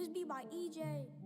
This beat by Ejaye.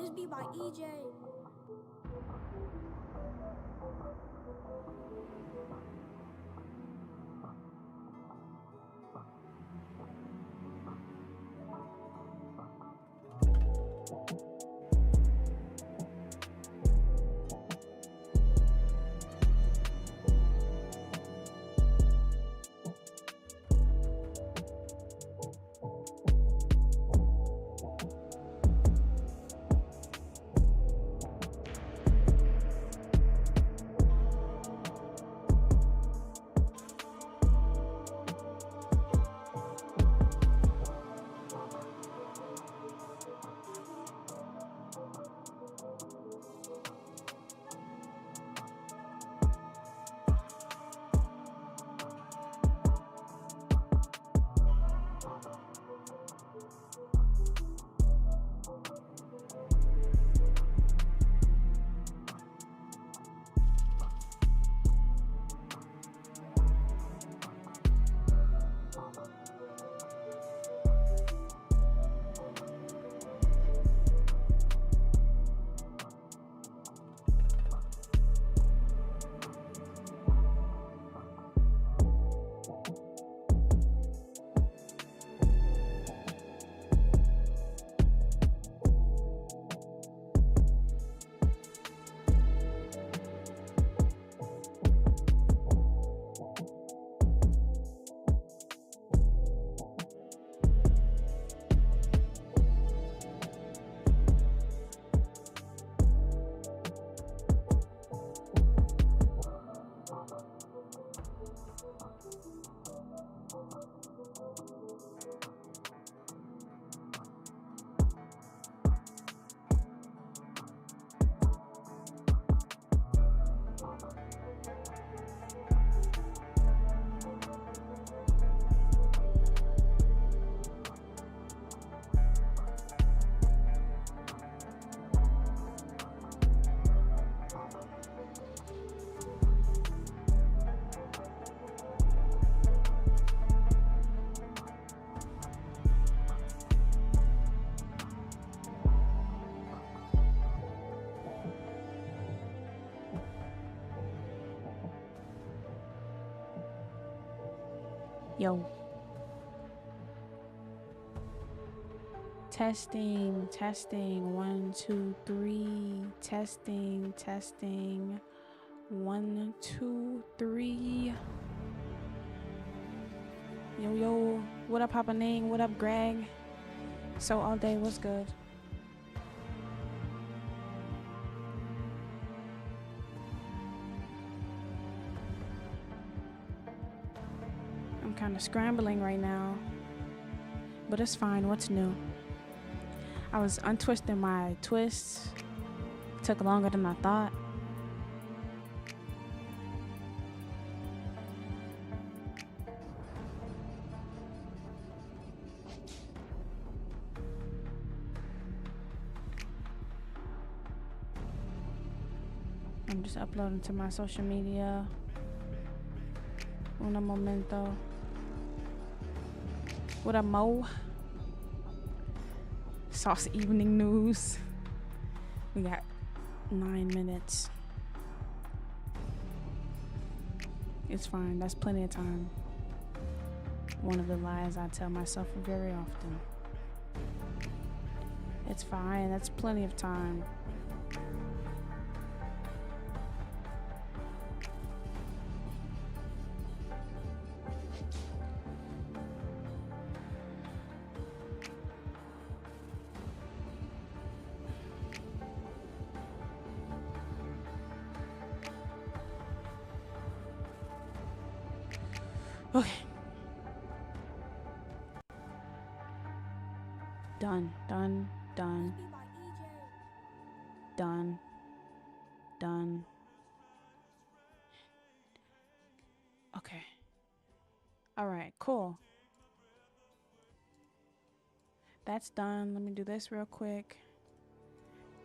This beat by Ejaye. Yo. Testing, testing, 1, 2, 3. Testing, testing, 1, 2, 3. Yo, yo. What up, Papa Ning? What up, Greg? So all day, what's good? I'm kind of scrambling right now, but it's fine. What's new? I was untwisting my twists. Took longer than I thought. I'm just uploading to my social media. Un momento. What up, Mo? Sauce evening news. We got 9 minutes. It's fine. That's plenty of time. One of the lies I tell myself very often. It's fine. That's plenty of time. Okay. Done. Okay. All right, cool. That's done. Let me do this real quick.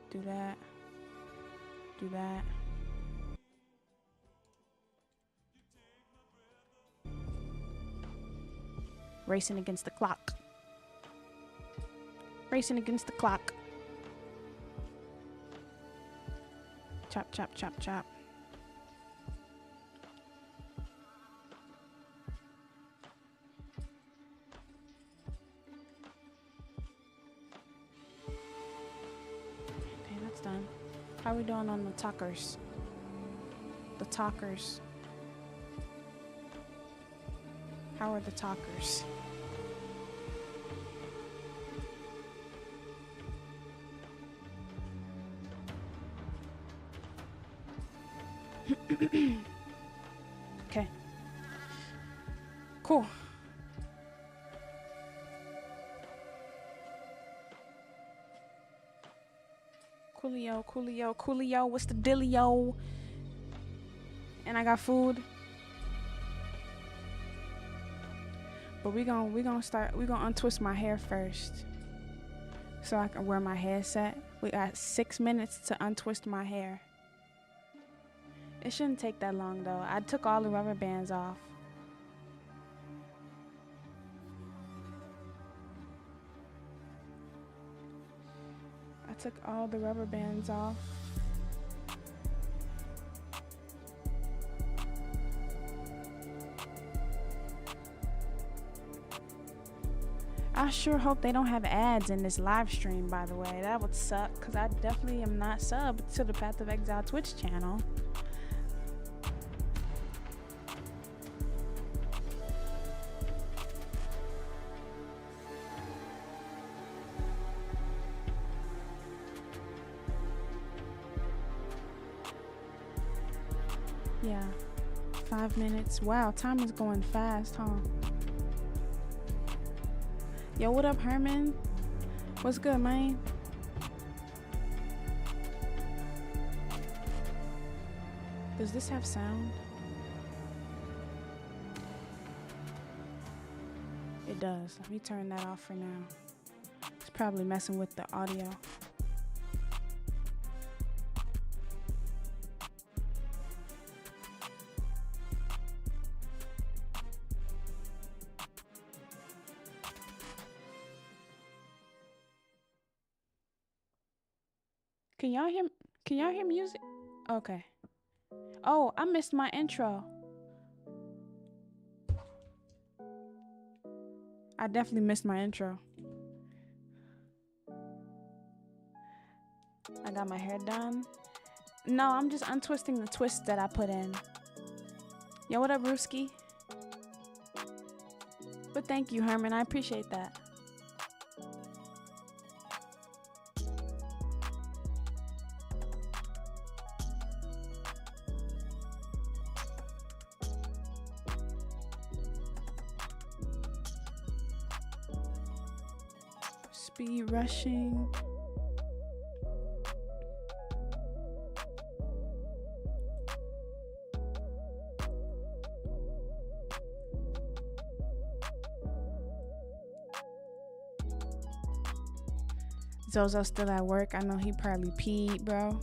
Do that. Racing against the clock. Chop, chop, chop, chop. Okay, that's done. How are we doing on the talkers? The talkers. How are the talkers? Okay. Cool. Coolio, coolio, coolio. What's the dealio? And I got food. But we gonna untwist my hair first, so I can wear my headset. We got 6 minutes to untwist my hair. It shouldn't take that long though. I took all the rubber bands off. I took all the rubber bands off. I sure hope they don't have ads in this live stream, by the way. That would suck, because I definitely am not subbed to the Path of Exile Twitch channel. Yeah, 5 minutes. Wow, time is going fast, huh? Yo, what up, Herman? What's good, man? Does this have sound? It does. Let me turn that off for now. It's probably messing with the audio. Can y'all hear music? Okay. Oh, I missed my intro. I definitely missed my intro. I got my hair done. No, I'm just untwisting the twists that I put in. Yo, what up, Ruski? But thank you, Herman. I appreciate that. Speed rushing. Zozo's still at work. I know he probably peed, bro.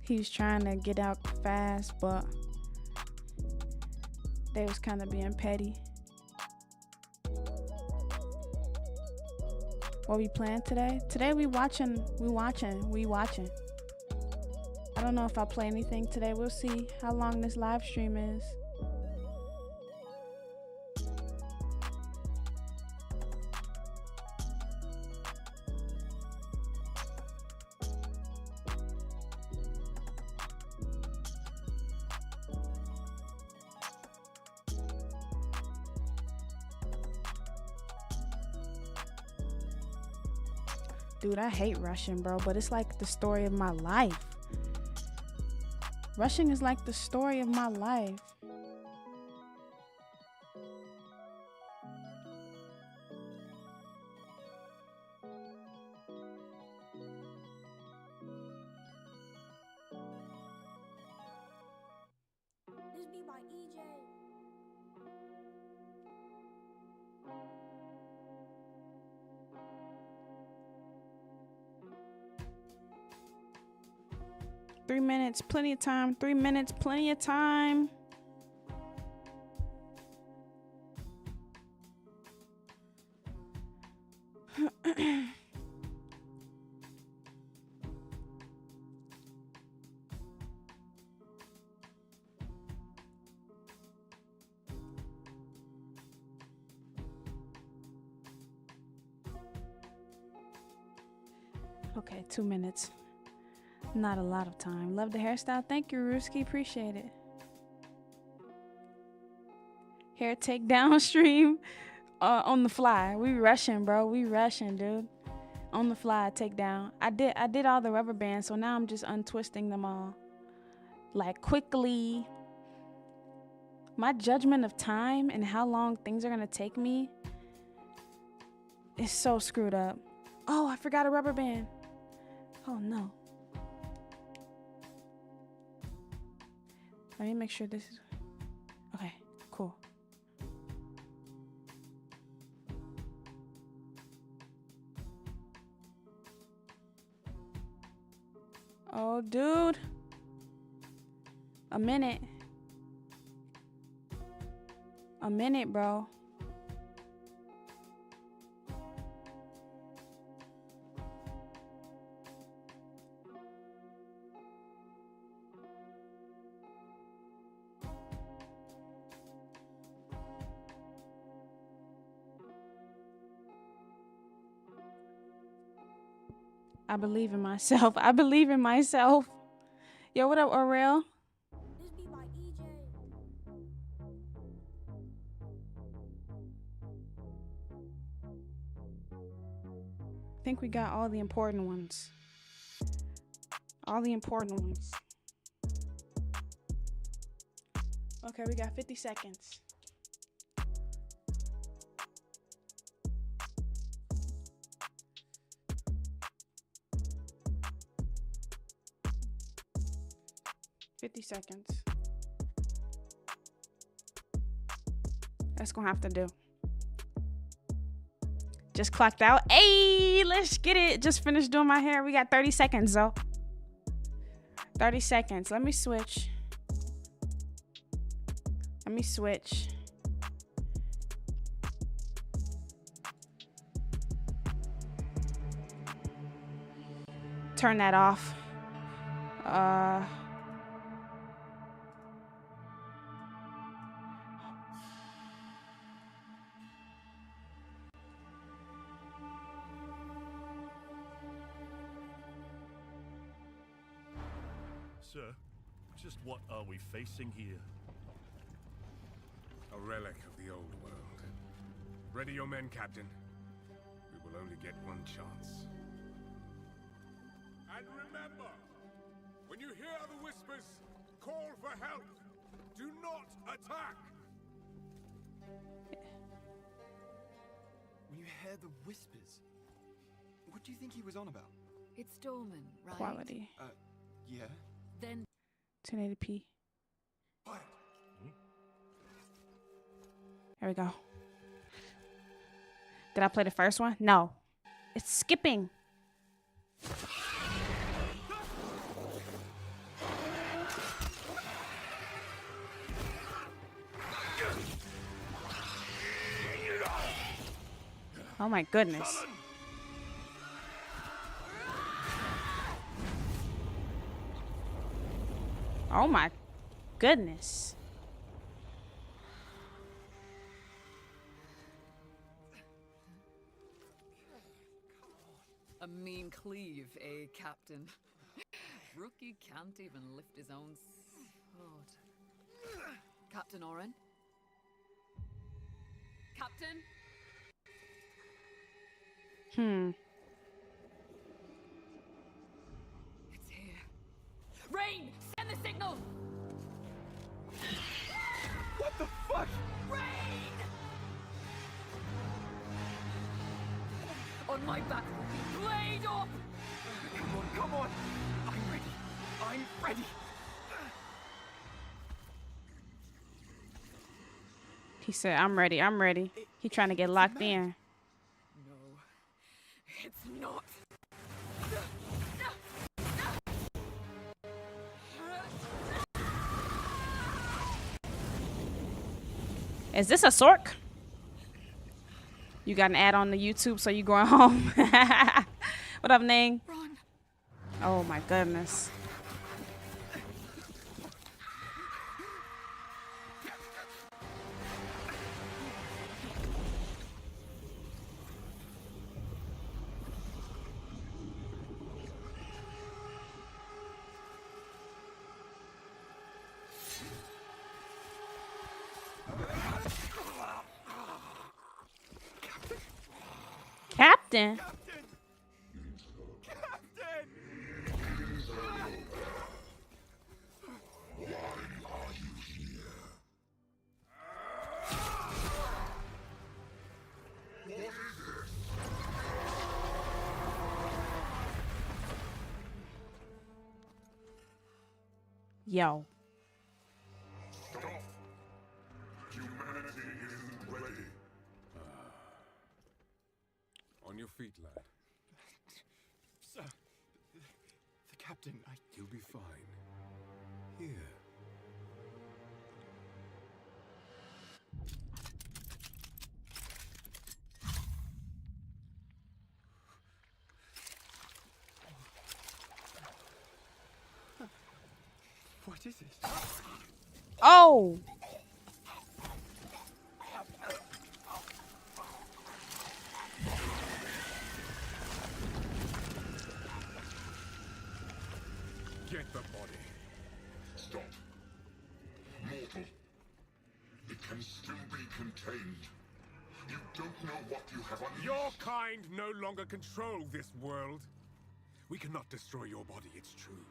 He was trying to get out fast, but they was kind of being petty. What we playing today? Today we watching. I don't know if I play anything today. We'll see how long this live stream is. Dude, I hate rushing, bro, but it's like the story of my life. Rushing is like the story of my life. This be by Ejaye. Three minutes, plenty of time. 3 minutes, plenty of time. Okay, 2 minutes. Not a lot of time. Love the hairstyle. Thank you, Ruski. Appreciate it. Hair takedown stream on the fly. We rushing, bro. We rushing, dude. On the fly takedown. I did all the rubber bands, so now I'm just untwisting them all. Like quickly. My judgment of time and how long things are gonna take me is so screwed up. Oh, I forgot a rubber band. Oh no. Let me make sure this is okay, cool. Oh, dude. A minute. A minute, bro. I believe in myself. I believe in myself. Yo, what up, Aurel? This be by Ejaye. I think we got all the important ones. All the important ones. Okay, we got 50 seconds. That's gonna have to do. Just clocked out. Hey, let's get it. Just finished doing my hair. We got 30 seconds though. 30 seconds. Let me switch. Turn that off. Sir, just what are we facing here? A relic of the old world. Ready your men, Captain. We will only get one chance. And remember, when you hear the whispers, call for help. Do not attack. When you hear the whispers, what do you think he was on about? It's Dorman, right? Quality. Yeah. Then 1080p. Quiet. There we go. Did I play the first one? No. It's skipping. Oh my goodness. Oh my goodness. a mean cleave, eh, Captain? Rookie can't even lift his own sword. Captain Oren? Captain? It's here. Rain! Send the signal! What the fuck? Rain! On my back! Blade up! Come on! I'm ready! I'm ready! He said, I'm ready, I'm ready. He trying to get locked in. No, it's not. Is this a Sork? You got an ad on the YouTube, so you going home. What up, Ning? Run. Oh my goodness. Captain. Captain! Captain! Yo. Stop. Humanity isn't ready. On your feet, lad. Sir, the captain, You'll be fine. Here. What is it? Oh. Get the body. Stop. Mortal. It can still be contained. You don't know what you have unleashed. Your kind no longer control this world. We cannot destroy your body, it's true.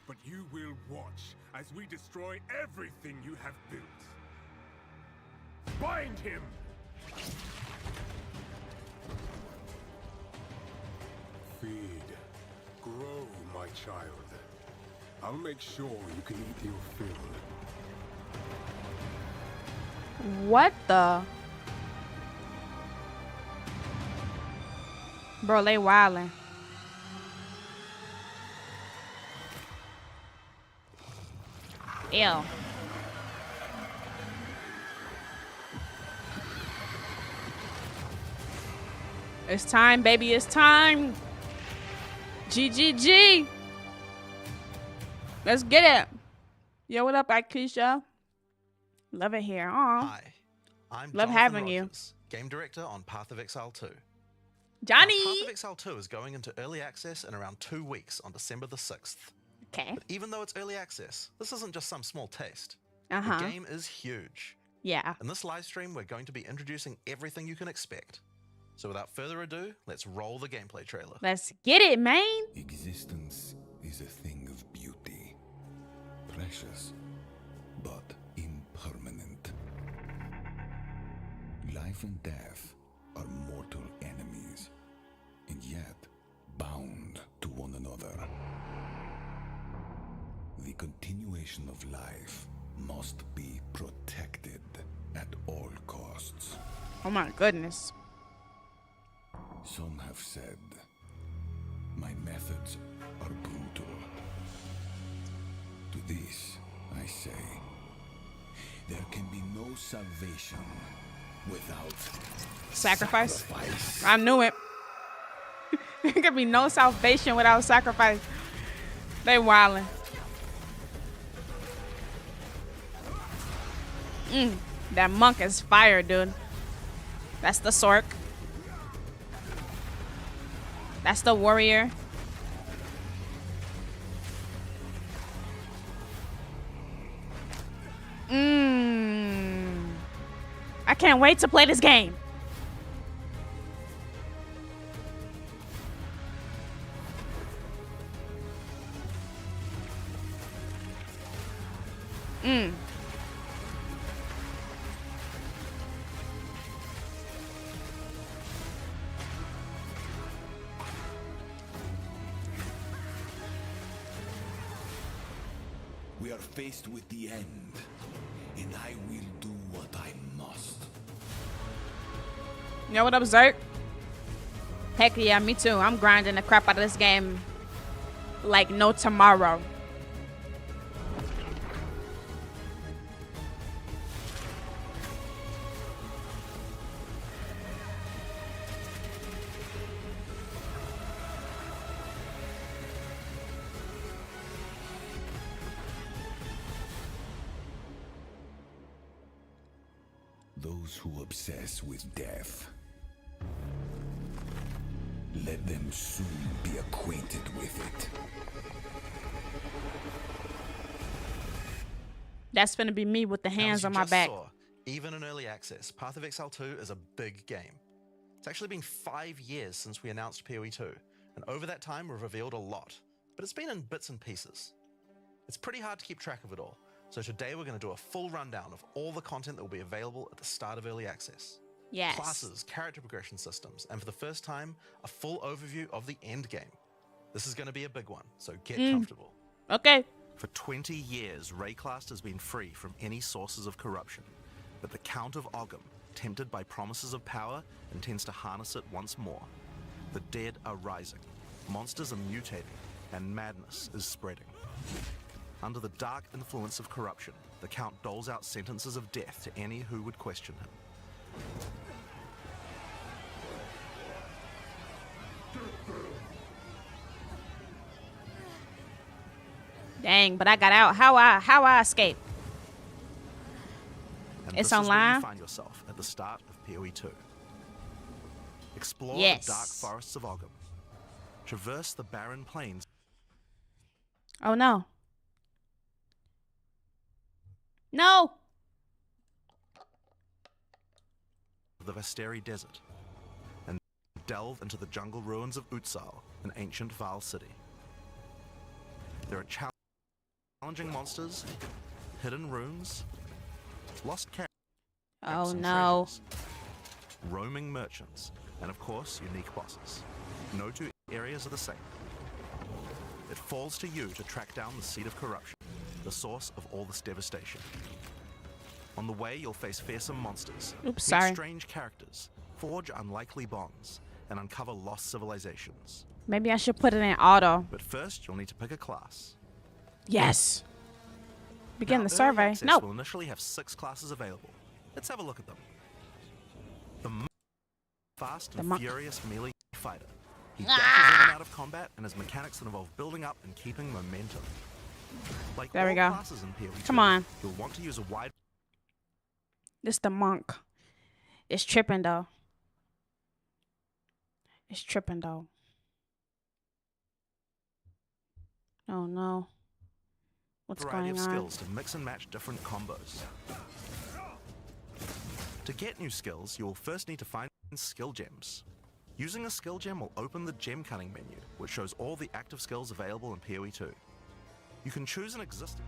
But you will watch as we destroy everything you have built. Bind him! Feed. Grow, my child. I'll make sure you can eat your fill. What the? Bro, they wildin'. Ew. It's time, baby. It's time. GGG. Let's get it. Yo, what up, Akeisha? Love it here. Aw. Hi, I'm Love Jonathan having you. Rogers, game director on Path of Exile 2. Johnny. Now, Path of Exile 2 is going into early access in around 2 weeks on December the 6th. Okay. But even though it's early access, this isn't just some small taste. Uh-huh. The game is huge. Yeah. In this live stream, we're going to be introducing everything you can expect. So without further ado, let's roll the gameplay trailer. Let's get it, man. Existence is a thing of beauty, precious, but impermanent. Life and death are mortal enemies, and yet bound to one another. The continuation of life must be protected at all costs. Oh my goodness. Some have said my methods are brutal. To this, I say, there can be no salvation without Sacrifice. I knew it. There could be no salvation without sacrifice. They wildin'. That monk is fire, dude. That's the Sork. That's the warrior. I can't wait to play this game. We are faced with the end, and I will do what I must. You know what up, Zerk? Heck yeah, me too. I'm grinding the crap out of this game like no tomorrow. Those who obsess with death, let them soon be acquainted with it. That's gonna be me with the Now, hands as you on my just back. saw, even in early access, Path of Exile 2 is a big game. It's actually been 5 years since we announced PoE 2, and over that time we've revealed a lot, but it's been in bits and pieces. It's pretty hard to keep track of it all, so today we're going to do a full rundown of all the content that will be available at the start of Early Access. Yes. Classes, character progression systems, and for the first time, a full overview of the end game. This is going to be a big one, so get comfortable. Okay. For 20 years, Rayclast has been free from any sources of corruption, but the Count of Ogham, tempted by promises of power, intends to harness it once more. The dead are rising, monsters are mutating, and madness is spreading. Under the dark influence of corruption, the Count doles out sentences of death to any who would question him. Dang, but I got out. How I escape? And It's this is where online? you find yourself at the start of PoE 2. Explore Yes. the dark forests of Ogham. Traverse the barren plains Oh no. No. of the Vasteri Desert, and delve into the jungle ruins of EXILE, an ancient Vaal city. There are challenging monsters, hidden runes, lost characters, Oh and no. treasures, roaming merchants, and of course, unique bosses. No two areas are the same. It falls to you to track down the seed of corruption, the source of all this devastation. On the way, you'll face fearsome monsters, Oops, meet sorry. strange characters, forge unlikely bonds, and uncover lost civilizations. Maybe I should put it in auto. But first, you'll need to pick a class. Yes. Begin Now, the Early survey. Access No. will initially have 6 classes available. Let's have a look at them. The monk, fast and monk. furious melee fighter. He dashes in and out of combat and has mechanics that involve building up and keeping momentum. Like There we all go. classes in PoE 2, Come on. you'll want to use a wide This the monk. It's tripping though. It's tripping though. Oh no. What's variety going of on? skills to mix and match different combos. To get new skills, you will first need to find skill gems. Using a skill gem will open the gem cutting menu, which shows all the active skills available in PoE 2. You can choose an existing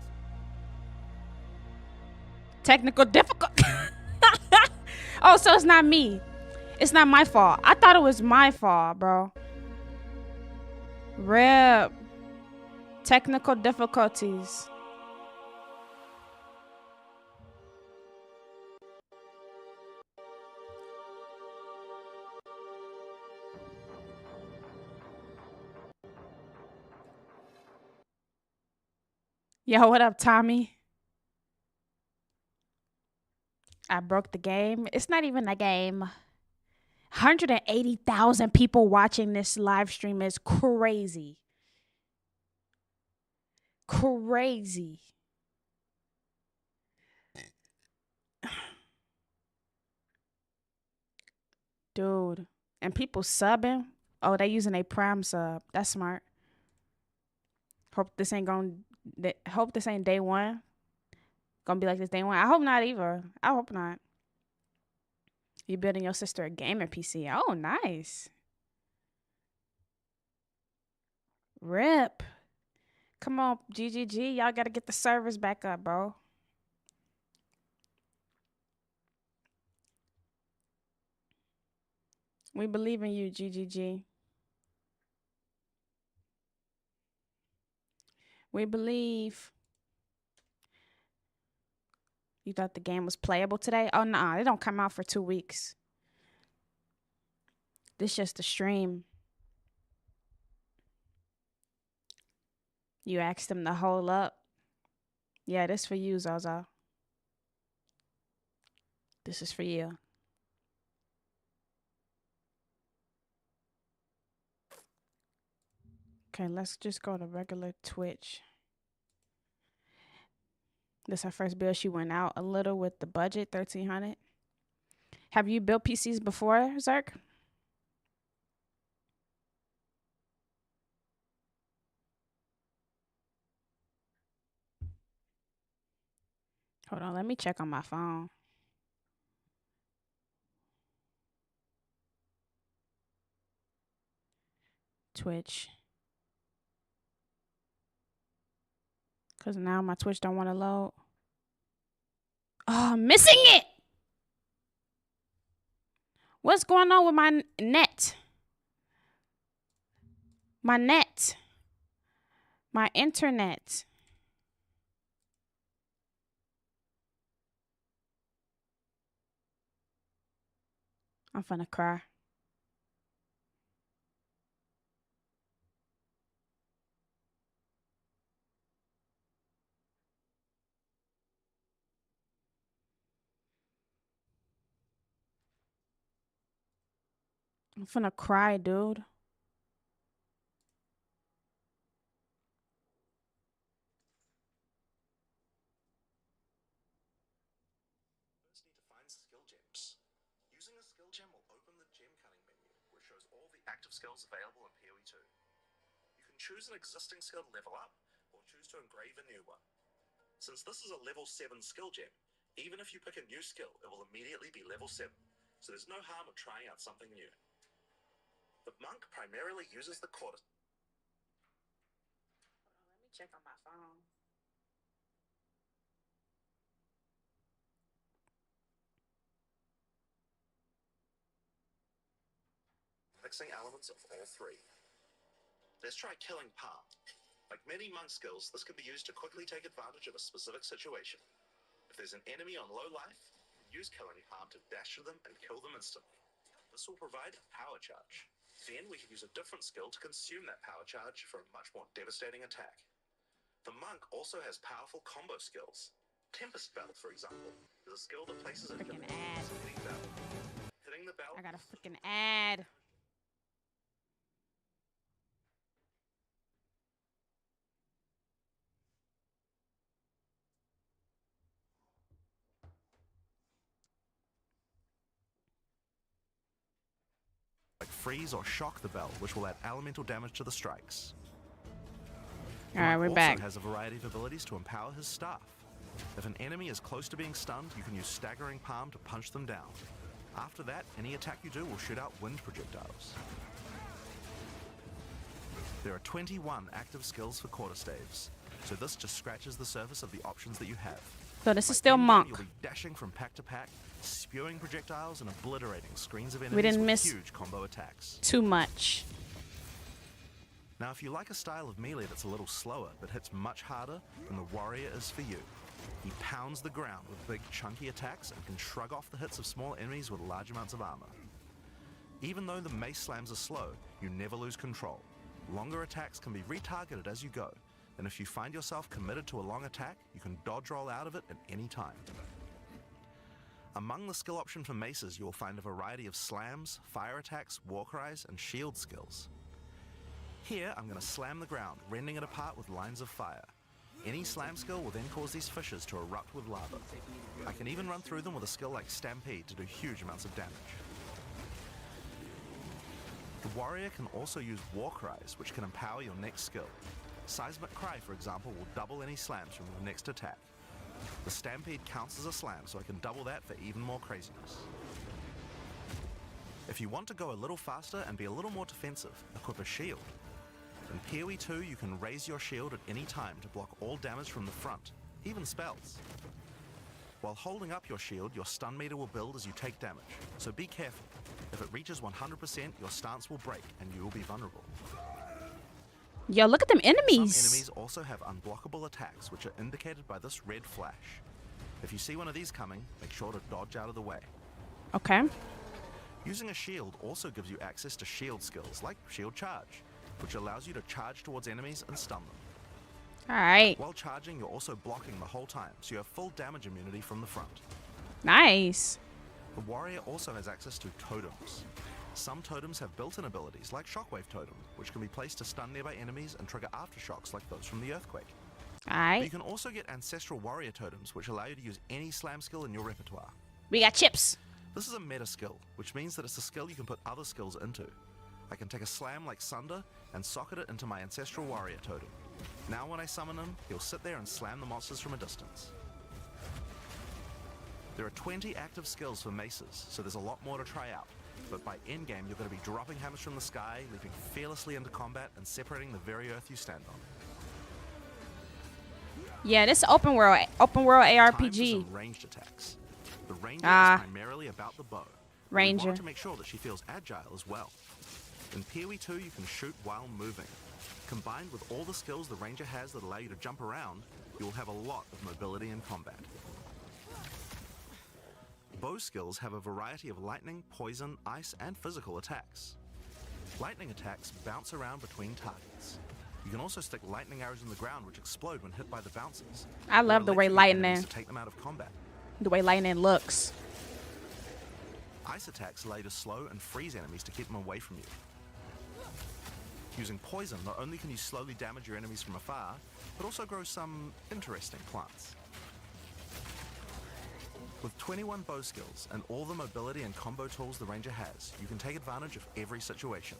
Technical difficult. Oh, so it's not me. It's not my fault. I thought it was my fault, bro. Rip. Technical difficulties. Yo, what up, Tommy? I broke the game. It's not even a game. 180,000 people watching this live stream is crazy. Crazy. Dude. And people subbing. Oh, they using a Prime sub. That's smart. Hope this ain't day one. Gonna be like this day one. I hope not either. I hope not. You building your sister a gamer PC. Oh, nice. Rip. Come on, GGG. Y'all gotta get the servers back up, bro. We believe in you, GGG. We believe. You thought the game was playable today? Oh, nah. It don't come out for 2 weeks. This just a stream. You asked them to hold up. Yeah, this for you, Zaza. This is for you. Okay, let's just go to regular Twitch. This her first build. She went out a little with the budget, 1,300. Have you built PCs before, Zerk? Hold on, let me check on my phone. Twitch. Because now my Twitch don't want to load. Oh, I'm missing it. What's going on with my net? My net. My internet. I'm finna cry. I'm finna cry, dude. First need to find skill gems. Using a skill gem will open the gem cutting menu, which shows all the active skills available in PoE 2. You can choose an existing skill to level up, or choose to engrave a new one. Since this is a level 7 skill gem, even if you pick a new skill, it will immediately be level 7, so there's no harm in trying out something new. The monk primarily uses the quarter. Let me check on my phone. Mixing elements of all three. Let's try killing palm. Like many monk skills, this can be used to quickly take advantage of a specific situation. If there's an enemy on low life, use killing palm to dash to them and kill them instantly. This will provide a power charge. Then we can use a different skill to consume that power charge for a much more devastating attack. The monk also has powerful combo skills. Tempest Belt, for example, is a skill that places a Freaking ad. hitting the bell. I got a freaking ad. Like freeze or shock the bell, which will add elemental damage to the strikes. All right, we're back. Also has a variety of abilities to empower his staff. If an enemy is close to being stunned, you can use Staggering Palm to punch them down. After that, any attack you do will shoot out wind projectiles. There are 21 active skills for quarterstaves, so this just scratches the surface of the options that you have. So this is Like still in-game, monk. You'll be dashing from pack to pack, spewing projectiles and obliterating screens of We enemies didn't with miss huge combo attacks. too much. Now, if you like a style of melee that's a little slower but hits much harder, then the warrior is for you. He pounds the ground with big chunky attacks and can shrug off the hits of small enemies with large amounts of armor. Even though the mace slams are slow, you never lose control. Longer attacks can be retargeted as you go, and if you find yourself committed to a long attack, you can dodge roll out of it at any time. Among the skill option for maces, you will find a variety of slams, fire attacks, war cries, and shield skills. Here, I'm going to slam the ground, rending it apart with lines of fire. Any slam skill will then cause these fissures to erupt with lava. I can even run through them with a skill like Stampede to do huge amounts of damage. The warrior can also use war cries, which can empower your next skill. Seismic Cry, for example, will double any slams from your next attack. The Stampede counts as a slam, so I can double that for even more craziness. If you want to go a little faster and be a little more defensive, equip a shield. In PoE 2, you can raise your shield at any time to block all damage from the front, even spells. While holding up your shield, your stun meter will build as you take damage, so be careful. If it reaches 100%, your stance will break and you will be vulnerable. Yo, look at them enemies. Some enemies also have unblockable attacks, which are indicated by this red flash. If you see one of these coming, make sure to dodge out of the way. Okay. Using a shield also gives you access to shield skills, like Shield Charge, which allows you to charge towards enemies and stun them. All right. While charging, you're also blocking the whole time, so you have full damage immunity from the front. Nice. The warrior also has access to totems. Some totems have built-in abilities, like Shockwave Totem, which can be placed to stun nearby enemies and trigger aftershocks like those from the earthquake. All But right. you can also get ancestral warrior totems, which allow you to use any slam skill in your repertoire. We got chips. This is a meta skill, which means that it's a skill you can put other skills into. I can take a slam like Sunder and socket it into my ancestral warrior totem. Now when I summon him, he'll sit there and slam the monsters from a distance. There are 20 active skills for maces, so there's a lot more to try out. But by endgame, you're going to be dropping hammers from the sky, leaping fearlessly into combat, and separating the very earth you stand on. Yeah, this open world Time for ARPG. some ranged attacks. The ranger Ah. is primarily about the bow. but Ranger. We want to make sure that she feels agile as well. In PoE 2, you can shoot while moving. Combined with all the skills the ranger has that allow you to jump around, you will have a lot of mobility in combat. Bow skills have a variety of lightning, poison, ice, and physical attacks. Lightning attacks bounce around between targets. You can also stick lightning arrows in the ground which explode when hit by the bouncers. I love or the way electrocute enemies lightning, to take them out of combat. the way lightning looks. Ice attacks allow you to slow and freeze enemies to keep them away from you. Using poison, not only can you slowly damage your enemies from afar, but also grow some interesting plants. With 21 bow skills and all the mobility and combo tools the ranger has, you can take advantage of every situation.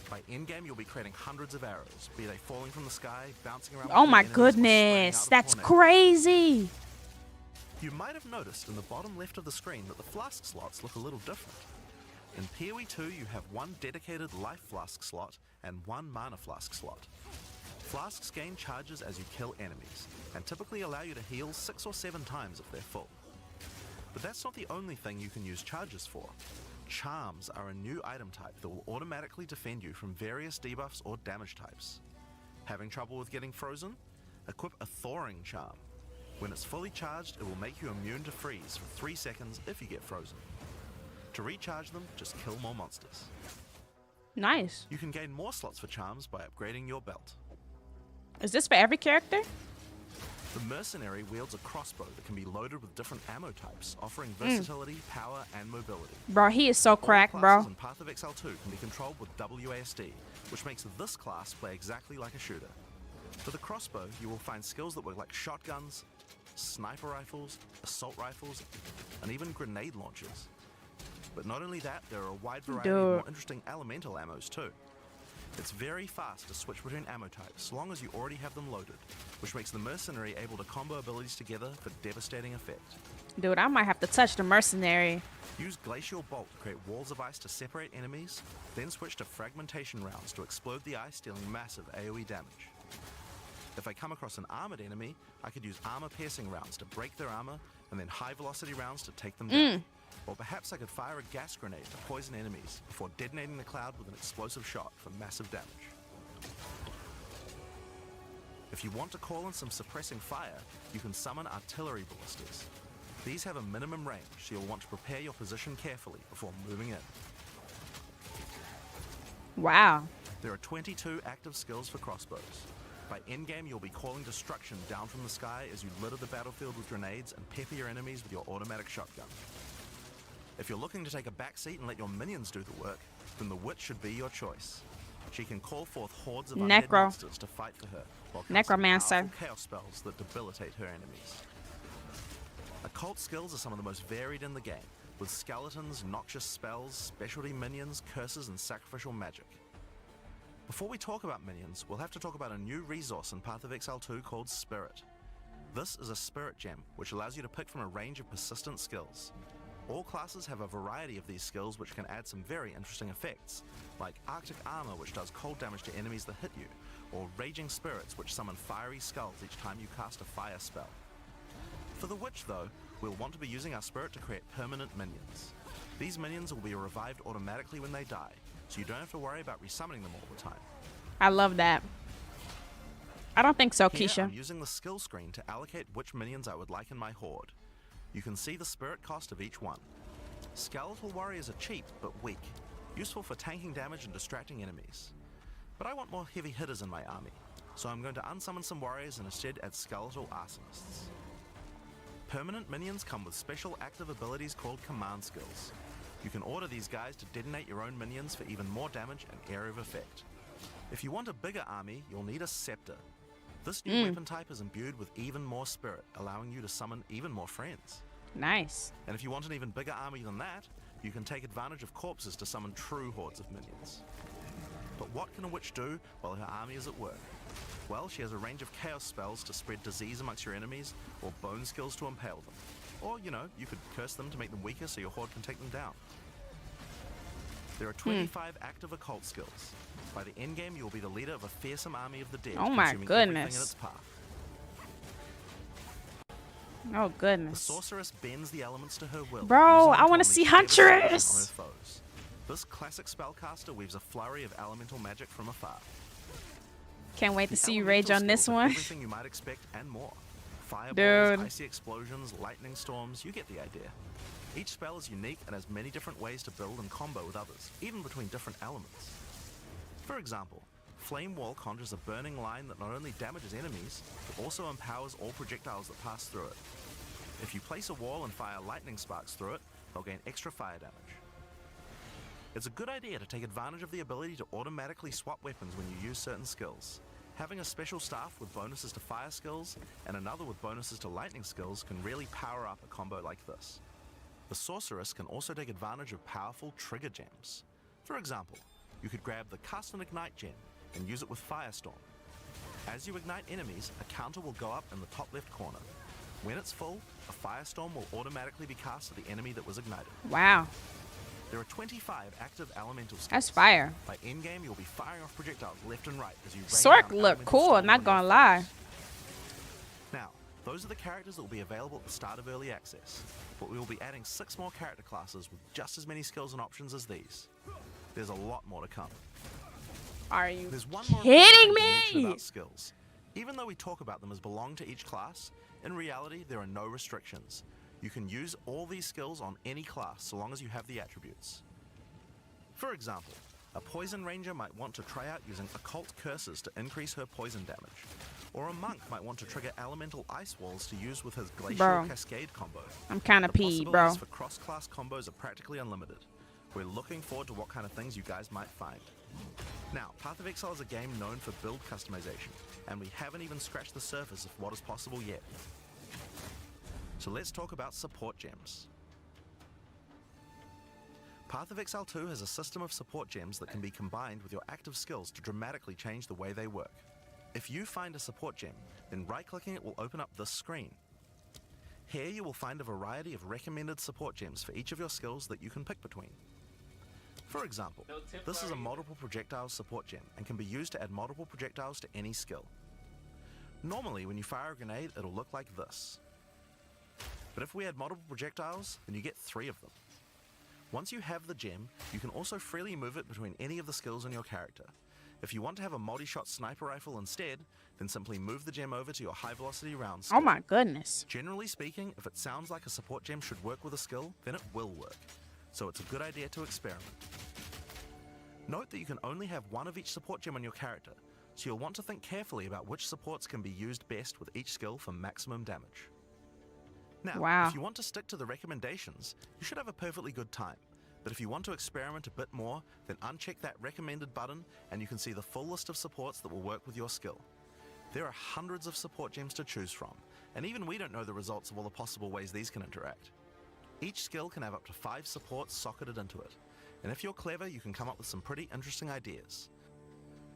By endgame, you'll be creating hundreds of arrows, be they falling from the sky, bouncing around. Oh my between enemies, or spraying goodness, out of that's tornadoes. crazy. You might have noticed in the bottom left of the screen that the flask slots look a little different. In PoE 2, you have one dedicated life flask slot and one mana flask slot. Flasks gain charges as you kill enemies, and typically allow you to heal 6 or 7 times if they're full. But that's not the only thing you can use charges for. Charms are a new item type that will automatically defend you from various debuffs or damage types. Having trouble with getting frozen? Equip a thawing charm. When it's fully charged, it will make you immune to freeze for 3 seconds if you get frozen. To recharge them, just kill more monsters. Nice. You can gain more slots for charms by upgrading your belt. Is this for every character? The mercenary wields a crossbow that can be loaded with different ammo types, offering versatility, power, and mobility. Bro, he is so cracked, All bro. classes in Path of Exile 2 can be controlled with WASD, which makes this class play exactly like a shooter. For the crossbow, you will find skills that work like shotguns, sniper rifles, assault rifles, and even grenade launchers. But not only that, there are a wide variety of more interesting elemental ammos too. It's very fast to switch between ammo types, so long as you already have them loaded, which makes the mercenary able to combo abilities together for devastating effect. Dude, I might have to touch the mercenary. Use Glacial Bolt to create walls of ice to separate enemies, then switch to fragmentation rounds to explode the ice, dealing massive AoE damage. If I come across an armored enemy, I could use armor-piercing rounds to break their armor, and then high-velocity rounds to take them down. Or perhaps I could fire a gas grenade to poison enemies before detonating the cloud with an explosive shot for massive damage. If you want to call in some suppressing fire, you can summon artillery ballistas. These have a minimum range, so you'll want to prepare your position carefully before moving in. Wow. There are 22 active skills for crossbows. By endgame, you'll be calling destruction down from the sky as you litter the battlefield with grenades and pepper your enemies with your automatic shotgun. If you're looking to take a backseat and let your minions do the work, then the witch should be your choice. She can call forth hordes of undead monsters to fight for her, while casting Necromancer. powerful chaos spells that debilitate her enemies. Occult skills are some of the most varied in the game, with skeletons, noxious spells, specialty minions, curses, and sacrificial magic. Before we talk about minions, we'll have to talk about a new resource in Path of Exile 2 called Spirit. This is a spirit gem, which allows you to pick from a range of persistent skills. All classes have a variety of these skills which can add some very interesting effects, like Arctic Armor, which does cold damage to enemies that hit you, or Raging Spirits, which summon fiery skulls each time you cast a fire spell. For the Witch, though, we'll want to be using our spirit to create permanent minions. These minions will be revived automatically when they die, so you don't have to worry about resummoning them all the time. I love that. I don't think so, Here, Keisha. I'm using the skill screen to allocate which minions I would like in my horde. You can see the spirit cost of each one. Skeletal warriors are cheap but weak, useful for tanking damage and distracting enemies. But I want more heavy hitters in my army, so I'm going to unsummon some warriors and instead add skeletal arsonists. Permanent minions come with special active abilities called command skills. You can order these guys to detonate your own minions for even more damage and area of effect. If you want a bigger army, you'll need a scepter. This new weapon type is imbued with even more spirit, allowing you to summon even more friends. Nice. And if you want an even bigger army than that, you can take advantage of corpses to summon true hordes of minions. But what can a witch do while her army is at work? Well, she has a range of chaos spells to spread disease amongst your enemies, or bone skills to impale them. Or, you know, you could curse them to make them weaker so your horde can take them down. There are 25 active occult skills. By the end game, you will be the leader of a fearsome army of the dead, Oh my consuming everything in goodness. its path. Oh The goodness. sorceress bends the elements to her will. Bro, using I it wanna unleash see devastation Huntress! on her foes. This classic spellcaster weaves a flurry of elemental magic from afar. Can't wait to The see you elemental rage on this skills are one. Everything you might expect and more. Fireballs, Dude. icy explosions, lightning storms, you get the idea. Each spell is unique and has many different ways to build and combo with others, even between different elements. For example, Flame Wall conjures a burning line that not only damages enemies, but also empowers all projectiles that pass through it. If you place a wall and fire lightning sparks through it, they'll gain extra fire damage. It's a good idea to take advantage of the ability to automatically swap weapons when you use certain skills. Having a special staff with bonuses to fire skills and another with bonuses to lightning skills can really power up a combo like this. The sorceress can also take advantage of powerful trigger gems. For example, you could grab the Cast and Ignite gem and use it with Firestorm. As you ignite enemies, a counter will go up in the top left corner. When it's full, a Firestorm will automatically be cast at the enemy that was ignited. Wow. There are 25 active elemental skills. That's fire. By endgame, you'll be firing off projectiles left and right as you rain Sork down look elemental cool, storms not on your gonna lie. foes. Now, those are the characters that will be available at the start of early access, but we will be adding 6 more character classes with just as many skills and options as these. There's a lot more to come. Are you There's one more kidding important thing to mention me? about skills. Even though we talk about them as belong to each class, in reality there are no restrictions. You can use all these skills on any class so long as you have the attributes. For example, a poison ranger might want to try out using occult curses to increase her poison damage, or a monk might want to trigger elemental ice walls to use with his glacial Bro. cascade combo. I'm kind The of peed, bro. possibilities for cross-class combos are practically unlimited. We're looking forward to what kind of things you guys might find. Now, Path of Exile is a game known for build customization, and we haven't even scratched the surface of what is possible yet. So let's talk about support gems. Path of Exile 2 has a system of support gems that can be combined with your active skills to dramatically change the way they work. If you find a support gem, then right-clicking it will open up this screen. Here you will find a variety of recommended support gems for each of your skills that you can pick between. For example, this is a multiple projectiles support gem and can be used to add multiple projectiles to any skill. Normally when you fire a grenade it'll look like this. But if we add multiple projectiles, then you get 3 of them. Once you have the gem, you can also freely move it between any of the skills on your character. If you want to have a multi-shot sniper rifle instead, then simply move the gem over to your high velocity round skill. Oh my goodness. Generally speaking, if it sounds like a support gem should work with a skill, then it will work. So it's a good idea to experiment. Note that you can only have one of each support gem on your character, so you'll want to think carefully about which supports can be used best with each skill for maximum damage. Now, Wow. if you want to stick to the recommendations, you should have a perfectly good time. But if you want to experiment a bit more, then uncheck that recommended button and you can see the full list of supports that will work with your skill. There are hundreds of support gems to choose from, and even we don't know the results of all the possible ways these can interact. Each skill can have up to 5 supports socketed into it, and if you're clever, you can come up with some pretty interesting ideas.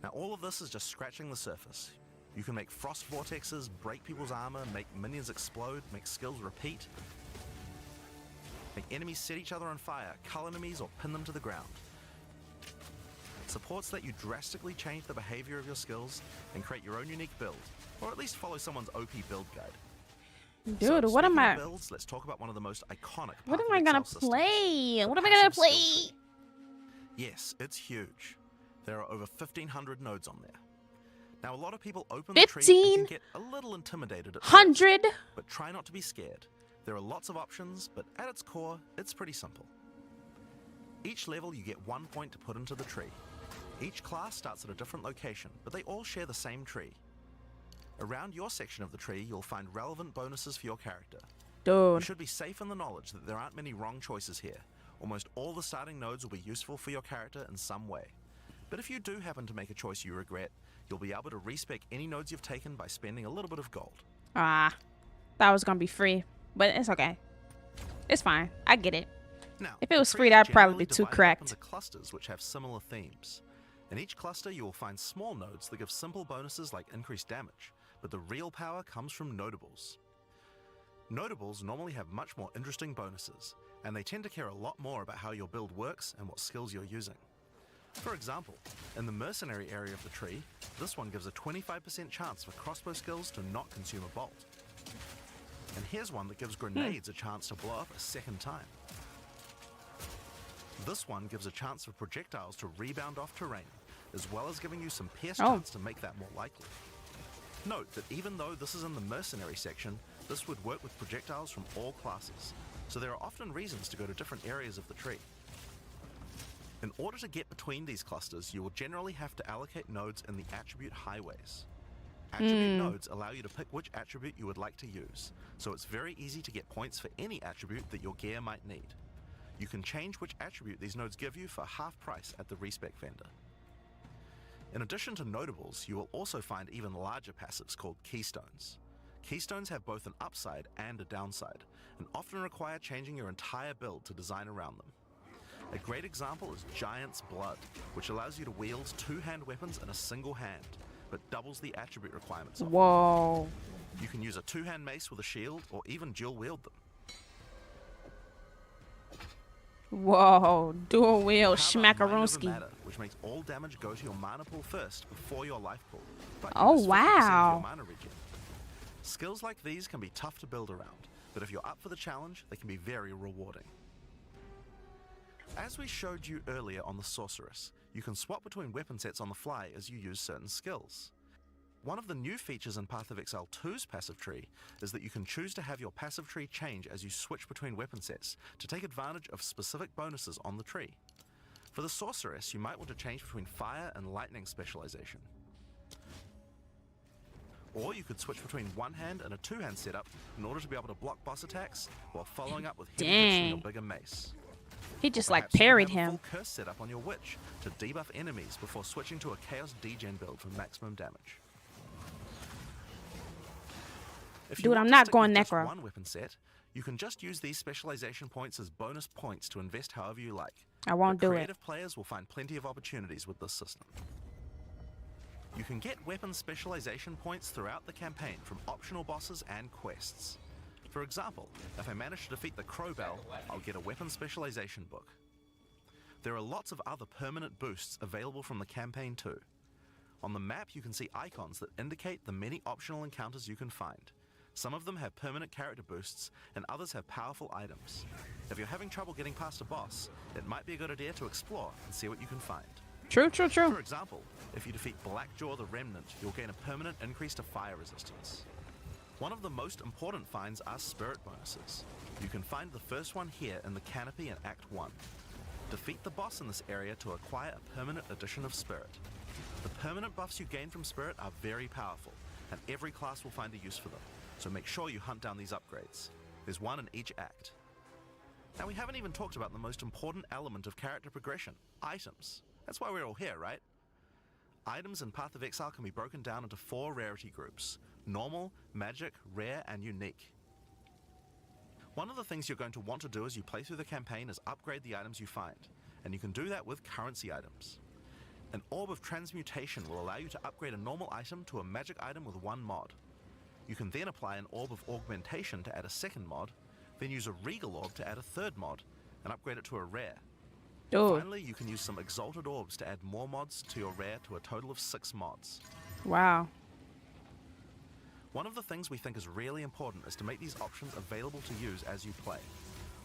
Now all of this is just scratching the surface. You can make frost vortexes, break people's armor, make minions explode, make skills repeat, make enemies set each other on fire, cull enemies, or pin them to the ground. Supports let you drastically change the behavior of your skills and create your own unique build, or at least follow someone's OP build guide. Dude, So, what am speaking I? of builds, let's talk about one of the most iconic What Path am of I gonna Exile systems, play? the What am I gonna passive skill play? tree. Yes, it's huge. There are over 1,500 nodes on there. Now, a lot of people open the tree and can get a little intimidated at first, 100. but try not to be scared. There are lots of options, but at its core, it's pretty simple. Each level you get 1 point to put into the tree. Each class starts at a different location, but they all share the same tree. Around your section of the tree, you'll find relevant bonuses for your character. You Dude. should be safe in the knowledge that there aren't many wrong choices here. Almost all the starting nodes will be useful for your character in some way. But if you do happen to make a choice you regret, you'll be able to respec any nodes you've taken by spending a little bit of gold. Ah, that was gonna be free, but it's okay. It's fine. I get it. Now, If it was the free, tree that'd is probably generally be too divided up cracked. into clusters which have similar themes. In each cluster, you will find small nodes that give simple bonuses like increased damage, but the real power comes from notables. Notables normally have much more interesting bonuses, and they tend to care a lot more about how your build works and what skills you're using. For example, in the mercenary area of the tree, this one gives a 25% chance for crossbow skills to not consume a bolt. And here's one that gives grenades a chance to blow up a second time. This one gives a chance for projectiles to rebound off terrain, as well as giving you some pierce chance to make that more likely. Note that even though this is in the mercenary section, this would work with projectiles from all classes, so there are often reasons to go to different areas of the tree. In order to get between these clusters, you will generally have to allocate nodes in the attribute highways. Attribute nodes allow you to pick which attribute you would like to use, so it's very easy to get points for any attribute that your gear might need. You can change which attribute these nodes give you for half price at the respec vendor. In addition to notables, you will also find even larger passives called keystones. Keystones have both an upside and a downside, and often require changing your entire build to design around them. A great example is Giant's Blood, which allows you to wield two-hand weapons in a single hand, but doubles the attribute requirements of them. Whoa. You can use a two-hand mace with a shield, or even dual wield them. Whoa. Dual wield How about Mind Over schmackarooski. Matter, which makes all damage go to your mana pool first before your life pool. But you Oh, lose 50% of your wow. mana regen. Skills like these can be tough to build around, but if you're up for the challenge, they can be very rewarding. As we showed you earlier on the Sorceress, you can swap between weapon sets on the fly as you use certain skills. One of the new features in Path of Exile 2's passive tree is that you can choose to have your passive tree change as you switch between weapon sets to take advantage of specific bonuses on the tree. For the Sorceress, you might want to change between fire and lightning specialization. Or you could switch between one-hand and a two-hand setup in order to be able to block boss attacks while following up with heavy hits from your bigger mace. He just Or like perhaps you can parried have a him. full curse setup on your witch to debuff enemies before switching to a chaos degen build for maximum damage. If you Dude, want I'm to not stick going with just necro. one weapon set, you can just use these specialization points as bonus points to invest however you like. I won't But do it. creative players will find plenty of opportunities with this system. You can get weapon specialization points throughout the campaign from optional bosses and quests. For example, if I manage to defeat the Crowbell, I'll get a weapon specialization book. There are lots of other permanent boosts available from the campaign too. On the map you can see icons that indicate the many optional encounters you can find. Some of them have permanent character boosts, and others have powerful items. If you're having trouble getting past a boss, it might be a good idea to explore and see what you can find. True, true, For true. example, if you defeat Blackjaw the Remnant, you'll gain a permanent increase to fire resistance. One of the most important finds are spirit bonuses. You can find the first one here in the canopy in Act 1. Defeat the boss in this area to acquire a permanent addition of spirit. The permanent buffs you gain from spirit are very powerful, and every class will find a use for them, so make sure you hunt down these upgrades. There's one in each act. Now we haven't even talked about the most important element of character progression, items. That's why we're all here, right? Items in Path of Exile can be broken down into 4 rarity groups: normal, magic, rare, and unique. One of the things you're going to want to do as you play through the campaign is upgrade the items you find, and you can do that with currency items. An Orb of Transmutation will allow you to upgrade a normal item to a magic item with 1 mod. You can then apply an Orb of Augmentation to add a second mod, then use a Regal Orb to add a third mod, and upgrade it to a rare. Dude. Finally, you can use some Exalted Orbs to add more mods to your rare to a total of 6 mods. Wow. One of the things we think is really important is to make these options available to use as you play.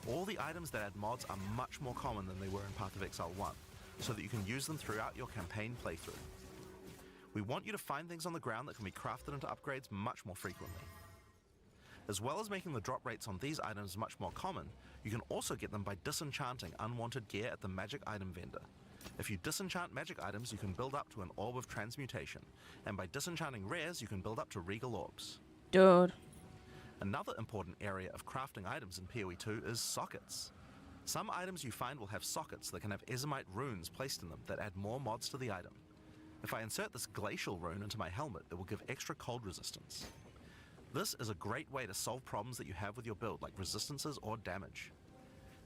All the items that add mods are much more common than they were in Path of Exile 1, so that you can use them throughout your campaign playthrough. We want you to find things on the ground that can be crafted into upgrades much more frequently. As well as making the drop rates on these items much more common, you can also get them by disenchanting unwanted gear at the magic item vendor. If you disenchant magic items, you can build up to an Orb of Transmutation, and by disenchanting rares, you can build up to Regal Orbs. Dude. Another important area of crafting items in PoE 2 is sockets. Some items you find will have sockets that can have Ezomite runes placed in them that add more mods to the item. If I insert this glacial rune into my helmet, it will give extra cold resistance. This is a great way to solve problems that you have with your build, like resistances or damage.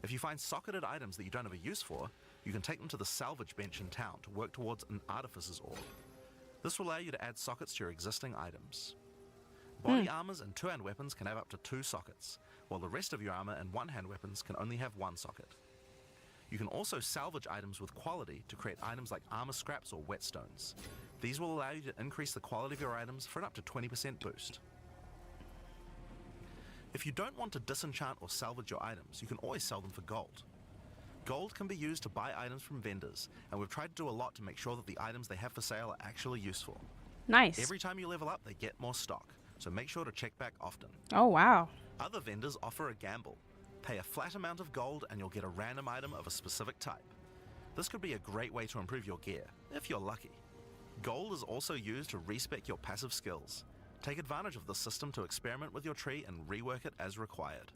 If you find socketed items that you don't have a use for, you can take them to the salvage bench in town to work towards an Artificer's Orb. This will allow you to add sockets to your existing items. Body armors and two-hand weapons can have up to 2 sockets, while the rest of your armor and one-hand weapons can only have 1 socket. You can also salvage items with quality to create items like armor scraps or whetstones. These will allow you to increase the quality of your items for an up to 20% boost. If you don't want to disenchant or salvage your items, you can always sell them for gold. Gold can be used to buy items from vendors, and we've tried to do a lot to make sure that the items they have for sale are actually useful. Nice. Every time you level up, they get more stock, so make sure to check back often. Oh, wow. Other vendors offer a gamble. Pay a flat amount of gold and you'll get a random item of a specific type. This could be a great way to improve your gear, if you're lucky. Gold is also used to respec your passive skills. Take advantage of this system to experiment with your tree and rework it as required.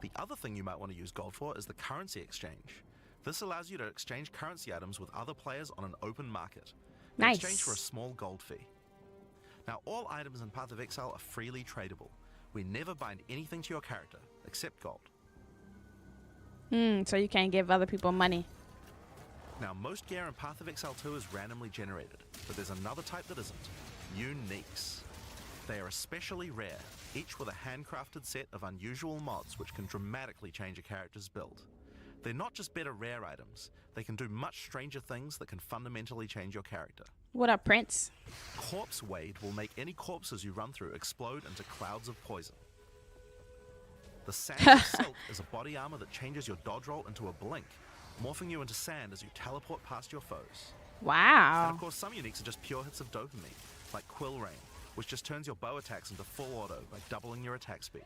The other thing you might want to use gold for is the currency exchange. This allows you to exchange currency items with other players on an open market. In Nice. exchange for a small gold fee. Now, all items in Path of Exile are freely tradable. We never bind anything to your character, except gold. So you can't give other people money. Now, most gear in Path of Exile 2 is randomly generated, but there's another type that isn't. Uniques. They are especially rare, each with a handcrafted set of unusual mods which can dramatically change a character's build. They're not just better rare items, they can do much stranger things that can fundamentally change your character. What up, Prince? Corpse Wade will make any corpses you run through explode into clouds of poison. The Sand of Silk is a body armor that changes your dodge roll into a blink, morphing you into sand as you teleport past your foes. And Wow. of course, some uniques are just pure hits of dopamine, like Quill Rain, which just turns your bow attacks into full auto by doubling your attack speed.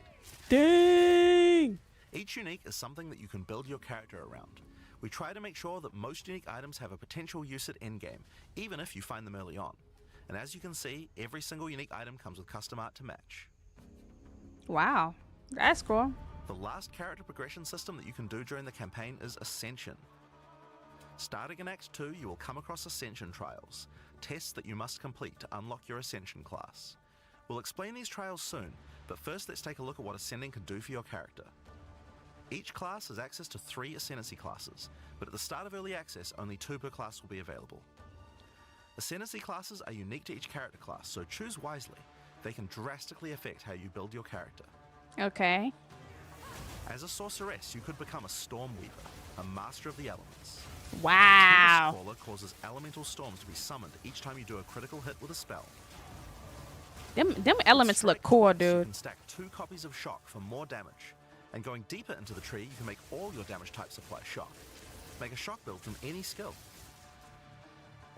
Dang. Each unique is something that you can build your character around. We try to make sure that most unique items have a potential use at endgame, even if you find them early on. And as you can see, every single unique item comes with custom art to match. Wow. That's cool. The last character progression system that you can do during the campaign is Ascension. Starting in Act 2, you will come across Ascension trials, tests that you must complete to unlock your Ascension class. We'll explain these trials soon, but first let's take a look at what Ascending can do for your character. Each class has access to 3 Ascendancy classes, but at the start of early access, only 2 per class will be available. Ascendancy classes are unique to each character class, so choose wisely. They can drastically affect how you build your character. Okay. As a sorceress, you could become a Storm Weaver, a master of the elements. Wow. Tempest Caller causes elemental storms to be summoned each time you do a critical hit with a spell. Them elements look cool, You dude. can stack 2 copies of Shock for more damage. And going deeper into the tree, you can make all your damage types apply Shock. Make a Shock build from any skill.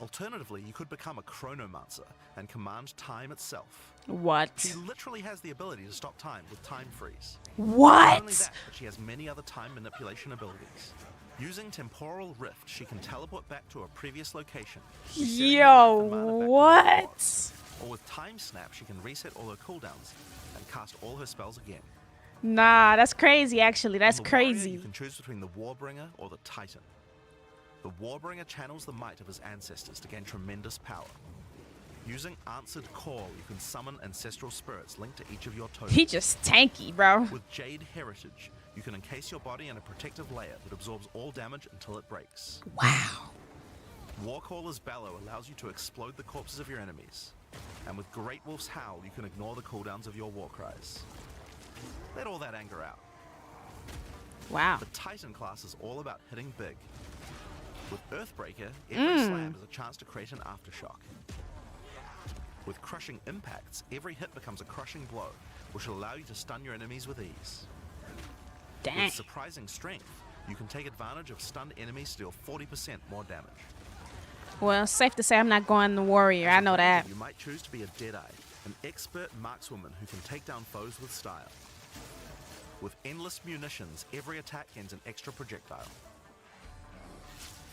Alternatively, you could become a Chronomancer and command time itself. What? She literally has the ability to stop time with Time Freeze. What? Not only that, but she has many other time manipulation abilities. Using Temporal Rift, she can teleport back to a previous location. resetting her Yo, life and mana back to where it what? was. Or with Time Snap, she can reset all her cooldowns and cast all her spells again. Nah, that's crazy, actually. That's On the warrior, crazy. you can choose between the Warbringer or the Titan. The Warbringer channels the might of his ancestors to gain tremendous power. Using Answered Call, you can summon ancestral spirits linked to each of your totems. He just tanky, bro. With Jade Heritage, you can encase your body in a protective layer that absorbs all damage until it breaks. Wow. Warcaller's Bellow allows you to explode the corpses of your enemies. And with Great Wolf's Howl, you can ignore the cooldowns of your war cries. Let all that anger out. Wow. The Titan class is all about hitting big. With Earthbreaker, every slam is a chance to create an aftershock. With Crushing Impacts, every hit becomes a crushing blow, which will allow you to stun your enemies with ease. Dang. With Surprising Strength, you can take advantage of stunned enemies to deal 40% more damage. Well, it's safe to say I'm not going the warrior. I know that. You might choose to be a Deadeye, an expert markswoman who can take down foes with style. With Endless Munitions, every attack gains an extra projectile.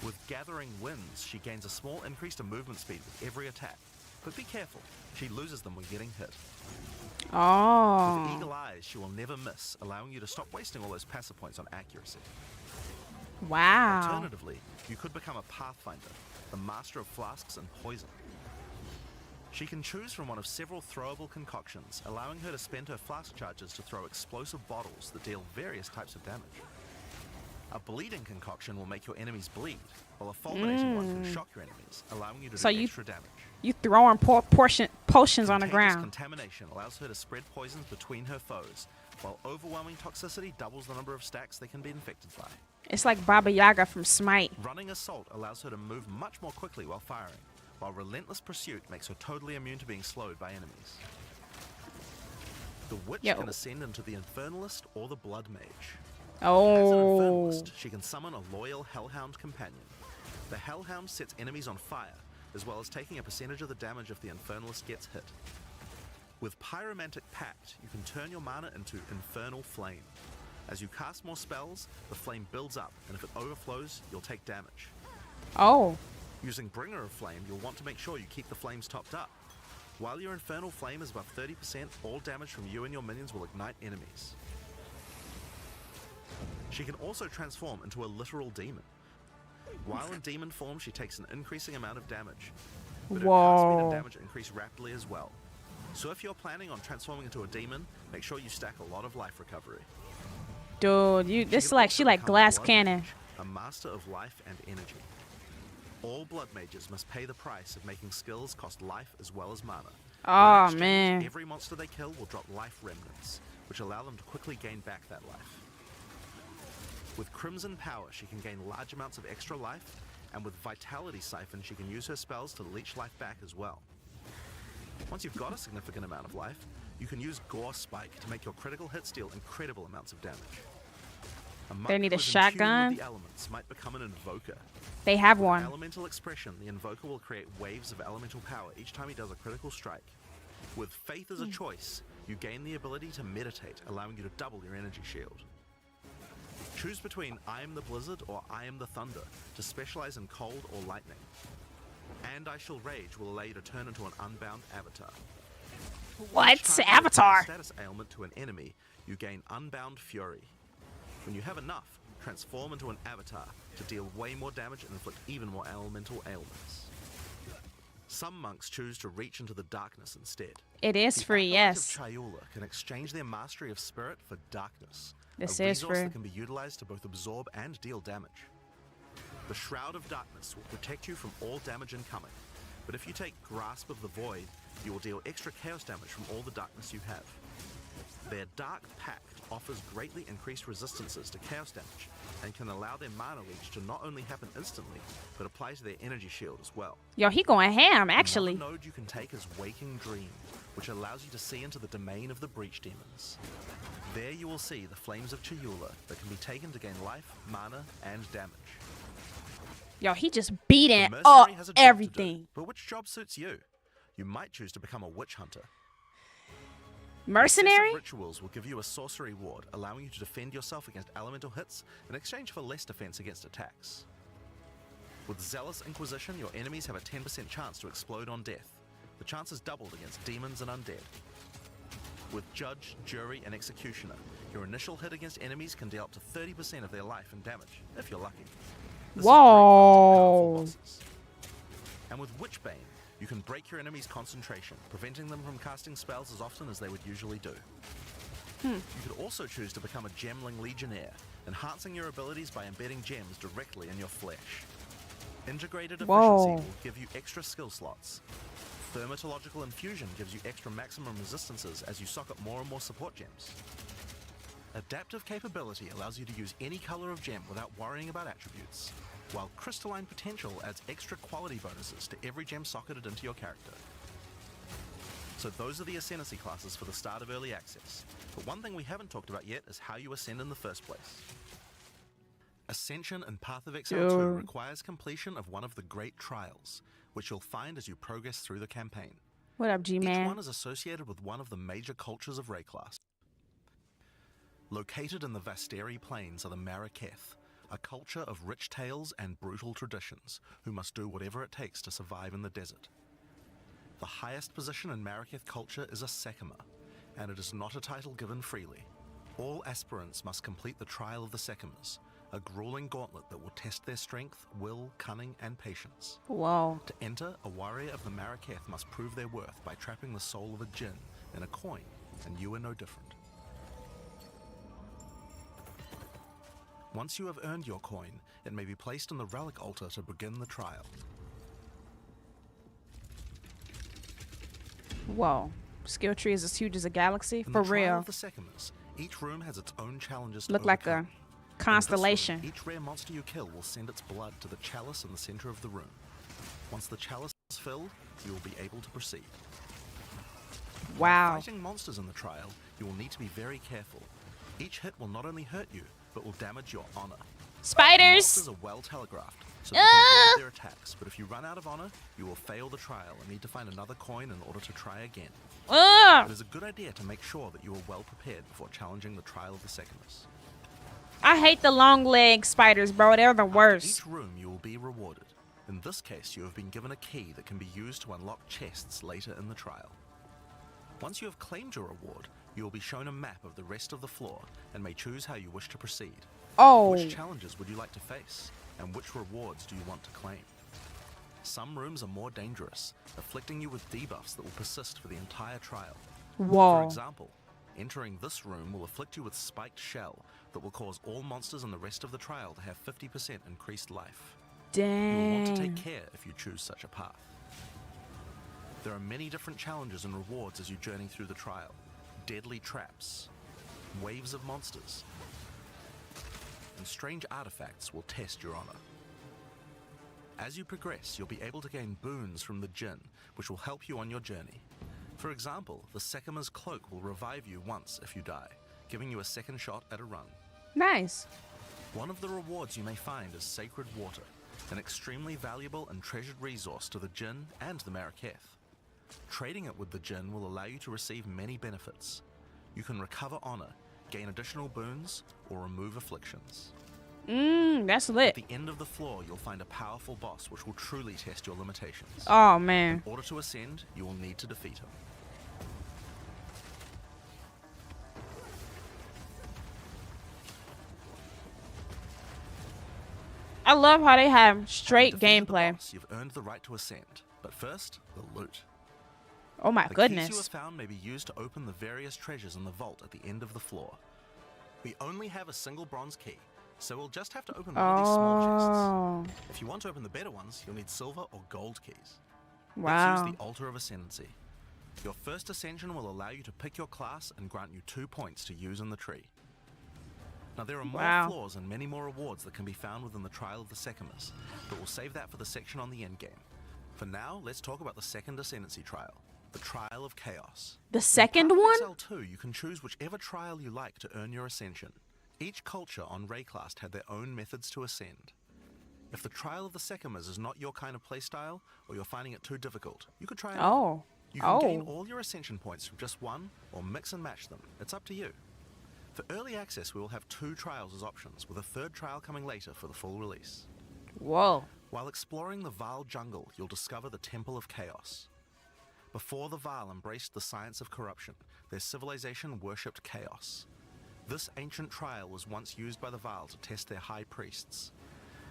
With Gathering Winds, she gains a small increase to movement speed with every attack. But be careful, she loses them when getting hit. With Oh. Eagle Eyes, she will never miss, allowing you to stop wasting all those passive points on accuracy. Wow. Alternatively, you could become a Pathfinder, the master of flasks and poison. She can choose from one of several throwable concoctions, allowing her to spend her flask charges to throw explosive bottles that deal various types of damage. A bleeding concoction will make your enemies bleed, while a fulminating one can shock your enemies, allowing you to So do you- extra damage. You throwing potions on the Contagious ground. contamination allows her to spread poisons between her foes, while overwhelming toxicity doubles the number of stacks they can be infected by. It's like Baba Yaga from Smite. Running Assault allows her to move much more quickly while firing, while Relentless Pursuit makes her totally immune to being slowed by enemies. The Witch Yo. can ascend into the Infernalist or the Blood Mage. As an Oh. Infernalist, she can summon a loyal Hellhound companion. The Hellhound sets enemies on fire, as well as taking a percentage of the damage if the Infernalist gets hit. With Pyromantic Pact, you can turn your mana into Infernal Flame. As you cast more spells, the flame builds up, and if it overflows, you'll take damage. Oh. Using Bringer of Flame, you'll want to make sure you keep the flames topped up. While your Infernal Flame is above 30%, all damage from you and your minions will ignite enemies. She can also transform into a literal demon. While in demon form, she takes an increasing amount of damage, but her cast speed and Whoa. damage increase rapidly as well. So if you're planning on transforming into a demon, make sure you stack a lot of life recovery. Dude, you She this can like also she like become a glass blood cannon. mage, a master of life and energy. All blood mages must pay the price of making skills cost life as well as mana. Oh, In exchange, man. Every monster they kill will drop life remnants, which allow them to quickly gain back that life. With Crimson Power, she can gain large amounts of extra life, and with Vitality Siphon, she can use her spells to leech life back as well. Once you've got a significant amount of life, you can use Gore Spike to make your critical hits deal incredible amounts of damage. A monk They need a who is in tune with shotgun? the elements might become an invoker. They have With one. Elemental Expression, the invoker will create waves of elemental power each time he does a critical strike. With Faith as a choice, you gain the ability to meditate, allowing you to double your energy shield. Choose between I am the Blizzard or I am the Thunder to specialize in cold or lightning. And I Shall Rage will allow you to turn into an unbound avatar. What? Each time you Avatar. apply a status ailment to an enemy, you gain Unbound Fury. When you have enough, transform into an avatar to deal way more damage and inflict even more elemental ailments. Some monks choose to reach into the darkness instead. It is The free, Acolytes yes. of Chayula can exchange their mastery of spirit for darkness. This a is resource free. that can be utilized to both absorb and deal damage. The Shroud of Darkness will protect you from all damage incoming, but if you take Grasp of the Void, you will deal extra chaos damage from all the darkness you have. Their Dark Pact offers greatly increased resistances to chaos damage and can allow their mana leech to not only happen instantly, but apply to their energy shield as well. Yo, he going ham, actually. Another node you can take is Waking Dream, which allows you to see into the domain of the Breach Demons. There you will see the Flames of Chayula that can be taken to gain life, mana, and damage. Yo, he just The beating mercenary up has a job to do, everything. but which job suits you? You might choose to become a witch hunter. Mercenary? Excessive rituals will give you a sorcery ward, allowing you to defend yourself against elemental hits in exchange for less defense against attacks. With Zealous Inquisition, your enemies have a 10% chance to explode on death. The chance is doubled against demons and undead. With Judge, Jury, and Executioner, your initial hit against enemies can deal up to 30% of their life and damage, if you're lucky. This is great for hunting powerful Whoa. bosses. And with Witchbane, you can break your enemy's concentration, preventing them from casting spells as often as they would usually do. You could also choose to become a Gemling Legionnaire, enhancing your abilities by embedding gems directly in your flesh. Integrated Efficiency Whoa. will give you extra skill slots. Thermatological Infusion gives you extra maximum resistances as you sock up more and more support gems. Adaptive Capability allows you to use any color of gem without worrying about attributes, while Crystalline Potential adds extra quality bonuses to every gem socketed into your character. So those are the Ascendancy classes for the start of Early Access, but one thing we haven't talked about yet is how you ascend in the first place. Ascension in Path of Exile 2 Dude. requires completion of one of the Great Trials, which you'll find as you progress through the campaign. What up, Each G-Man? one is associated with one of the major cultures of Rayclass. Located in the Vasteri Plains are the Maraketh, a culture of rich tales and brutal traditions, who must do whatever it takes to survive in the desert. The highest position in Maraketh culture is a Sekima, and it is not a title given freely. All aspirants must complete the Trial of the Sekimas, a grueling gauntlet that will test their strength, will, cunning, and patience. Whoa. To enter, a warrior of the Maraketh must prove their worth by trapping the soul of a djinn in a coin, and you are no different. Once you have earned your coin, it may be placed on the relic altar to begin the trial. Whoa. Skill tree is as huge as a galaxy? In For the trial real. of the Secondus, each room has its own challenges to Look like overcome. a In this room, constellation. each rare monster you kill will send its blood to the chalice in the center of the room. Once the chalice is filled, you will be able to proceed. Wow. Fighting monsters in the trial, you will need to be very careful. Each hit will not only hurt you, but will damage your honor. Spiders! Monsters are well telegraphed, so you can avoid their attacks, but if you run out of honor, you will fail the trial and need to find another coin in order to try again. It is a good idea to make sure that you are well prepared before challenging the trial of the Secondus. I hate the long leg spiders, bro. They're the After worst. each room, you will be rewarded. In this case, you have been given a key that can be used to unlock chests later in the trial. Once you have claimed your reward, you will be shown a map of the rest of the floor and may choose how you wish to proceed. Oh. Which challenges would you like to face, and which rewards do you want to claim? Some rooms are more dangerous, afflicting you with debuffs that will persist for the entire trial. For Whoa. example, entering this room will afflict you with Spiked Shell that will cause all monsters in the rest of the trial to have 50% increased life. You will want to take Dang. care if you choose such a path. There are many different challenges and rewards as you journey through the trial. Deadly traps, waves of monsters, and strange artifacts will test your honor. As you progress, you'll be able to gain boons from the Jinn, which will help you on your journey. For example, the Sekima's cloak will revive you once if you die, giving you a second shot at a run. Nice. One of the rewards you may find is Sacred Water, an extremely valuable and treasured resource to the Jinn and the Maraketh. Trading it with the Jinn will allow you to receive many benefits. You can recover honor, gain additional boons, or remove afflictions. That's lit. At the end of the floor, you'll find a powerful boss which will truly test your limitations. Oh, man. In order to ascend, you will need to defeat him. I love how they have straight Having defeated the gameplay. boss, you've earned the right to ascend. But first, the loot. Oh, my The keys you have goodness. found may be used to open the various treasures in the vault at the end of the floor. We only have a single bronze key, so we'll just have to open one of these small Oh. chests. If you want to open the better ones, you'll need silver or gold keys. Wow. Let's use the Altar of Ascendancy. Your first ascension will allow you to pick your class and grant you 2 points to use in the tree. Now there are more Wow. floors and many more rewards that can be found within the Trial of the Sekimas, but we'll save that for the section on the endgame. For now, let's talk about the second Ascendancy trial, the Trial of Chaos. The second In one? EXILE 2, you can choose whichever trial you like to earn your ascension. Each culture on Rayclast had their own methods to ascend. If the Trial of the Sekimas is not your kind of playstyle, or you're finding it too difficult, you could try another. Oh. You can gain Oh. all your ascension points from just one, or mix and match them. It's up to you. For early access, we will have 2 trials as options, with a 3rd trial coming later for the full release. Whoa. While exploring the Vile jungle, you'll discover the Temple of Chaos. Before the Vile embraced the science of corruption, their civilization worshipped chaos. This ancient trial was once used by the Vile to test their high priests.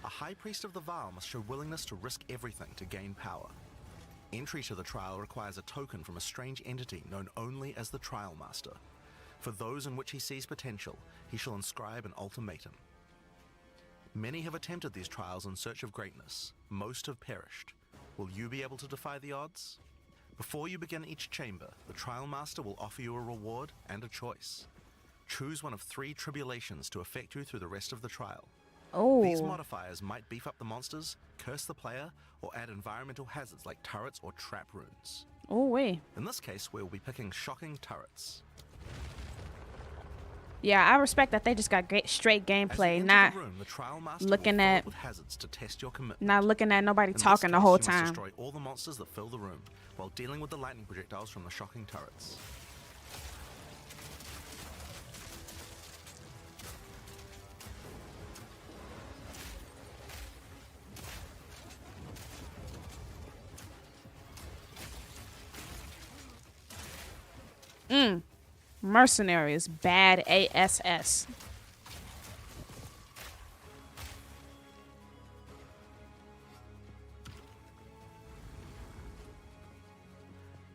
A high priest of the Vile must show willingness to risk everything to gain power. Entry to the trial requires a token from a strange entity known only as the Trial Master. For those in which he sees potential, he shall inscribe an ultimatum. Many have attempted these trials in search of greatness. Most have perished. Will you be able to defy the odds? Before you begin each chamber, the Trial Master will offer you a reward and a choice. Choose one of 3 tribulations to affect you through the rest of the trial. These Oh. modifiers might beef up the monsters, curse the player, or add environmental hazards like turrets or trap runes. Oh, wait. In this case, we'll be picking shocking turrets. Yeah, I respect that they just got great straight As you gameplay, enter not the room, the Trial Master looking will fill it at- with hazards to test your commitment. not looking at nobody In this talking the case, whole you must time. destroy all the monsters that fill the room, while dealing with the lightning projectiles from the shocking turrets. Mercenaries, bad ASS.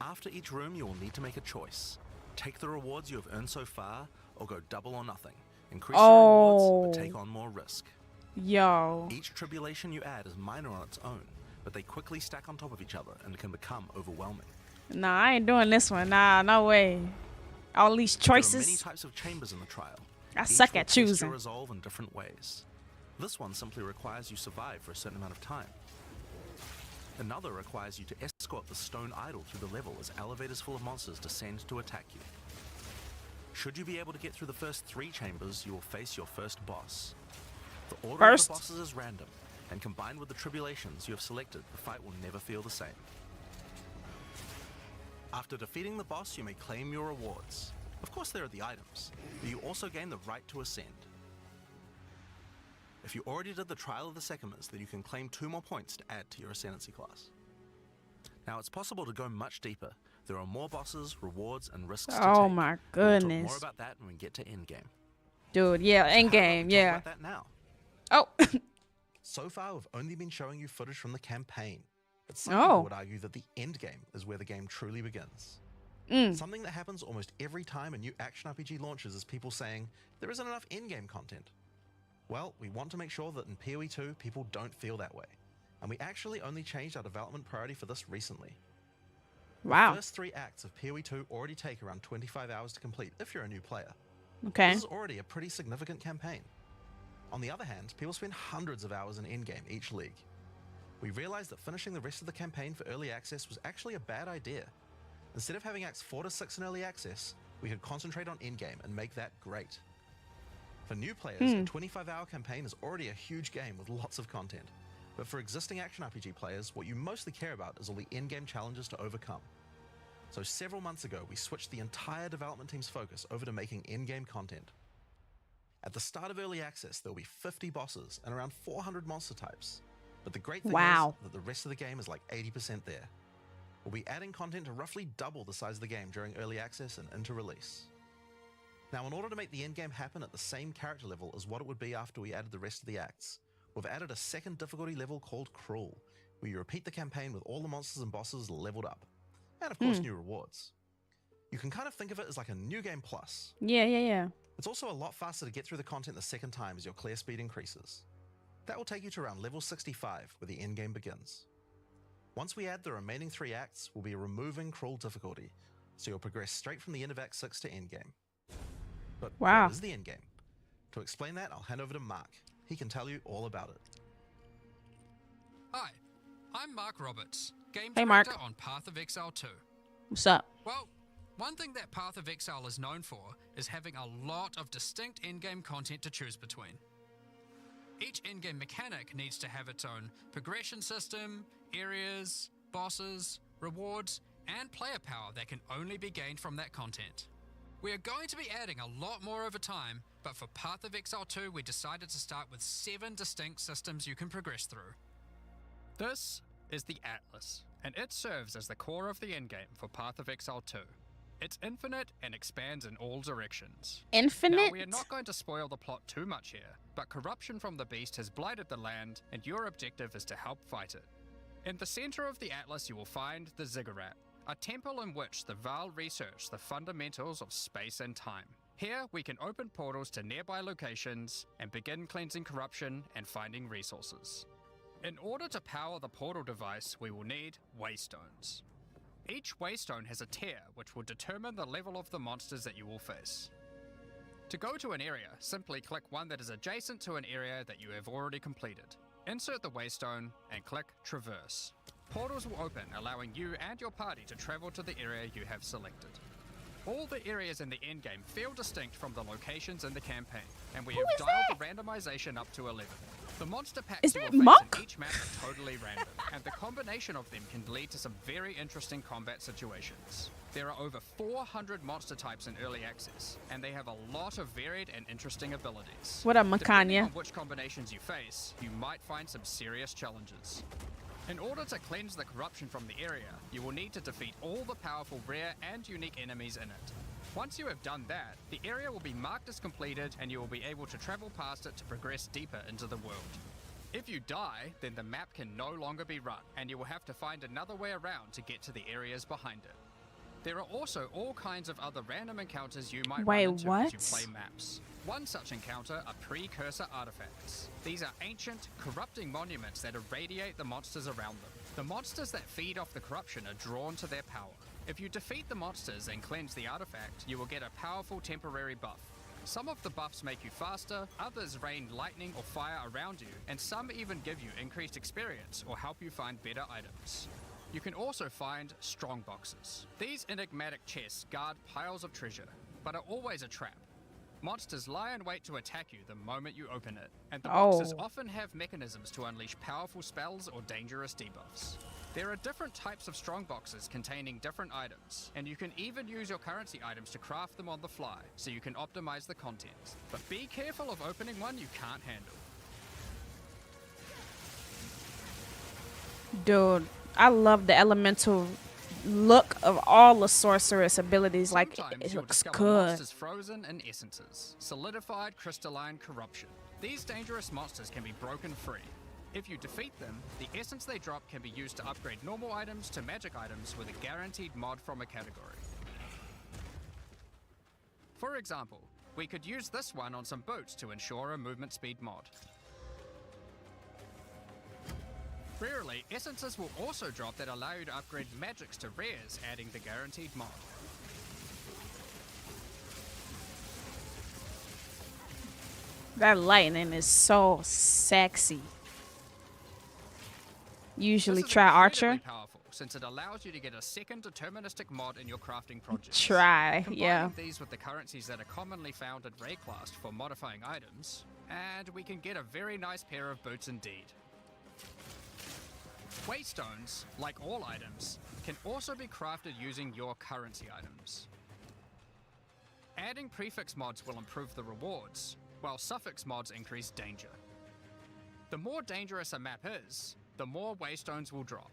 After each room, you will need to make a choice. Take the rewards you have earned so far, or go double or nothing. Increase your rewards, but take on more risk. Yo. Each tribulation you add is minor on its own, but they quickly stack on top of each other and can become overwhelming. Nah, I ain't doing this one. Nah, no way. All these There are many choices. types of chambers in the trial. I Each suck will at test your choosing. resolve in different ways. This one simply requires you survive for a certain amount of time. Another requires you to escort the stone idol through the level as elevators full of monsters descend to attack you. Should you be able to get through the first 3 chambers, you will face your first boss. The order of the bosses is random, and combined with the tribulations you have selected, the fight will never feel the same. After defeating the boss, you may claim your rewards. Of course there are the items, but you also gain the right to ascend. If you already did the Trial of the Sekhmers, then you can claim 2 more points to add to your Ascendancy class. Now it's possible to go much deeper. There are more bosses, rewards, and risks to take. Oh my We'll talk goodness. more about that when we get to endgame. Dude, yeah, end game, Talk yeah. about that now. Oh. So far, we've only been showing you footage from the campaign, but some people would argue that the endgame is where the game truly begins. Something that happens almost every time a new action RPG launches is people saying, there isn't enough endgame content. Well, we want to make sure that in PoE 2, people don't feel that way. And we actually only changed our development priority for this recently. Wow. The first 3 acts of PoE 2 already take around 25 hours to complete if you're a new player. Okay. This is already a pretty significant campaign. On the other hand, people spend hundreds of hours in endgame each league. We realized that finishing the rest of the campaign for early access was actually a bad idea. Instead of having acts 4 to 6 in early access, we could concentrate on endgame and make that great. For new players, a 25-hour campaign is already a huge game with lots of content. But for existing action RPG players, what you mostly care about is all the endgame challenges to overcome. So several months ago, we switched the entire development team's focus over to making endgame content. At the start of early access, there will be 50 bosses and around 400 monster types. But the great thing is that the rest of the game is like 80% there. We'll be adding content to roughly double the size of the game during early access and into release. Now, in order to make the endgame happen at the same character level as what it would be after we added the rest of the acts, we've added a second difficulty level called Cruel, where you repeat the campaign with all the monsters and bosses leveled up. And of course, new rewards. You can kind of think of it as like a new game plus. Yeah. It's also a lot faster to get through the content the second time as your clear speed increases. That will take you to around level 65, where the endgame begins. Once we add the remaining 3 acts, we'll be removing Cruel difficulty, so you'll progress straight from the end of Act 6 to endgame. But what is the endgame? To explain that, I'll hand over to Mark. He can tell you all about it. Hi, I'm Mark Roberts, Game Hey, Director Mark. on Path of Exile 2. What's up? Well, one thing that Path of Exile is known for is having a lot of distinct endgame content to choose between. Each endgame mechanic needs to have its own progression system, areas, bosses, rewards, and player power that can only be gained from that content. We are going to be adding a lot more over time, but for Path of Exile 2 we decided to start with 7 distinct systems you can progress through. This is the Atlas, and it serves as the core of the endgame for Path of Exile 2. It's infinite and expands in all directions. Infinite? Now, we are not going to spoil the plot too much here, but corruption from the beast has blighted the land, and your objective is to help fight it. In the center of the Atlas you will find the Ziggurat, a temple in which the Val research the fundamentals of space and time. Here, we can open portals to nearby locations and begin cleansing corruption and finding resources. In order to power the portal device, we will need waystones. Each waystone has a tier which will determine the level of the monsters that you will face. To go to an area, simply click one that is adjacent to an area that you have already completed. Insert the waystone and click Traverse. Portals will open, allowing you and your party to travel to the area you have selected. All the areas in the endgame feel distinct from the locations in the campaign, and we have dialed the randomization up to 11. The monster packs you will face in each map are totally random, and the combination of them can lead to some very interesting combat situations. There are over 400 monster types in early access, and they have a lot of varied and interesting abilities. What up, Depending Makanya? on which combinations you face, you might find some serious challenges. In order to cleanse the corruption from the area, you will need to defeat all the powerful rare and unique enemies in it. Once you have done that, the area will be marked as completed and you will be able to travel past it to progress deeper into the world. If you die, then the map can no longer be run, and you will have to find another way around to get to the areas behind it. There are also all kinds of other random encounters you might run into as you play maps. One such encounter are precursor artifacts. These are ancient, corrupting monuments that irradiate the monsters around them. The monsters that feed off the corruption are drawn to their power. If you defeat the monsters and cleanse the artifact, you will get a powerful temporary buff. Some of the buffs make you faster, others rain lightning or fire around you, and some even give you increased experience or help you find better items. You can also find strong boxes. These enigmatic chests guard piles of treasure, but are always a trap. Monsters lie in wait to attack you the moment you open it, and the boxes often have mechanisms to unleash powerful spells or dangerous debuffs. There are different types of strong boxes containing different items, and you can even use your currency items to craft them on the fly, so you can optimize the content. But be careful of opening one you can't handle. Dude, I love the elemental look of all the sorceress abilities. Like, it looks good. Monsters frozen in essences, solidified crystalline corruption. These dangerous monsters can be broken free. If you defeat them, the essence they drop can be used to upgrade normal items to magic items with a guaranteed mod from a category. For example, we could use this one on some boots to ensure a movement speed mod. Rarely, essences will also drop that allow you to upgrade magics to rares, adding the guaranteed mod. That lightning is so sexy. Usually try Archer. Powerful, since it allows you to get a second deterministic mod in your crafting projects. Try, Combining yeah. these with the currencies that are commonly found at Rayclast for modifying items, and we can get a very nice pair of boots indeed. Waystones, like all items, can also be crafted using your currency items. Adding prefix mods will improve the rewards, while suffix mods increase danger. The more dangerous a map is, the more waystones will drop.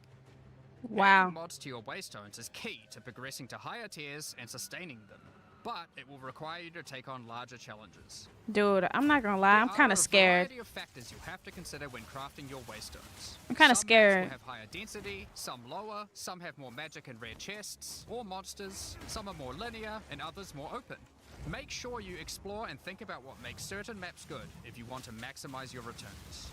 Wow. Adding mods to your waystones is key to progressing to higher tiers and sustaining them, but it will require you to take on larger challenges. Dude, I'm not gonna lie, I'm kind of scared. There are a variety of factors you have to consider when crafting your waystones. I'm kind of scared. Some maps will have higher density, some lower, some have more magic and rare chests, or monsters, some are more linear, and others more open. Make sure you explore and think about what makes certain maps good if you want to maximize your returns.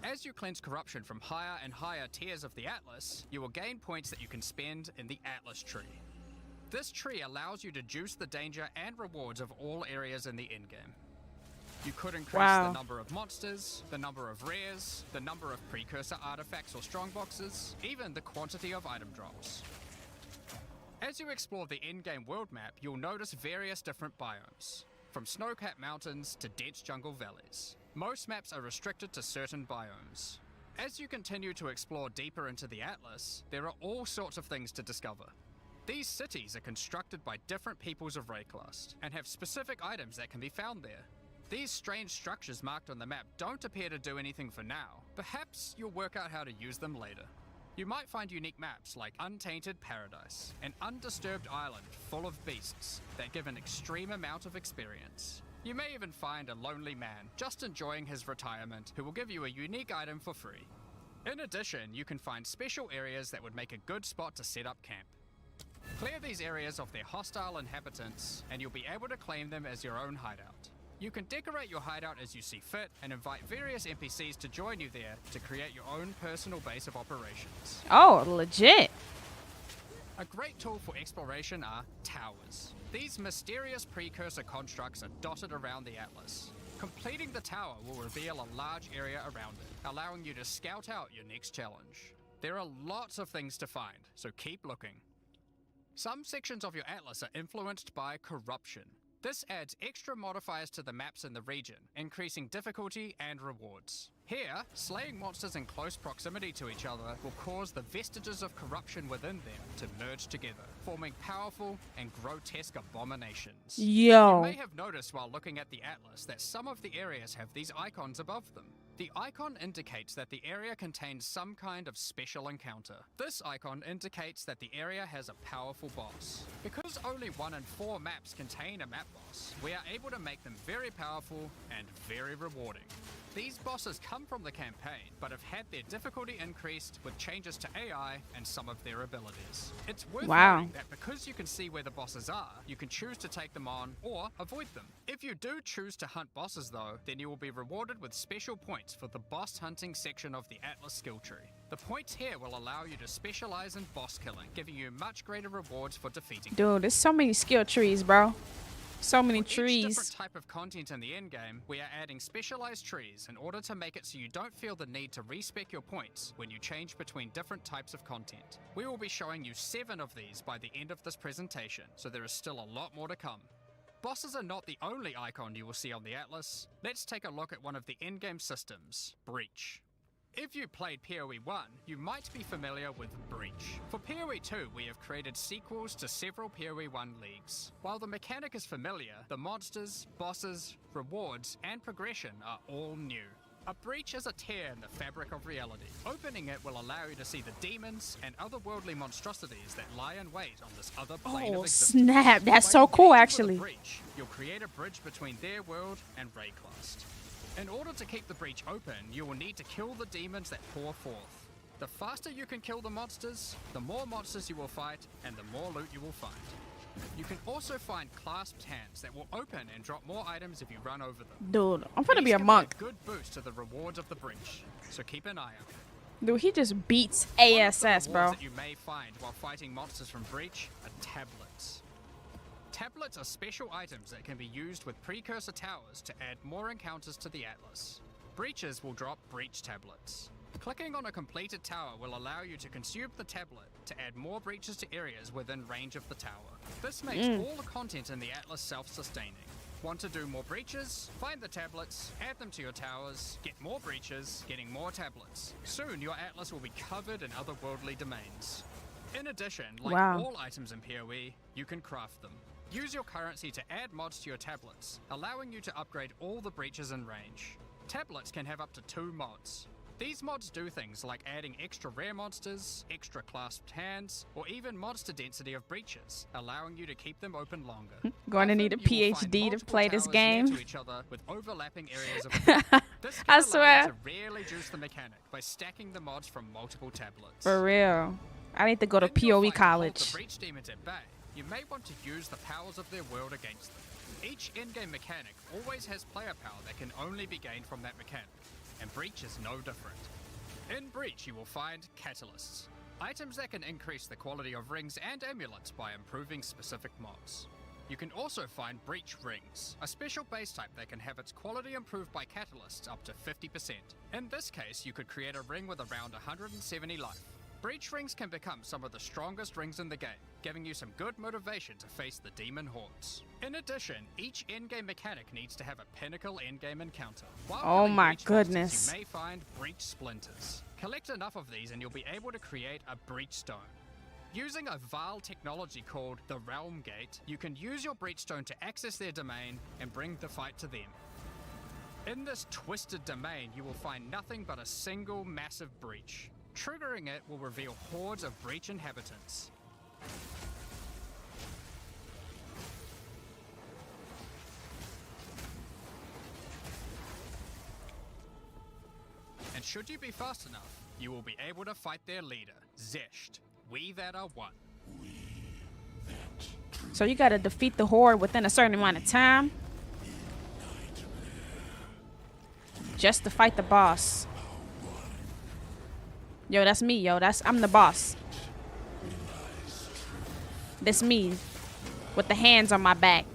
As you cleanse corruption from higher and higher tiers of the Atlas, you will gain points that you can spend in the Atlas tree. This tree allows you to juice the danger and rewards of all areas in the endgame. You could increase the number of monsters, the number of rares, the number of precursor artifacts or strongboxes, even the quantity of item drops. As you explore the endgame world map, you'll notice various different biomes, from snow-capped mountains to dense jungle valleys. Most maps are restricted to certain biomes. As you continue to explore deeper into the Atlas, there are all sorts of things to discover. These cities are constructed by different peoples of Rayclast, and have specific items that can be found there. These strange structures marked on the map don't appear to do anything for now. Perhaps you'll work out how to use them later. You might find unique maps like Untainted Paradise, an undisturbed island full of beasts that give an extreme amount of experience. You may even find a lonely man just enjoying his retirement who will give you a unique item for free. In addition, you can find special areas that would make a good spot to set up camp. Clear these areas of their hostile inhabitants, and you'll be able to claim them as your own hideout. You can decorate your hideout as you see fit, and invite various NPCs to join you there to create your own personal base of operations. Oh, legit. A great tool for exploration are towers. These mysterious precursor constructs are dotted around the Atlas. Completing the tower will reveal a large area around it, allowing you to scout out your next challenge. There are lots of things to find, so keep looking. Some sections of your Atlas are influenced by corruption. This adds extra modifiers to the maps in the region, increasing difficulty and rewards. Here, slaying monsters in close proximity to each other will cause the vestiges of corruption within them to merge together, forming powerful and grotesque abominations. Yo. You may have noticed while looking at the Atlas that some of the areas have these icons above them. The icon indicates that the area contains some kind of special encounter. This icon indicates that the area has a powerful boss. Because only 1 in 4 maps contain a map boss, we are able to make them very powerful and very rewarding. These bosses come from the campaign, but have had their difficulty increased with changes to AI and some of their abilities. It's worth noting that because you can see where the bosses are, you can choose to take them on or avoid them. If you do choose to hunt bosses though, then you will be rewarded with special points points for the boss hunting section of the Atlas skill tree. The points here will allow you to specialize in boss killing, giving you much greater rewards for defeating them. Dude, there's so many skill trees, bro. So many For each trees. different type of content in the endgame, we are adding specialized trees in order to make it so you don't feel the need to respec your points when you change between different types of content. We will be showing you 7 of these by the end of this presentation, so there is still a lot more to come. Bosses are not the only icon you will see on the Atlas. Let's take a look at one of the endgame systems, Breach. If you played PoE 1, you might be familiar with Breach. For PoE 2, we have created sequels to several PoE 1 leagues. While the mechanic is familiar, the monsters, bosses, rewards, and progression are all new. A breach is a tear in the fabric of reality. Opening it will allow you to see the demons and otherworldly monstrosities that lie in wait on this other plane of existence. Snap, that's By so cool, engaging actually. with a breach, you'll create a bridge between their world and Rayclast. In order to keep the breach open, you will need to kill the demons that pour forth. The faster you can kill the monsters, the more monsters you will fight, and the more loot you will find. You can also find clasped hands that will open and drop more items if you run over them. Dude, I'm gonna be These a can monk. a good boost to the rewards of the breach, so keep an eye out. Dude, he just beats One of the ASS, rewards bro. that you may find while fighting monsters from Breach are tablets. Tablets are special items that can be used with precursor towers to add more encounters to the Atlas. Breaches will drop breach tablets. Clicking on a completed tower will allow you to consume the tablet to add more breaches to areas within range of the tower. This makes all the content in the Atlas self-sustaining. Want to do more breaches? Find the tablets, add them to your towers, get more breaches, getting more tablets. Soon your Atlas will be covered in otherworldly domains. In addition, like Wow. all items in PoE, you can craft them. Use your currency to add mods to your tablets, allowing you to upgrade all the breaches in range. Tablets can have up to 2 mods. These mods do things like adding extra rare monsters, extra clasped hands, or even monster density of breaches, allowing you to keep them open longer. Going to Often need a you will find PhD to multiple play this towers near game. to each other with overlapping areas of effect. This can I allow swear. you to really juice the mechanic by stacking the mods from multiple tablets. For real. I need to go to In your PoE fight to hold college. The breach demons at bay, you may want to use the powers of their world against them. Each in-game mechanic always has player power that can only be gained from that mechanic, and Breach is no different. In Breach, you will find catalysts, items that can increase the quality of rings and amulets by improving specific mobs. You can also find Breach Rings, a special base type that can have its quality improved by catalysts up to 50%. In this case, you could create a ring with around 170 life. Breach Rings can become some of the strongest rings in the game, giving you some good motivation to face the demon hordes. In addition, each endgame mechanic needs to have a pinnacle endgame encounter. While Oh killing my breach monsters, goodness. you may find breach splinters. Collect enough of these and you'll be able to create a breach stone. Using a Vile technology called the Realm Gate, you can use your breach stone to access their domain and bring the fight to them. In this twisted domain, you will find nothing but a single massive breach. Triggering it will reveal hordes of breach inhabitants. And should you be fast enough, you will be able to fight their leader, Zesht. We that are one. So you gotta defeat the horde within a certain amount of time just to fight the boss. Yo, that's me, yo. I'm the boss. This me with the hands on my back.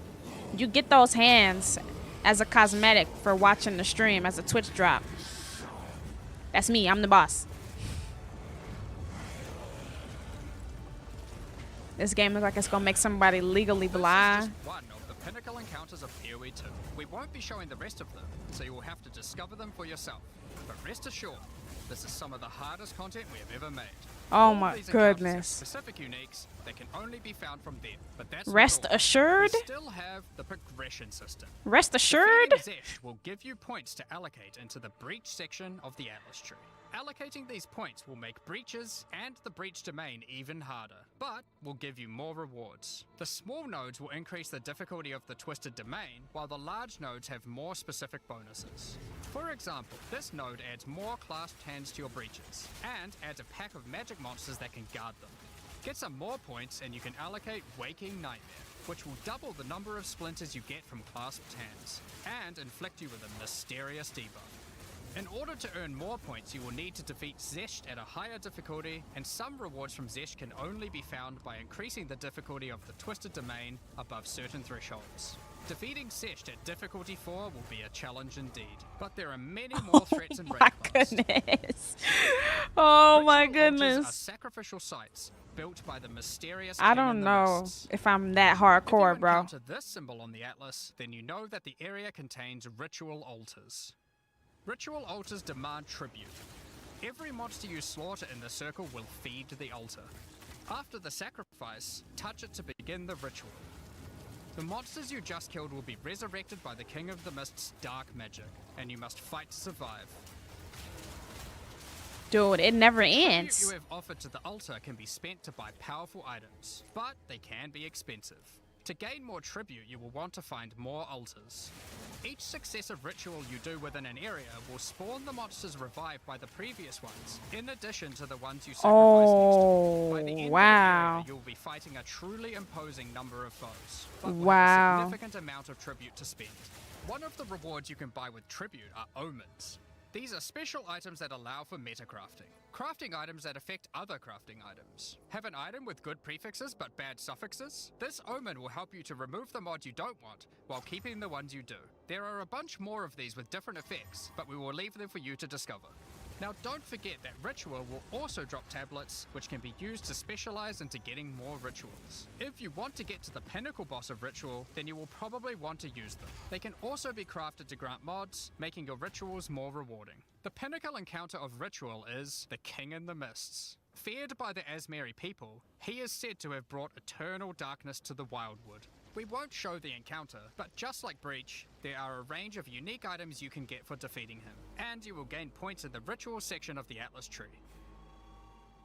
You get those hands as a cosmetic for watching the stream as a Twitch drop. That's me. I'm the boss. This game looks like it's gonna make somebody legally This is blind. just one of the pinnacle encounters of PoE 2. We won't be showing the rest of them, so you will have to discover them for yourself. But rest assured, this is some of the hardest content we have ever made. Oh All of my these encounters have goodness. specific uniques that can only be found from them. But that's not Rest all. assured? We still have the progression system. Rest assured? Defeating Zesh will give you points to allocate into the breach section of the Atlas tree. Allocating these points will make breaches and the breach domain even harder, but will give you more rewards. The small nodes will increase the difficulty of the twisted domain, while the large nodes have more specific bonuses. For example, this node adds more clasped hands to your breaches, and adds a pack of magic monsters that can guard them. Get some more points and you can allocate Waking Nightmare, which will double the number of splinters you get from clasped hands, and inflict you with a mysterious debuff. In order to earn more points, you will need to defeat Zesht at a higher difficulty, and some rewards from Zesht can only be found by increasing the difficulty of the Twisted Domain above certain thresholds. Defeating Zesht at difficulty 4 will be a challenge indeed, but there are many more threats in My Rayclass. goodness. Oh my Ritual altars goodness. are sacrificial sites built by the mysterious I king in don't the know mists. if I'm that If you hardcore, bro. encounter this symbol on the atlas, then you know that the area contains ritual altars. Ritual altars demand tribute. Every monster you slaughter in the circle will feed the altar. After the sacrifice, touch it to begin the ritual. The monsters you just killed will be resurrected by the King of the Mist's dark magic, and you must fight to survive. Dude, it never Tribute ends. you have offered to the altar can be spent to buy powerful items, but they can be expensive. To gain more tribute, you will want to find more altars. Each successive ritual you do within an area will spawn the monsters revived by the previous ones, in addition to the ones you sacrificed next to. By the end wow. of the area, you'll be fighting a truly imposing number of foes, but with Wow. a significant amount of tribute to spend. One of the rewards you can buy with tribute are omens. These are special items that allow for meta crafting. Crafting items that affect other crafting items. Have an item with good prefixes but bad suffixes? This omen will help you to remove the mod you don't want while keeping the ones you do. There are a bunch more of these with different effects, but we will leave them for you to discover. Now don't forget that Ritual will also drop tablets, which can be used to specialize into getting more rituals. If you want to get to the pinnacle boss of Ritual, then you will probably want to use them. They can also be crafted to grant mods, making your rituals more rewarding. The pinnacle encounter of Ritual is the King in the Mists. Feared by the Azmeri people, he is said to have brought eternal darkness to the Wildwood. We won't show the encounter, but just like Breach, there are a range of unique items you can get for defeating him, and you will gain points in the ritual section of the Atlas tree.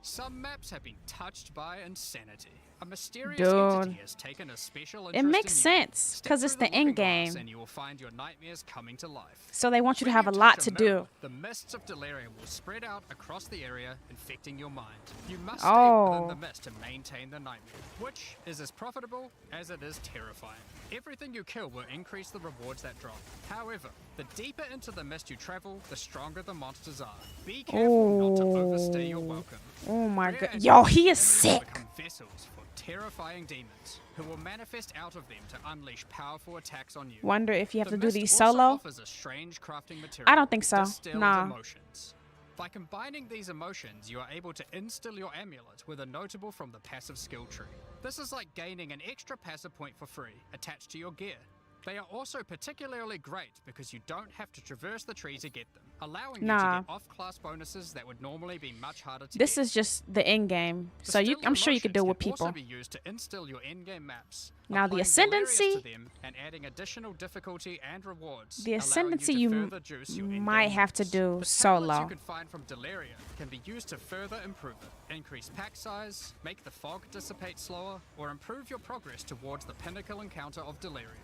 Some maps have been touched by insanity. A mysterious entity has taken a special interest It makes in you. sense, Step 'cause it's through the looking end glass game. and you will find your nightmares coming to life. So they want you to When have a touch lot to mirror, do. The mists of delirium will spread out across the area, infecting your mind. You must stay Oh. within the mist to maintain the nightmare, which is as profitable as it is terrifying. Everything you kill will increase the rewards that drop. However, the deeper into the mist you travel, the stronger the monsters are. Be careful not to overstay your welcome. Oh my Rare god. and Yo, unique he is enemies sick. become vessels for terrifying demons, who will manifest out of them to unleash powerful attacks on you. Wonder if you have The to do mist these also solo. offers a strange crafting material. I don't think so. Distilled Nah. emotions. By combining these emotions, you are able to instill your amulet with a notable from the passive skill tree. This is like gaining an extra passive point for free, attached to your gear. They are also particularly great because you don't have to traverse the tree to get them, allowing you Nah. to get off-class bonuses that would normally be much harder to This get. is just the end game. So Distilled I'm sure you could do it with emotions can people. also be used to instill your in-game maps. Now the applying Delirious ascendancy, to them and adding additional difficulty and rewards, the allowing ascendancy you you to further juice your in-game might have to maps. do The tablets solo. you can find from Deliria can be used to further improve it, increase pack size, make the fog dissipate slower, or improve your progress towards the pinnacle encounter of Delirium.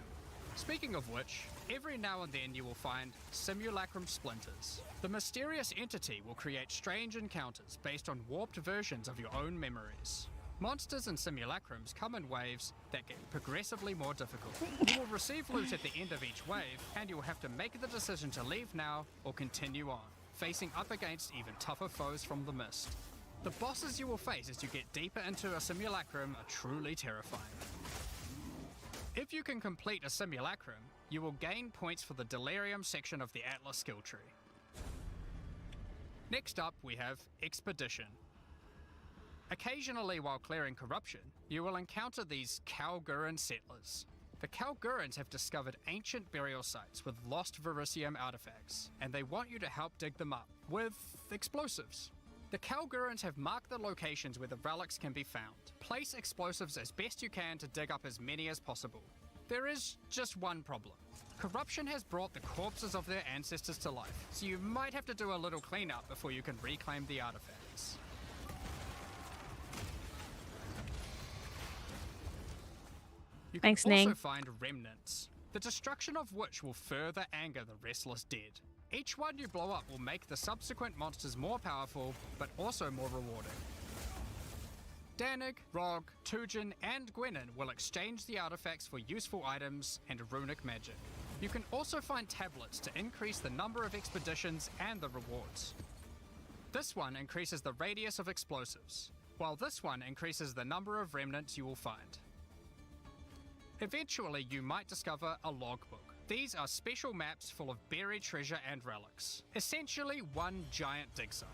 Speaking of which, every now and then you will find simulacrum splinters. The mysterious entity will create strange encounters based on warped versions of your own memories. Monsters and simulacrums come in waves that get progressively more difficult. You will receive loot at the end of each wave, and you will have to make the decision to leave now or continue on, facing up against even tougher foes from the mist. The bosses you will face as you get deeper into a simulacrum are truly terrifying. If you can complete a simulacrum, you will gain points for the Delirium section of the Atlas skill tree. Next up, we have Expedition. Occasionally, while clearing corruption, you will encounter these Kalguran settlers. The Kalgurans have discovered ancient burial sites with lost Verisium artifacts, and they want you to help dig them up with explosives. The Kalgurans have marked the locations where the relics can be found. Place explosives as best you can to dig up as many as possible. There is just one problem. Corruption has brought the corpses of their ancestors to life, so you might have to do a little cleanup before you can reclaim the artifacts. You can Thanks, also Ning. find remnants, the destruction of which will further anger the restless dead. Each one you blow up will make the subsequent monsters more powerful, but also more rewarding. Danig, Rog, Tujin, and Gwenin will exchange the artifacts for useful items and runic magic. You can also find tablets to increase the number of expeditions and the rewards. This one increases the radius of explosives, while this one increases the number of remnants you will find. Eventually, you might discover a logbook. These are special maps full of buried treasure and relics, essentially one giant dig site.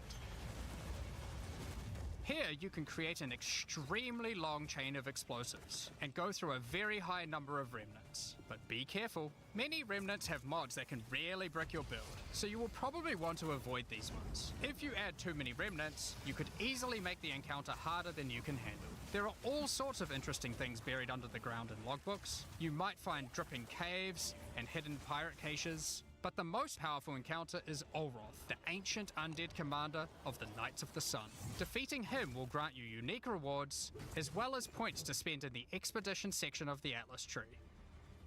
Here, you can create an extremely long chain of explosives and go through a very high number of remnants. But be careful, many remnants have mods that can really brick your build, so you will probably want to avoid these ones. If you add too many remnants, you could easily make the encounter harder than you can handle. There are all sorts of interesting things buried under the ground in logbooks. You might find dripping caves and hidden pirate caches, but the most powerful encounter is Olroth, the ancient undead commander of the Knights of the Sun. Defeating him will grant you unique rewards, as well as points to spend in the expedition section of the Atlas tree.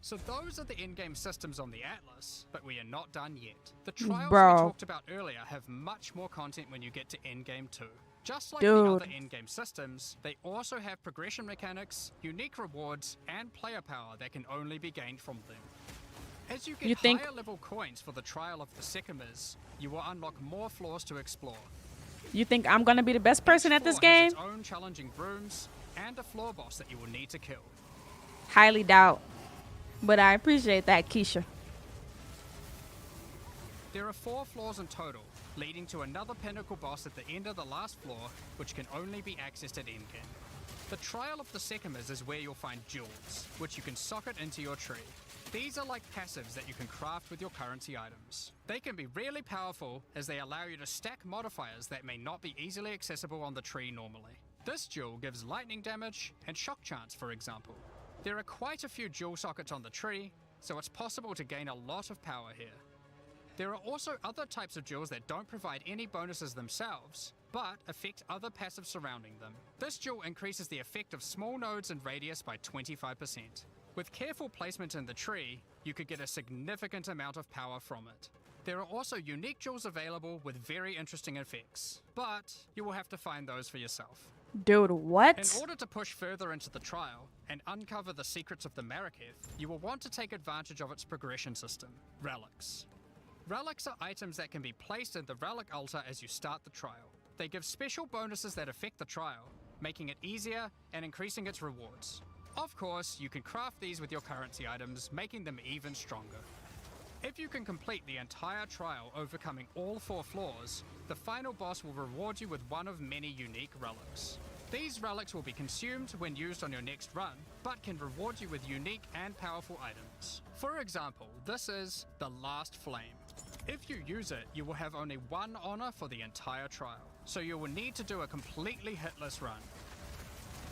So those are the in-game systems on the Atlas, but we are not done yet. The trials we talked about earlier have much more content when you get to endgame too. Just like the other in-game systems, they also have progression mechanics, unique rewards, and player power that can only be gained from them. As you get higher level coins for the Trial of the Sycamores, you will unlock more floors to explore. You think I'm gonna be the best person at this game? Each floor has its own challenging rooms and a floor boss that you will need to kill. Highly doubt, but I appreciate that, Keisha. There are 4 floors in total, leading to another pinnacle boss at the end of the last floor, which can only be accessed at endgame. The Trial of the Sycamores is where you'll find jewels, which you can socket into your tree. These are like passives that you can craft with your currency items. They can be really powerful as they allow you to stack modifiers that may not be easily accessible on the tree normally. This jewel gives lightning damage and shock chance, for example. There are quite a few jewel sockets on the tree, so it's possible to gain a lot of power here. There are also other types of jewels that don't provide any bonuses themselves, but affect other passives surrounding them. This jewel increases the effect of small nodes and radius by 25%. With careful placement in the tree, you could get a significant amount of power from it. There are also unique jewels available with very interesting effects, but you will have to find those for yourself. Dude, what? In order to push further into the trial and uncover the secrets of the Maraketh, you will want to take advantage of its progression system, relics. Relics are items that can be placed in the relic altar as you start the trial. They give special bonuses that affect the trial, making it easier and increasing its rewards. Of course, you can craft these with your currency items, making them even stronger. If you can complete the entire trial overcoming all 4 floors, the final boss will reward you with one of many unique relics. These relics will be consumed when used on your next run, but can reward you with unique and powerful items. For example, this is the Last Flame. If you use it, you will have only 1 honor for the entire trial, so you will need to do a completely hitless run.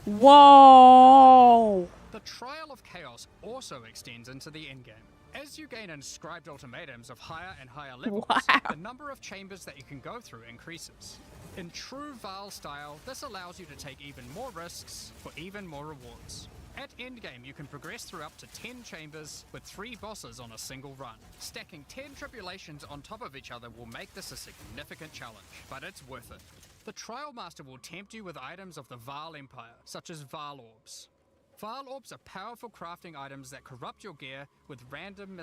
Whoa! The Trial of Chaos also extends into the endgame. As you gain inscribed ultimatums of higher and higher levels, the number of chambers that you can go through increases. In true Vaal style, this allows you to take even more risks for even more rewards. At endgame, you can progress through up to 10 chambers with 3 bosses on a single run. Stacking 10 tribulations on top of each other will make this a significant challenge, but it's worth it. The Trial Master will tempt you with items of the Vaal Empire, such as Vaal Orbs. Vaal Orbs are powerful crafting items that corrupt your gear with random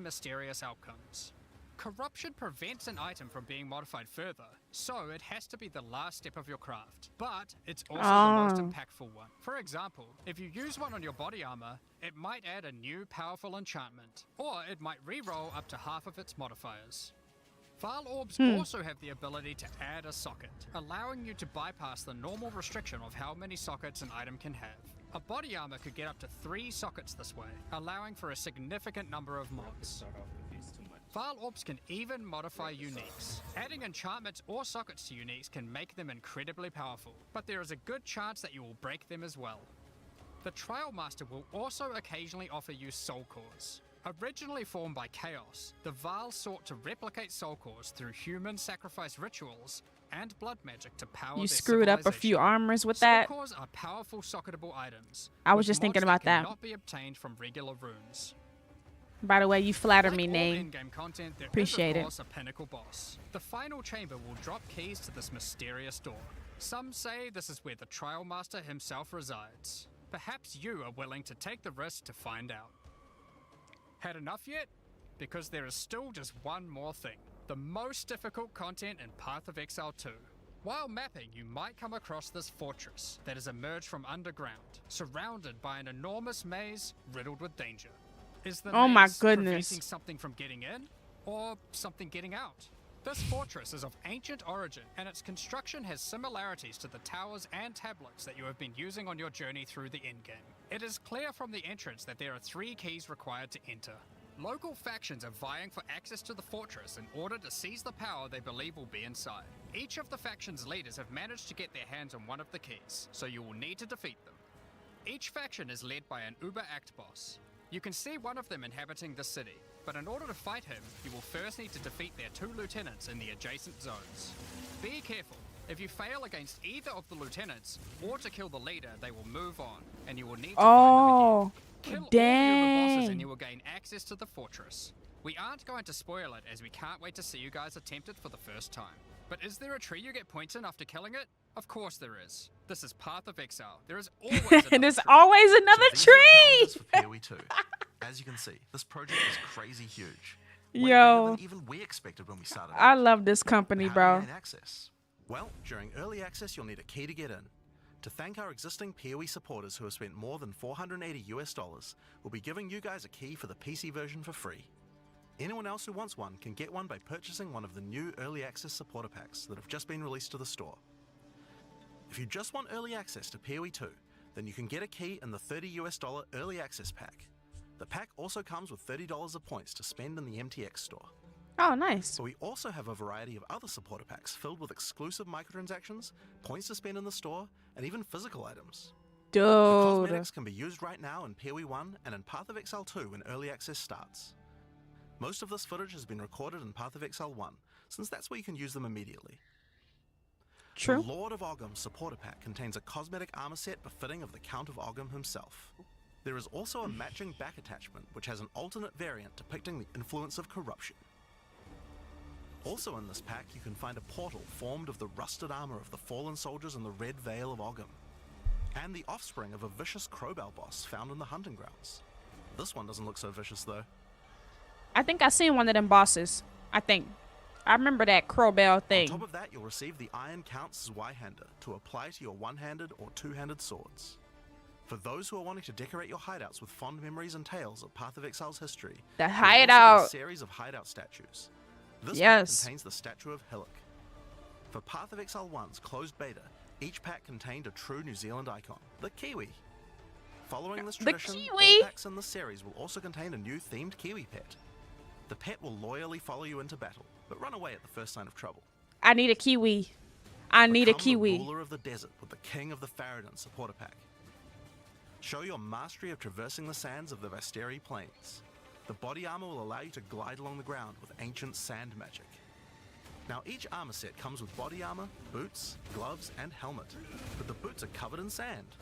mysterious outcomes. Corruption prevents an item from being modified further, so it has to be the last step of your craft. But it's also the most impactful one. For example, if you use one on your body armor, it might add a new powerful enchantment, or it might reroll up to half of its modifiers. Vaal Orbs also have the ability to add a socket, allowing you to bypass the normal restriction of how many sockets an item can have. A body armor could get up to 3 sockets this way, allowing for a significant number of mods. Vaal Orbs can even modify uniques. Adding enchantments or sockets to uniques can make them incredibly powerful, but there is a good chance that you will break them as well. The Trial Master will also occasionally offer you soul cores. Originally formed by Chaos, the Vaal sought to replicate soul cores through human sacrifice rituals and blood magic to power You their screwed up a few armors with that. Soul cores are powerful socketable items. I was just thinking about that. Cannot be obtained from regular runes. By the way, you flatter me, Like all name. in-game content, there Appreciate is, of it. course, a pinnacle boss. The final chamber will drop keys to this mysterious door. Some say this is where the Trial Master himself resides. Perhaps you are willing to take the risk to find out. Had enough yet? Because there is still just one more thing. The most difficult content in Path of Exile 2. While mapping, you might come across this fortress that has emerged from underground, surrounded by an enormous maze riddled with danger. Is the Oh my maze goodness. preventing something from getting in, or something getting out? This fortress is of ancient origin, and its construction has similarities to the towers and tablets that you have been using on your journey through the endgame. It is clear from the entrance that there are 3 keys required to enter. Local factions are vying for access to the fortress in order to seize the power they believe will be inside. Each of the faction's leaders have managed to get their hands on one of the keys, so you will need to defeat them. Each faction is led by an Uber-Act boss. You can see one of them inhabiting the city, but in order to fight him, you will first need to defeat their 2 lieutenants in the adjacent zones. Be careful. If you fail against either of the lieutenants, or to kill the leader, they will move on, and you will need to find them again. Kill all the Uber bosses and you will gain access to the fortress. We aren't going to spoil it, as we can't wait to see you guys attempt it for the first time. But is there a tree you get points in after killing it? Of course there is. This is Path of Exile. There is always another There's tree. always another So these are the tree. challenges for PoE 2. As you can see, this project is crazy huge. Way Yo. bigger than even we expected when we started. I out. love this But company, how do bro. you gain access? Well, during early access, you'll need a key to get in. To thank our existing PoE supporters who have spent more than $480, we'll be giving you guys a key for the PC version for free. Anyone else who wants one can get one by purchasing one of the new early access supporter packs that have just been released to the store. If you just want early access to PoE 2, then you can get a key in the $30 early access pack. The pack also comes with $30 of points to spend in the MTX store. Oh, nice. But we also have a variety of other supporter packs filled with exclusive microtransactions, points to spend in the store, and even physical items. The Dude. cosmetics can be used right now in PoE 1 and in Path of Exile 2 when early access starts. Most of this footage has been recorded in Path of Exile 1, since that's where you can use them immediately. True. The Lord of Ogham supporter pack contains a cosmetic armor set befitting of the Count of Ogham himself. There is also a matching back attachment which has an alternate variant depicting the influence of corruption. Also in this pack, you can find a portal formed of the rusted armor of the fallen soldiers in the Red Veil of Ogham, and the offspring of a vicious crowbell boss found in the hunting grounds. This one doesn't look so vicious though. I think I seen one of them bosses. I remember that crowbell On thing. top of that, you'll receive the Iron Count's Zweihander to apply to your one-handed or two-handed swords. For those who are wanting to decorate your hideouts with fond memories and tales of Path of Exile's history, The you'll also get hideout. a series of hideout statues. This Yes. pack contains the statue of Hillock. For Path of Exile 1's closed beta, each pack contained a true New Zealand icon, the Kiwi. Following this The tradition, Kiwi? all packs in this series will also contain a new themed Kiwi pet. The pet will loyally follow you into battle, but run away at the first sign of trouble. I need a kiwi. I need a Become kiwi. the ruler of the desert with the King of the Faradin supporter pack. Show your mastery of traversing the sands of the Vasteri Plains. The body armor will allow you to glide along the ground with ancient sand magic. Now each armor set comes with body armor, boots, gloves, and helmet, but the boots are covered in sand.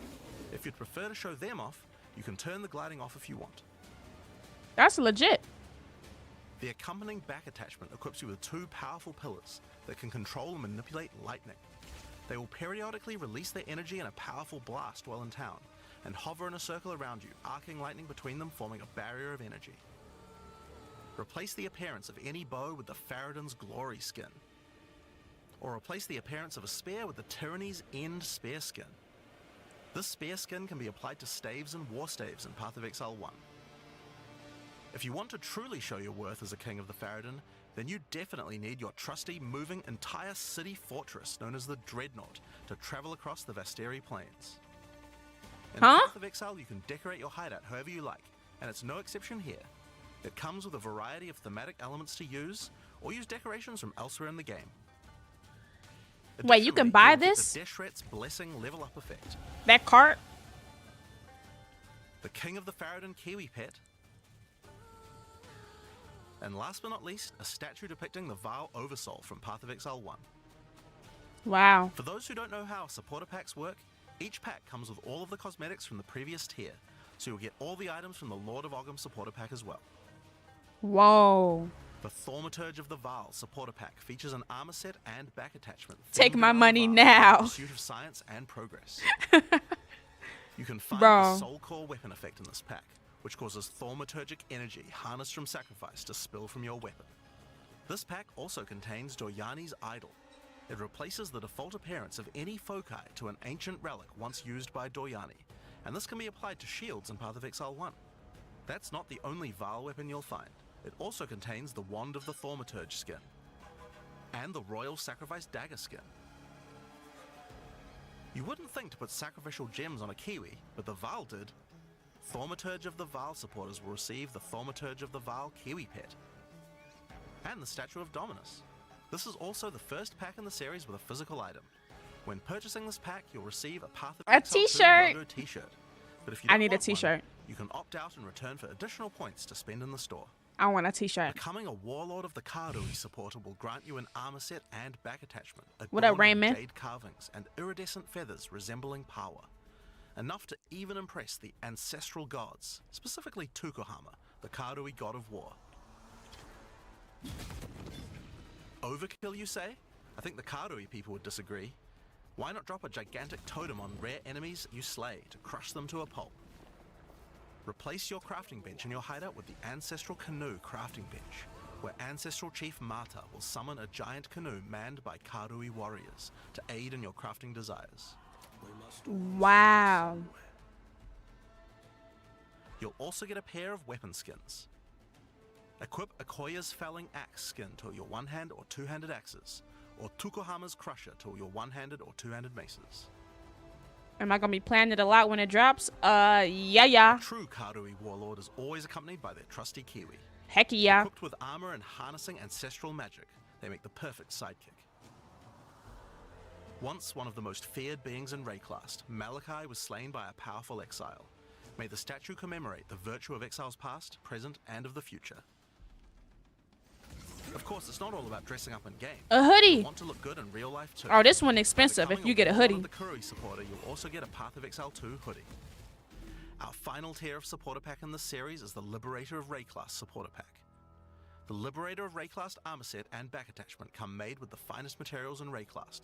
If you'd prefer to show them off, you can turn the gliding off if you want. That's legit. The accompanying back attachment equips you with 2 powerful pillars that can control and manipulate lightning. They will periodically release their energy in a powerful blast while in town, and hover in a circle around you, arcing lightning between them, forming a barrier of energy. Replace the appearance of any bow with the Faradin's Glory skin, or replace the appearance of a spear with the Tyranny's End spear skin. This spear skin can be applied to staves and war staves in Path of Exile 1. If you want to truly show your worth as a King of the Faradin, then you definitely need your trusty, moving, entire city fortress known as the Dreadnought to travel across the Vasteri Plains. In Path of Exile, you can decorate your hideout however you like, and it's no exception here. It comes with a variety of thematic elements to use, or use decorations from elsewhere in the game. Wait, you can Additionally, buy you'll get this? The Deshret's Blessing level up effect. That cart? The King of the Faradin Kiwi pet. And last but not least, a statue depicting the Vile Oversoul from Path of Exile 1. Wow. For those who don't know how supporter packs work, each pack comes with all of the cosmetics from the previous tier, so you'll get all the items from the Lord of Ogham supporter pack as well. Whoa. For The Thaumaturge of the Vaal supporter pack features an armor set and back attachment. Take themed my around money Vaal now. in pursuit of science and progress. You can find Bro. the Soul Core weapon effect in this pack, which causes thaumaturgic energy harnessed from sacrifice to spill from your weapon. This pack also contains Doryani's Idol. It replaces the default appearance of any foci to an ancient relic once used by Doryani, and this can be applied to shields in Path of Exile 1. That's not the only Vaal weapon you'll find. It also contains the Wand of the Thaumaturge skin, and the Royal Sacrifice Dagger skin. You wouldn't think to put sacrificial gems on a Kiwi, but the Vaal did. Thaumaturge of the Vaal supporters will receive the Thaumaturge of the Vaal Kiwi Pet, and the Statue of Dominus. This is also the first pack in the series with a physical item. When purchasing this pack, you'll receive a Path of A Exile 2 t-shirt. logo t-shirt. But if you I don't need a want one, t-shirt. you can opt out and return for additional points to spend in the store. I want a t-shirt. Becoming a Warlord of the Karui supporter will grant you an armor set and back attachment. What up, adorned with Raymond? Jade carvings and iridescent feathers resembling power. Enough to even impress the ancestral gods, specifically Tukohama, the Karui god of war. Overkill, you say? I think the Karui people would disagree. Why not drop a gigantic totem on rare enemies you slay to crush them to a pulp? Replace your crafting bench in your hideout with the Ancestral Canoe crafting bench, where Ancestral Chief Mata will summon a giant canoe manned by Karui warriors to aid in your crafting desires. Wow. You'll also get a pair of weapon skins. Equip Akoya's Felling Axe skin to your one-hand or two-handed axes, or Tukohama's Crusher to your one-handed or two-handed maces. Am I gonna be playing it a lot when it drops? Yeah. A true Karui warlord is always accompanied by their trusty Kiwi. Heck yeah. Equipped with armor and harnessing ancestral magic, they make the perfect sidekick. Once one of the most feared beings in Rayclast, Malachi was slain by a powerful exile. May the statue commemorate the virtue of exiles past, present, and of the future. Of course, it's not all about dressing up in game. A hoodie. You want to look good in real life too. Oh, this one expensive By if becoming you get a Warlord hoodie. of the Karui supporter, you'll also get a Path of Exile 2 hoodie. Our final tier of supporter pack in this series is the Liberator of Rayclast supporter pack. The Liberator of Rayclast armor set and back attachment come made with the finest materials in Rayclast,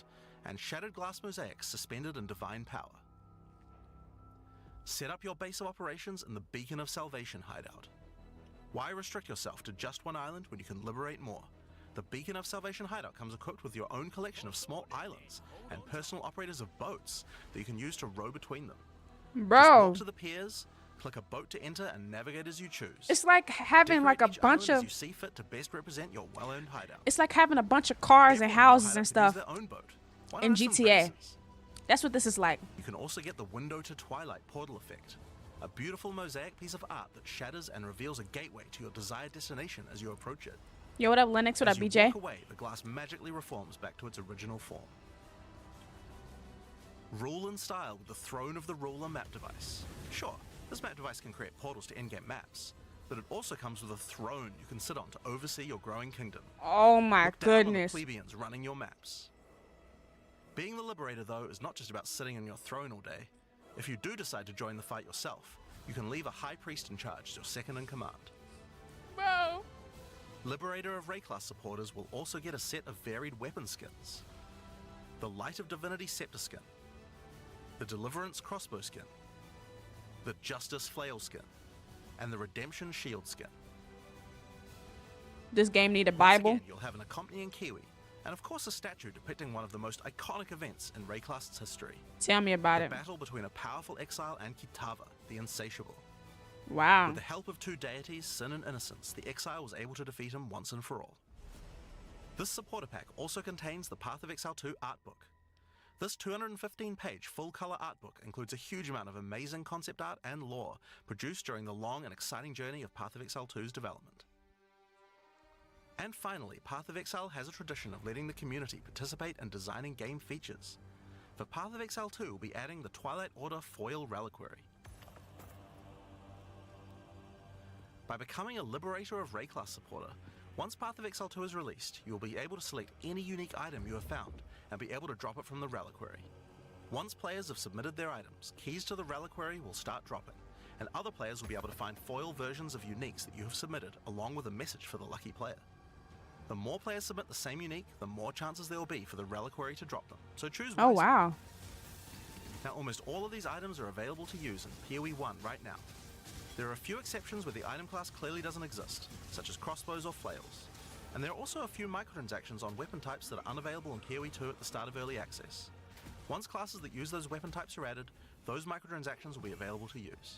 and shattered glass mosaics suspended in divine power. Set up your base of operations in the Beacon of Salvation hideout. Why restrict yourself to just one island when you can liberate more? The Beacon of Salvation hideout comes equipped with your own collection of small islands and personal operators of boats that you can use to row between them. Just Bro, walk to the piers, click a boat to enter, and navigate as you choose. it's like having Decorate like a each bunch island of. as you see fit to best represent your well-earned hideout. It's like having a bunch of cars and Everyone in your houses hideout and can use stuff their own boat. Why in not have some GTA. races? That's what this is like. You can also get the Window to Twilight portal effect, a beautiful mosaic piece of art that shatters and reveals a gateway to your desired destination as you approach it. Yo, what up, Linux? What As up, you BJ? walk away, the glass magically reforms back to its original form. Rule in style with the Throne of the Ruler map device. Sure, this map device can create portals to in-game maps, but it also comes with a throne you can sit on to oversee your growing kingdom. Oh my Look down on the goodness. plebeians running your maps. Being the Liberator, though, is not just about sitting on your throne all day. If you do decide to join the fight yourself, you can leave a High Priest in charge as your second in command. Bro. Liberator of Rayclast supporters will also get a set of varied weapon skins. The Light of Divinity Scepter skin, the Deliverance Crossbow skin, the Justice Flail skin, and the Redemption Shield skin. This game need a Once Bible. again, you'll have an accompanying Kiwi, and of course a statue depicting one of the most iconic events in Rayclast's history. Tell me about The it. battle between a powerful exile and Kitava, the Insatiable. Wow. With the help of two deities, Sin and Innocence, the exile was able to defeat him once and for all. This supporter pack also contains the Path of Exile 2 art book. This 215-page full-color art book includes a huge amount of amazing concept art and lore produced during the long and exciting journey of Path of Exile 2's development. And finally, Path of Exile has a tradition of letting the community participate in designing game features. For Path of Exile 2, we'll be adding the Twilight Order Foil Reliquary. By becoming a Liberator of Rayclast supporter, once Path of Exile 2 is released, you will be able to select any unique item you have found and be able to drop it from the Reliquary. Once players have submitted their items, keys to the Reliquary will start dropping, and other players will be able to find foil versions of uniques that you have submitted along with a message for the lucky player. The more players submit the same unique, the more chances there will be for the reliquary to drop them. So choose Oh, wisely. wow. Now, almost all of these items are available to use in PoE 1 right now. There are a few exceptions where the item class clearly doesn't exist, such as crossbows or flails. And there are also a few microtransactions on weapon types that are unavailable in PoE 2 at the start of early access. Once classes that use those weapon types are added, those microtransactions will be available to use.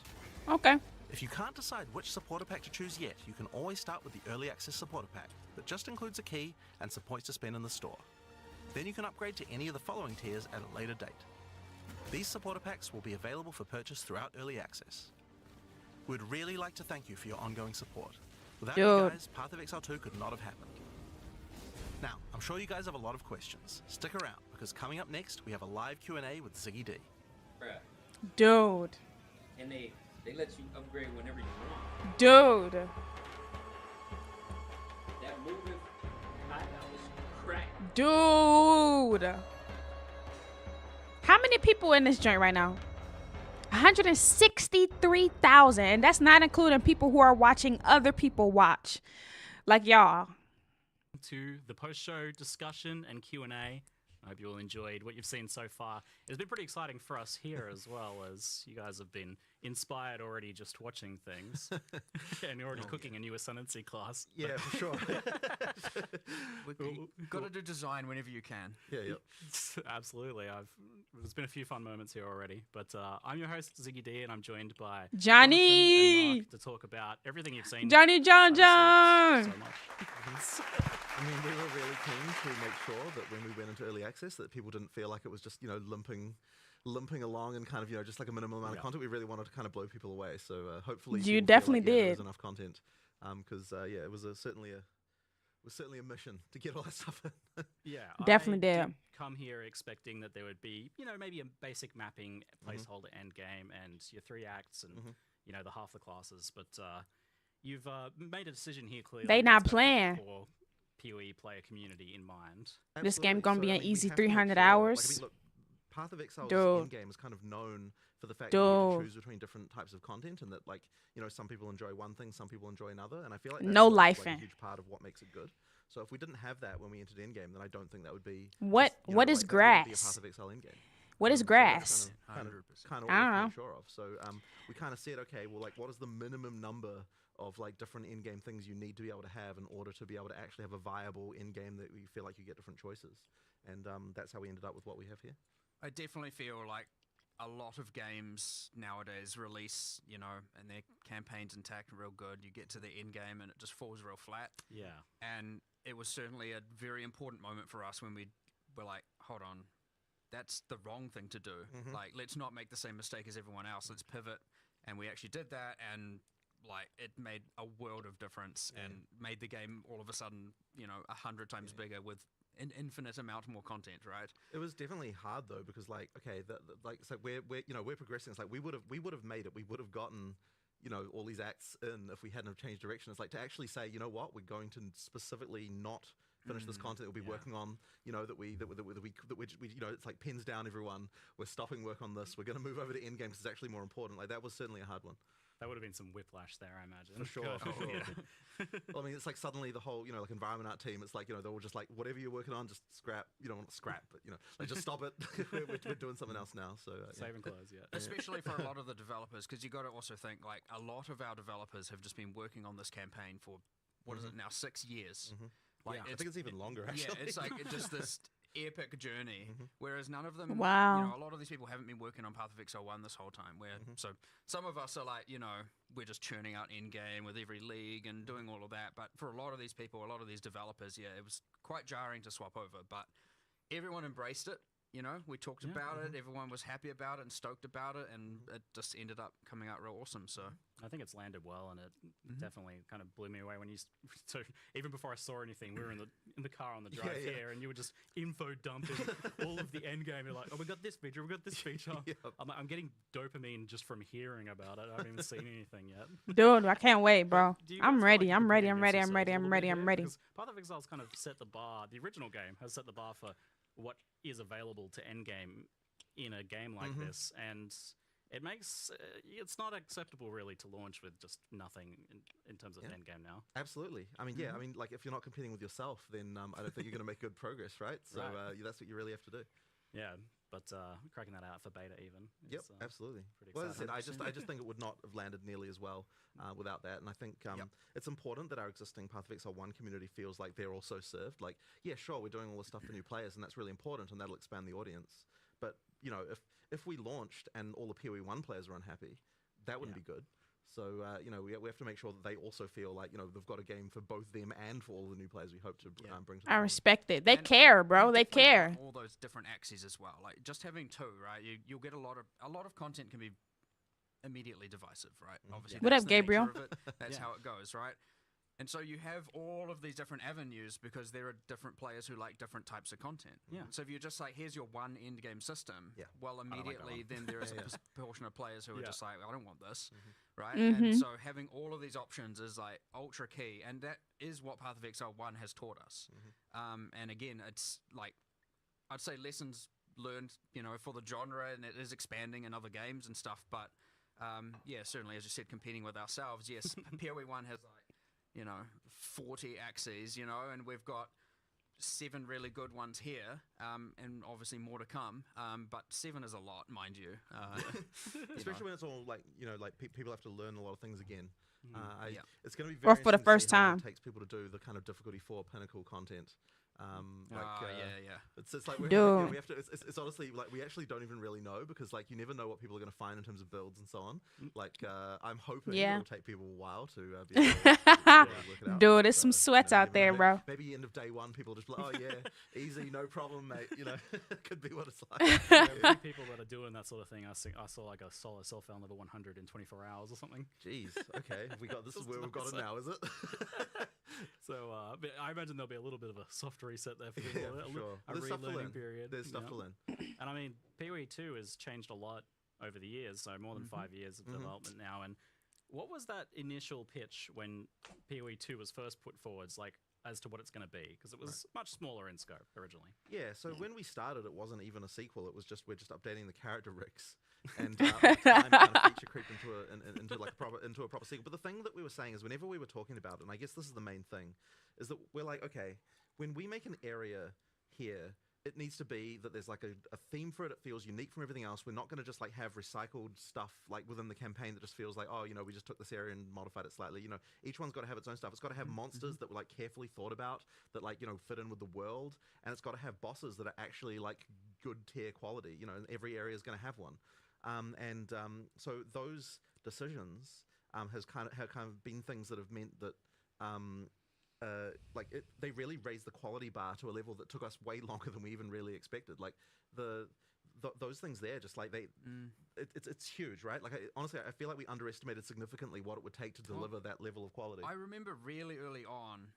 Okay. If you can't decide which supporter pack to choose yet, you can always start with the early access supporter pack that just includes a key and some points to spend in the store. Then you can upgrade to any of the following tiers at a later date. These supporter packs will be available for purchase throughout early access. We'd really like to thank you for your ongoing support. Without you guys, Path of Exile 2 could not have happened. Now, I'm sure you guys have a lot of questions. Stick around, because coming up next, we have a live Q&A with Ziggy D. Bruh. Dude. And they let you upgrade whenever you want. Dude. That moving, that was crack. Dude. How many people in this joint right now? 163,000. And that's not including people who are watching other people watch. Like y'all. To the post-show discussion and Q&A. I hope you all enjoyed what you've seen so far. It's been pretty exciting for us here as well, as you guys have been inspired already just watching things. And you're already cooking a new ascendancy class. Yeah, for sure. You've got to do design whenever you can. Yeah. Absolutely. There's been a few fun moments here already. But I'm your host, Ziggy D, and I'm joined by Johnny Jonathan and Mark to talk about everything you've seen. Johnny John John. So much. I mean, we were really keen to make sure that when we went into early access that people didn't feel like it was just, limping along and kind of, just like a minimal amount of content. We really wanted to kind of blow people away. So hopefully you people definitely feel like, there did. was enough content. Because it was certainly a mission to get all that stuff in. Yeah, definitely I did. Come here expecting that there would be, maybe a basic mapping placeholder end game and your 3 acts and the half the classes. But you've made a decision here clearly. They not playing. For PoE player community in mind. This game gonna be an easy we have to make 300 sure, hours. look, Path of Exile's Dude. in-game is kind of known for the fact that you can choose between different types of content, and that, some people enjoy one thing, some people enjoy another, and I feel like that's No sort of, life a in. huge part of what makes it good. So if we didn't have that when we entered in-game, then I don't think that would be... What is that wouldn't be a grass? Path of Exile in-game. What is So grass? that's kind of what I we don't have to know. make sure of. So we kind of said, okay, well, what is the minimum number of different in-game things you need to be able to have in order to be able to actually have a viable in-game that you feel like you get different choices, and that's how we ended up with what we have here. I definitely feel like a lot of games nowadays release, and their campaigns intact and real good. You get to the end game and it just falls real flat. Yeah. And it was certainly a very important moment for us when we were like, hold on, that's the wrong thing to do. Let's not make the same mistake as everyone else. Let's pivot. And we actually did that, and it made a world of difference and made the game all of a sudden, 100 times bigger with an infinite amount more content, right? It was definitely hard though, because so we're progressing. It's like we would have made it. We would have gotten all these acts in if we hadn't have changed direction. It's like to actually say, you know what, we're going to specifically not finish this content that we'll be working on, that we it's like pins down everyone. We're stopping work on this. We're going to move over to endgame because it's actually more important. That was certainly a hard one. That would have been some whiplash there, I imagine. For sure. Well, I mean, it's like suddenly the whole, environment art team, it's like, they're all just like, whatever you're working on, just scrap. You don't want to scrap, but, just stop it. we're doing something else now. So saving clothes, yeah. Especially for a lot of the developers, because you got to also think, a lot of our developers have just been working on this campaign for, what is it now, 6 years. I think it's even longer, actually. Yeah, it's just this epic journey, whereas none of them, Wow. a lot of these people haven't been working on Path of Exile 1 this whole time, so some of us are we're just churning out in-game with every league and doing all of that, but for a lot of these people, a lot of these developers, it was quite jarring to swap over, but everyone embraced it. We talked about it, everyone was happy about it and stoked about it, and it just ended up coming out real awesome. So I think it's landed well, and it definitely kind of blew me away when so even before I saw anything, we were in the car on the drive here, and you were just info dumping all of the end game. You're like, oh, we got this feature, we got this feature. I'm getting dopamine just from hearing about it. I haven't even seen anything yet. Dude, I can't wait, bro. Do you I'm guys ready. feel like I'm you ready. can I'm compare ready. I'm ready. I'm yourselves a ready. little I'm bit ready. here? Because Path of Exile's kind of set the bar. The original game has set the bar for what is available to endgame in a game like this, and it makes it's not acceptable really to launch with just nothing in terms of endgame now. Absolutely. I mean, I mean, like if you're not competing with yourself, then I don't think you're going to make good progress, right? So that's what you really have to do. Yeah, but cracking that out for beta even. Yep, absolutely. Well, as I said, I just think it would not have landed nearly as well without that. And I think it's important that our existing Path of Exile 1 community feels like they're also served. Like, yeah, sure, we're doing all this stuff for new players, and that's really important, and that'll expand the audience. But, you know, if we launched and all the PoE 1 players are unhappy, that wouldn't be good. So, you know, we have to make sure that they also feel like, you know, they've got a game for both them and for all the new players we hope to bring to the I respect it. They care, bro. They care. All those different axes as well. Like just having two, right? You'll get a lot of content can be immediately divisive, right? Obviously, What up, Gabriel? That's how it goes, right? And so you have all of these different avenues because there are different players who like different types of content. So if you're just like, here's your one end game system, well, immediately then there is a portion of players who are just like, I don't want this, right? And so having all of these options is like ultra key, and that is what Path of Exile 1 has taught us. And again, it's like, I'd say lessons learned, you know, for the genre, and it is expanding in other games and stuff, but yeah, certainly, as you said, competing with ourselves, yes, PoE 1 has like, you know, 40 axes, you know, and we've got 7 really good ones here, and obviously more to come. But 7 is a lot, mind you. Especially when it's all like, you know, like people have to learn a lot of things again. It's going to be Or very for the interesting to first see how long time. it takes people to do the kind of difficulty 4 pinnacle content. It's like we have to. It's honestly like we actually don't even really know, because like you never know what people are going to find in terms of builds and so on. Like I'm hoping it'll take people a while to be able to work it out. Dude, there's some sweats out there, bro. Maybe end of day 1, people just be like, oh yeah, easy, no problem, mate. You know, could be what it's like. Many people that are doing that sort of thing. I saw like a solo self found level 100 in 24 hours or something. Jeez. Okay, we got this. Is where we've got it now, is it? So but I imagine there'll be a little bit of a soft reset there for people. A relearning period. There's stuff to learn. And I mean, PoE 2 has changed a lot over the years, so more than 5 years of development now. And what was that initial pitch when PoE 2 was first put forwards, like as to what it's going to be? Because it was much smaller in scope originally. Yeah, so when we started, it wasn't even a sequel. It was just we're just updating the character rigs, and time kind of feature creeped into a proper sequel. But the thing that we were saying is, whenever we were talking about it, and I guess this is the main thing, is that we're like, okay, when we make an area here, it needs to be that there's like a theme for it. It feels unique from everything else. We're not going to just like have recycled stuff like within the campaign that just feels like, oh, you know, we just took this area and modified it slightly. You know, each one's got to have its own stuff. It's got to have monsters that were like carefully thought about, that like, you know, fit in with the world, and it's got to have bosses that are actually like good tier quality. You know, and every area is going to have one. So those decisions have kind of been things that have meant that. They really raised the quality bar to a level that took us way longer than we even really expected. Like those things there, just like it's huge, right? Like honestly, I feel like we underestimated significantly what it would take to deliver that level of quality. I remember really early on,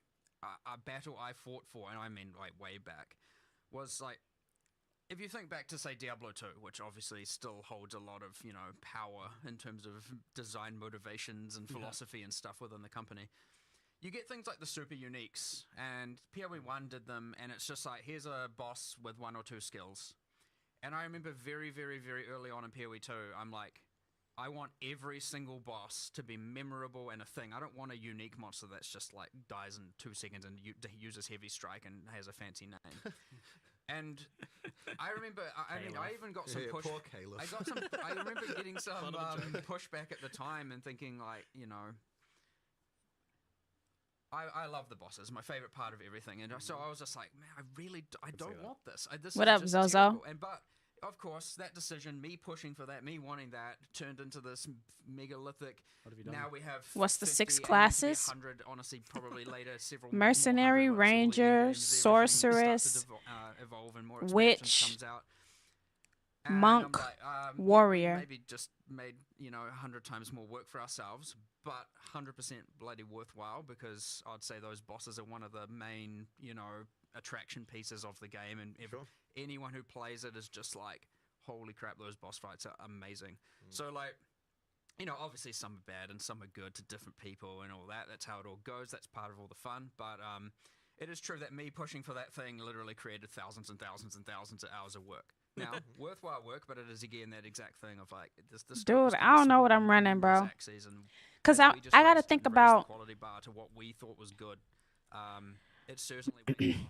a battle I fought for, and I mean like way back, was like, if you think back to say Diablo 2, which obviously still holds a lot of, you know, power in terms of design motivations and philosophy and stuff within the company. You get things like the super uniques, and PoE 1 did them, and it's just like, here's a boss with 1 or 2 skills. And I remember very, very, very early on in PoE 2, I'm like, I want every single boss to be memorable and a thing. I don't want a unique monster that's just like dies in 2 seconds and uses heavy strike and has a fancy name. And I remember, I mean, I even got some push. Poor Caliph. I remember getting some pushback at the time and thinking like, you know, I love the bosses, my favorite part of everything, and so I was just like, man, I don't want this. This what is up, just Zozo? terrible. But of course, that decision, me pushing for that, me wanting that, turned into this megalithic. What have you done? Now we have. What's the 6 50, classes? 100, honestly, probably later, several. Mercenary, more 100 Ranger, in-game, Sorceress, starts to evolve and more Witch, expansion comes out. And Monk, I'm like, Warrior. Maybe just made, you know, 100 times more work for ourselves, but 100% bloody worthwhile, because I'd say those bosses are one of the main, you know, attraction pieces of the game, and anyone who plays it is just like, holy crap, those boss fights are amazing. So like, you know, obviously some are bad and some are good to different people and all that. That's how it all goes. That's part of all the fun. But it is true that me pushing for that thing literally created thousands and thousands and thousands of hours of work. Now, worthwhile work, but it is again that exact thing of like this. Dude, I don't know what I'm running, bro. Cause I gotta think about. Quality bar to what we thought was good. It certainly went from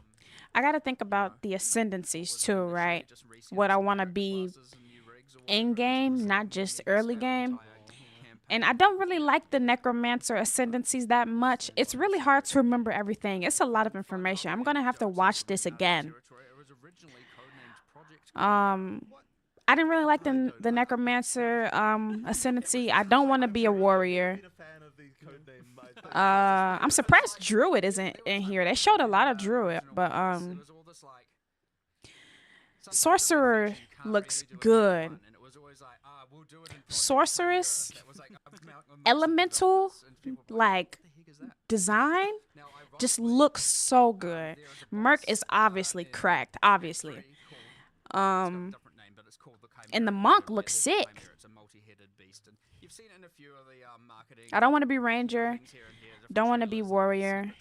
I gotta think about the ascendancies too, right? What I want to be in game, not just early game. And I don't really like the necromancer ascendancies that much. It's really hard to remember everything. It's a lot of information. I'm gonna have to watch this again. I didn't really like the necromancer ascendancy. I don't want to be a warrior. I'm surprised druid isn't in here. They showed a lot of druid, but sorcerer looks good. Sorceress, elemental, like design, just looks so good. Merc is obviously cracked, obviously. And the monk looks sick. I don't want to be ranger. Don't want to be warrior.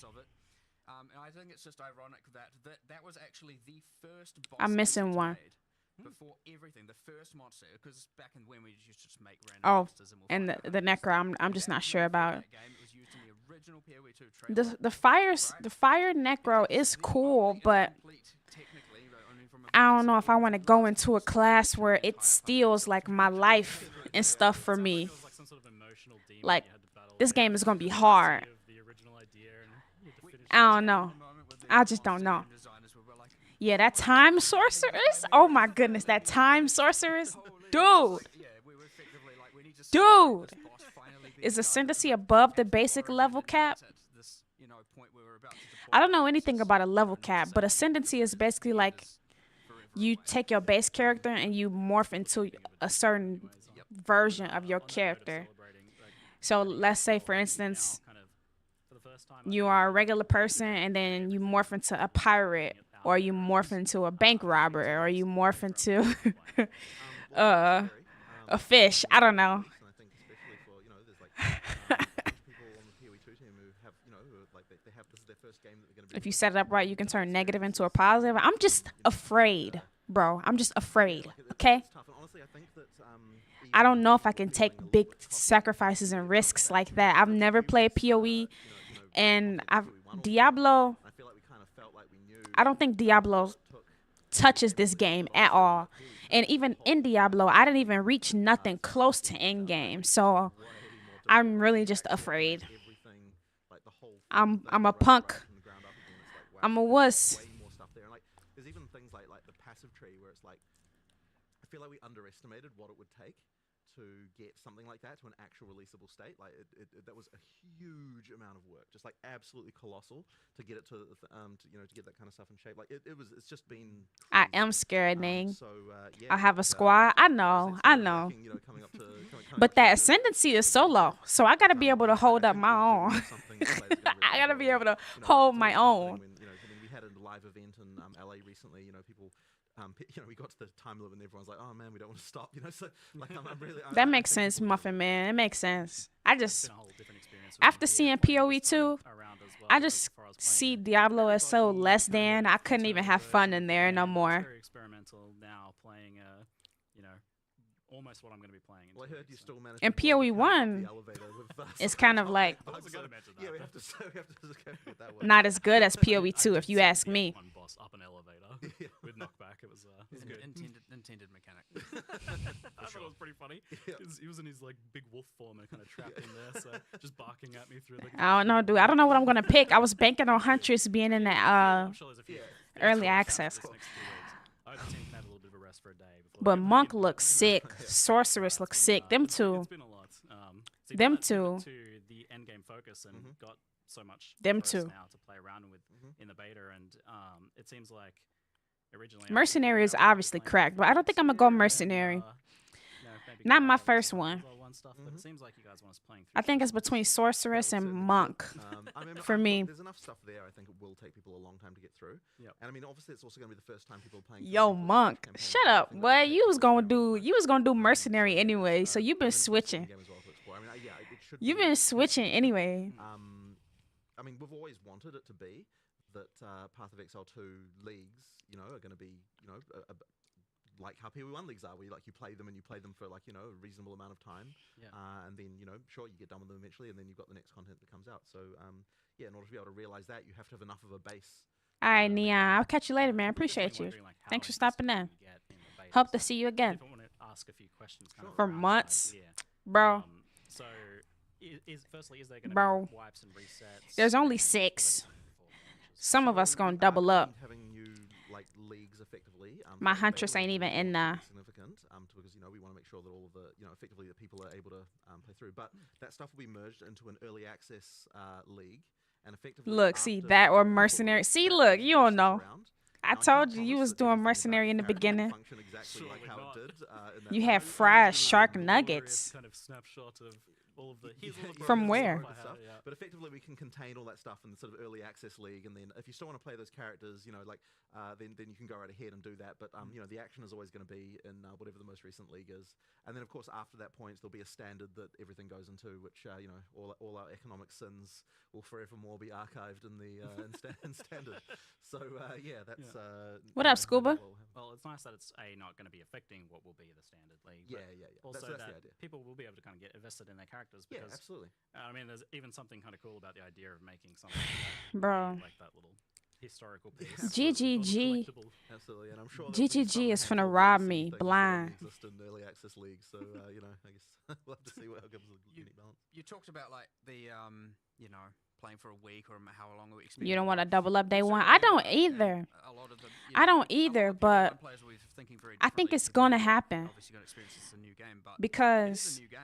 I think it's just ironic that was actually the first boss. I'm missing one. Before everything, the first monster, because back in when we used to just make random monsters and the necro, I'm just not sure about. The fire necro is cool, but I don't know if I want to go into a class where it steals like my life and stuff for me. Like this game is gonna be hard. I don't know. I just don't know. Yeah, that time sorceress. Oh my goodness, that time sorceress, dude. Is ascendancy above the basic level cap? I don't know anything about a level cap, but ascendancy is basically like you take your base character and you morph into a certain version of your character. So let's say, for instance, you are a regular person and then you morph into a pirate, or you morph into a bank robber, or you morph into a fish. I don't know. If you set it up right, you can turn negative into a positive. I'm just afraid, bro. I'm just afraid, okay? I don't know if I can take big sacrifices and risks like that. I've never played PoE, and Diablo, I don't think Diablo touches this game at all. And even in Diablo, I didn't even reach nothing close to end game. So I'm really just afraid. I'm a punk. I'm a wuss. There's even things like the passive tree where it's like, I feel like we underestimated what it would take to get something like that to an actual releasable state. Like that was a huge amount of work, just like absolutely colossal to get it to get that kind of stuff in shape. Like it's just been crazy. I am scared, Ning. I have a squad. I know. But that ascendancy is so low, so I gotta be able to hold up my own. I gotta be able to hold my own. We had a live event in LA recently. People. We got to the time limit and everyone's like, "Oh man, we don't want to stop." So like, I'm really. That makes sense, Muffin Man. It makes sense. I just, after seeing PoE 2, I just see Diablo as so less than. I couldn't even have fun in there no more. Very experimental now, playing almost what I'm going to be playing. Well, I heard you still managed. And PoE 1 is kind of like yeah, we have to just go with that one. not as good as PoE 2, if you ask me. One boss up an elevator with knockback. It was good. Intended mechanic. I thought it was pretty funny. He was in his like big wolf form and kind of trapped in there, so just barking at me through the. I don't know, dude. I don't know what I'm gonna pick. I was banking on Huntress being in that early access. I just had a little bit of a rest for a day. But Monk looks sick. Sorceress looks sick. Them two. It's been a lot. Them two. To the end game focus and got so much. Them two. Now to play around with in the beta, and it seems like originally. Mercenary is obviously cracked, but I don't think I'm gonna go mercenary. Not my first one. It seems like you guys want us playing. I think it's between sorceress and monk. For me. There's enough stuff there. I think it will take people a long time to get through. Yep. And I mean, obviously, it's also going to be the first time people are playing. Yo, monk, shut up, boy. You was gonna do mercenary anyway, so you've been switching. You've been switching anyway. I mean, we've always wanted it to be that Path of Exile 2 leagues, are going to be, like how PoE1 leagues are, where you play them and you play them for like, a reasonable amount of time. Yeah. And then, sure, you get done with them eventually, and then you've got the next content that comes out. So, in order to be able to realize that, you have to have enough of a base. All right, Neon. I'll catch you later, man. Appreciate you. Thanks for stopping in. Hope to see you again. I want to ask a few questions. For months, bro. So, firstly, is there going to be wipes and resets? There's only 6. Some of us gonna double up. Having new leagues effectively. My Huntress ain't even in there. Significant, because we want to make sure that all of the effectively that people are able to play through. But that stuff will be merged into an early access league, and effectively. Look, see that or mercenary. See, look, you don't know. I told you was doing mercenary in the beginning. You had fried shark nuggets. Kind of snapshot of all of the from where? But effectively, we can contain all that stuff in the sort of early access league, and then if you still want to play those characters, then you can go right ahead and do that. But the action is always going to be in whatever the most recent league is, and then of course after that point, there'll be a standard that everything goes into, which all our economic sins will forevermore be archived in the in standard. So that's what up, Scuba? Well, it's nice that it's not going to be affecting what will be the standard league. Yeah. Also, that's that the idea. People will be able to kind of get invested in their characters. Because, absolutely. I mean, there's even something kind of cool about the idea of making something bro, like that little historical piece. GGG. Absolutely, and I'm sure GGG is finna rob me blind. Exist in early access leagues, so I guess we'll have to see what comes with the unique balance. You talked about the playing for a week or how long we expect. You don't want to double up day one. I don't either. I don't either, but I think it's gonna happen. Obviously, gonna experience this a new game, but because it's a new game.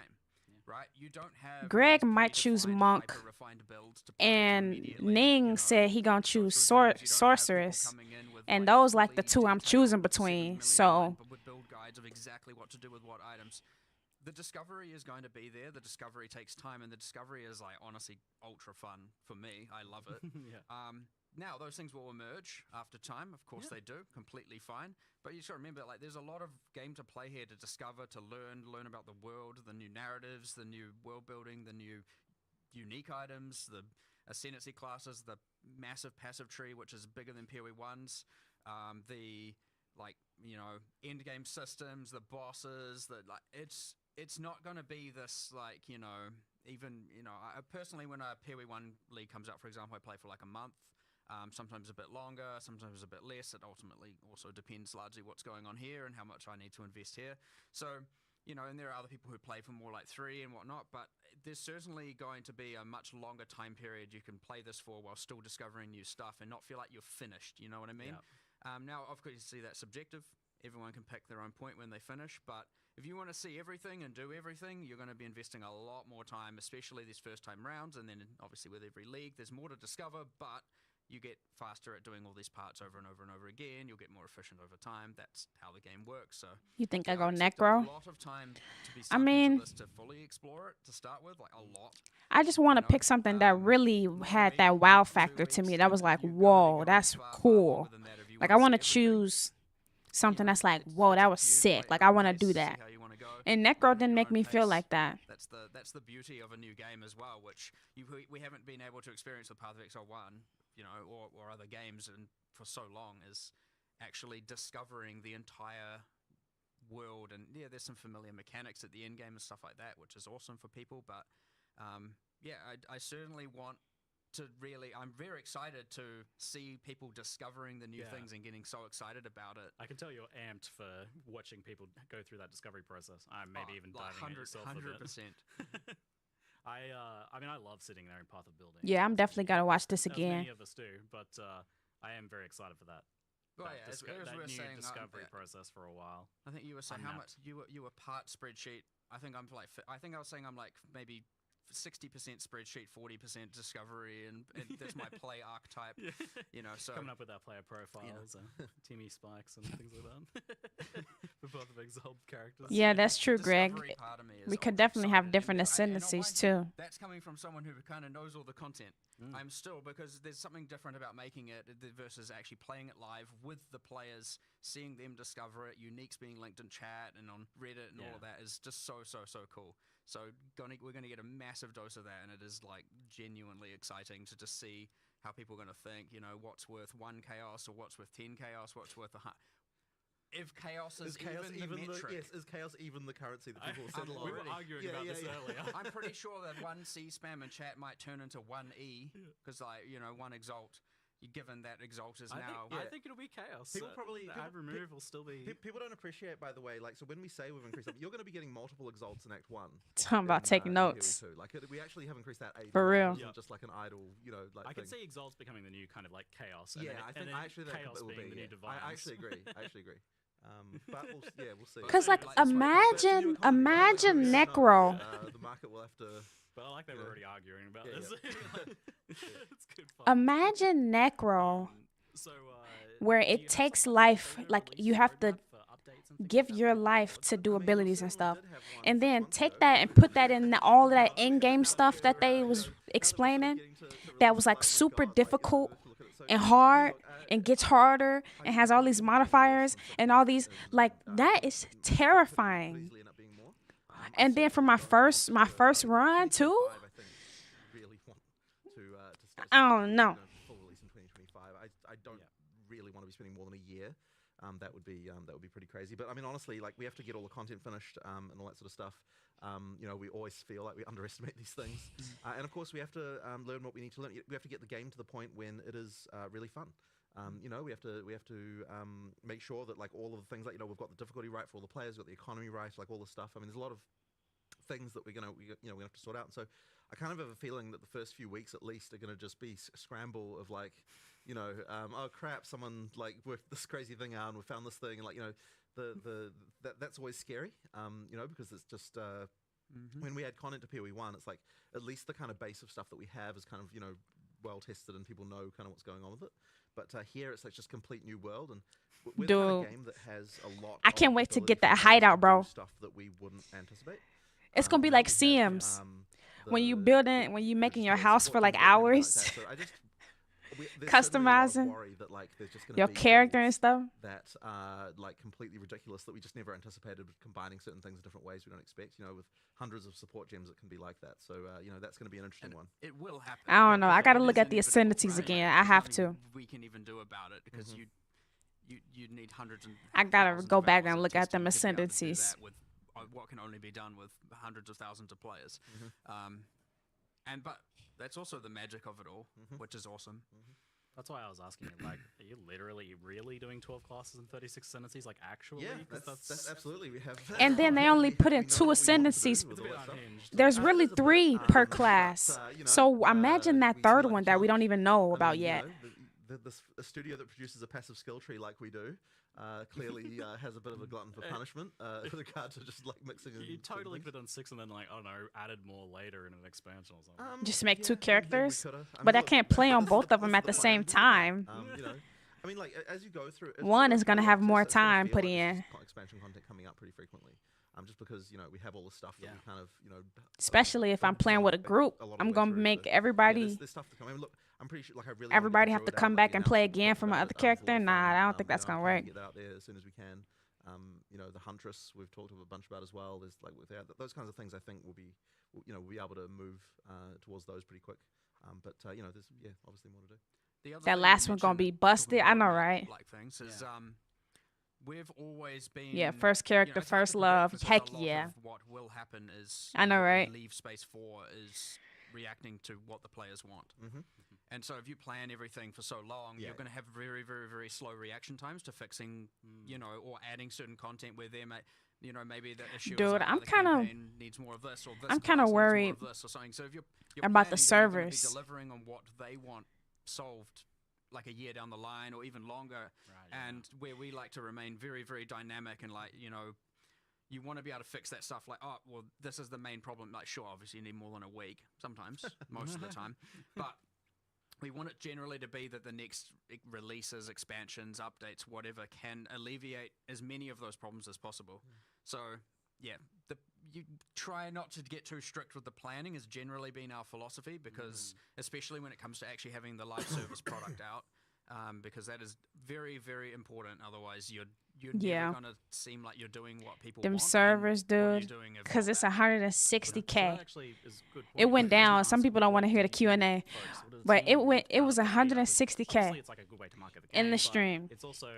Right? You don't have Greg might choose Monk, and Ning said he gonna choose Sorceress, and those like the 2 I'm choosing between. So with build guides of exactly what to do with what items. The discovery is going to be there. The discovery takes time, and the discovery is honestly ultra fun for me. I love it. Now those things will emerge after time. Of course they do. Completely fine. But you should remember, there's a lot of game to play here to discover, to learn about the world, the new narratives, the new world building, the new unique items, the ascendancy classes, the massive passive tree, which is bigger than PoE1's, the end game systems, the bosses. It's not going to be this I personally, when a PoE1 league comes out, for example, I play for a month. Sometimes a bit longer, sometimes a bit less. It ultimately also depends largely what's going on here and how much I need to invest here. So, and there are other people who play for more 3 and whatnot, but there's certainly going to be a much longer time period you can play this for while still discovering new stuff and not feel like you're finished, you know what I mean? Yeah. Now, of course, you see that's subjective. Everyone can pick their own point when they finish, but if you want to see everything and do everything, you're going to be investing a lot more time, especially these first-time rounds, and then obviously with every league, there's more to discover, but you get faster at doing all these parts over and over and over again. You'll get more efficient over time. That's how the game works. So you think I go Necro? A lot of time to be to fully explore it to start with, a lot. I just want to pick something that really had that wow factor to me. That was whoa, that's cool. I want to choose something that's whoa, that was sick. I want to do that. And Necro didn't make me feel like that. That's the beauty of a new game as well, which we haven't been able to experience with Path of Exile 1, or other games and for so long, is actually discovering the entire world. And there's some familiar mechanics at the end game and stuff like that, which is awesome for people. But I certainly want to I'm very excited to see people discovering the new things and getting so excited about it. I can tell you're amped for watching people go through that discovery process. I'm maybe even diving 100%. I mean, I love sitting there in Path of Building. Yeah, I'm definitely gonna watch this again. Many of us do, but I am very excited for that. As we were saying, discovery process for a while. I think you were saying how much you were part spreadsheet. I think I was saying I'm maybe 60% spreadsheet, 40% discovery, and that's my play archetype. So coming up with our player profiles, Timmy spikes, and things like that. For both of Exiled characters. Yeah, that's true, Greg. We could definitely have different ascendancies too. That's coming from someone who kind of knows all the content. I'm still, because there's something different about making it versus actually playing it live with the players, seeing them discover it, uniques being linked in chat and on Reddit and all of that is just so cool. So we're going to get a massive dose of that, and it is genuinely exciting to just see how people are going to think, what's worth 1 chaos or what's worth 10 chaos, what's worth if chaos is chaos even the metric. yes, is chaos even the currency that people settle on? We were arguing about this earlier. I'm pretty sure that one C spam in chat might turn into one E because, like, you know, one exalt. Given that exalt is now, I think it'll be chaos. People probably the ad remove will still be. People don't appreciate, by the way. Like, so when we say we've increased, you're going to be getting multiple exalts in Act 1. I'm about taking notes. Like, we actually have increased that 8. For real. It's not just like an idle, you know. Like I can see exalts becoming the new kind of like chaos. Yeah, I think actually that chaos will being be. the new divines. I actually agree. But we'll see. Cause like imagine Necro. The market will have to. But I like that we're already arguing about this. It's good fun. Imagine Necro. Where it takes life, like you have to give your life to do abilities and stuff, and then take that and put that in all of that in-game stuff that they was explaining that was like super difficult and hard and gets harder and has all these modifiers and all these, like, that is terrifying. And then for my first run too, I don't know. I don't really want to be spending more than a year. That would be pretty crazy. But I mean, honestly, like, we have to get all the content finished and all that sort of stuff. You know, we always feel like we underestimate these things, and of course, we have to learn what we need to learn. We have to get the game to the point when it is really fun. You know, we have to make sure that, like, all of the things, like, you know, we've got the difficulty right for all the players, we've got the economy right, like all this stuff. I mean, there's a lot of things that we're gonna have to sort out. And so I kind of have a feeling that the first few weeks at least are gonna just be a scramble of, like, you know, oh crap, someone like worked this crazy thing out and we found this thing, and, like, you know, that's always scary. You know, because it's just when we add content to PoE1, it's like at least the kind of base of stuff that we have is kind of, you know, well tested and people know kind of what's going on with it. But here it's like just complete new world, and we're the kind of game that has a lot. I can't wait to get that hideout, bro. Stuff that we wouldn't anticipate. It's gonna be like Sims when you making your house for like hours. Customizing your character and stuff. That like completely ridiculous that we just never anticipated, combining certain things in different ways we don't expect. You know, with hundreds of support gems, it can be like that. So you know, that's going to be an interesting one. It will happen. I don't know. I got to look at the ascendancies again. I have to. We can even do about it because you need hundreds and. I gotta go back and look at them ascendancies. With what can only be done with hundreds of thousands of players, but that's also the magic of it all, which is awesome. That's why I was asking you, like, are you literally really doing 12 classes and 36 ascendancies, like, actually? Yeah, that's absolutely, we have. And then they only put in 2 ascendancies. There's really 3 per class. So imagine that third one that we don't even know about yet. The studio that produces a passive skill tree like we do clearly has a bit of a glutton for punishment with regard to just like mixing. You totally could have done 6 and then, like, I don't know, added more later in an expansion or something. Just make 2 characters, but I can't play on both of them at the same time. You know, I mean, like, as you go through, one is gonna have more time put in. Expansion content coming up pretty frequently. Just because, you know, we have all this stuff that we kind of, you know. Especially if I'm playing with a group, I'm gonna make everybody. There's stuff to come. I mean, look, I'm pretty sure, like, I really. Everybody have to come back and play again for my other character. Nah, I don't think that's gonna work. Get that out there as soon as we can. You know, the Huntress we've talked a bunch about as well. There's like those kinds of things. I think we'll be able to move towards those pretty quick. But you know, there's obviously more to do. That last one's gonna be busted. I know, right? Like things is we've always been first character, first love. Heck yeah. What will happen is I know, right? Leave space for is reacting to what the players want. And so if you plan everything for so long, you're going to have very, very, very slow reaction times to fixing, you know, or adding certain content where they you know, maybe that issue. Dude, I'm kind of needs more of this, or this I'm kind of worried or something. So if you're about the servers servers delivering on what they want solved, like a year down the line or even longer, and where we like to remain very, very dynamic and, like, you know, you want to be able to fix that stuff. Like, oh, well, this is the main problem. Like, sure, obviously you need more than a week sometimes, most of the time, but we want it generally to be that the next releases, expansions, updates, whatever, can alleviate as many of those problems as possible. So, yeah, you try not to get too strict with the planning has generally been our philosophy, because especially when it comes to actually having the live service product out, because that is very, very important. Otherwise, you're never going to seem like you're doing what people them want. Servers, dude, because it's 160K. It went down. Some people don't want to hear the Q&A, but it was 160K in the stream. It's also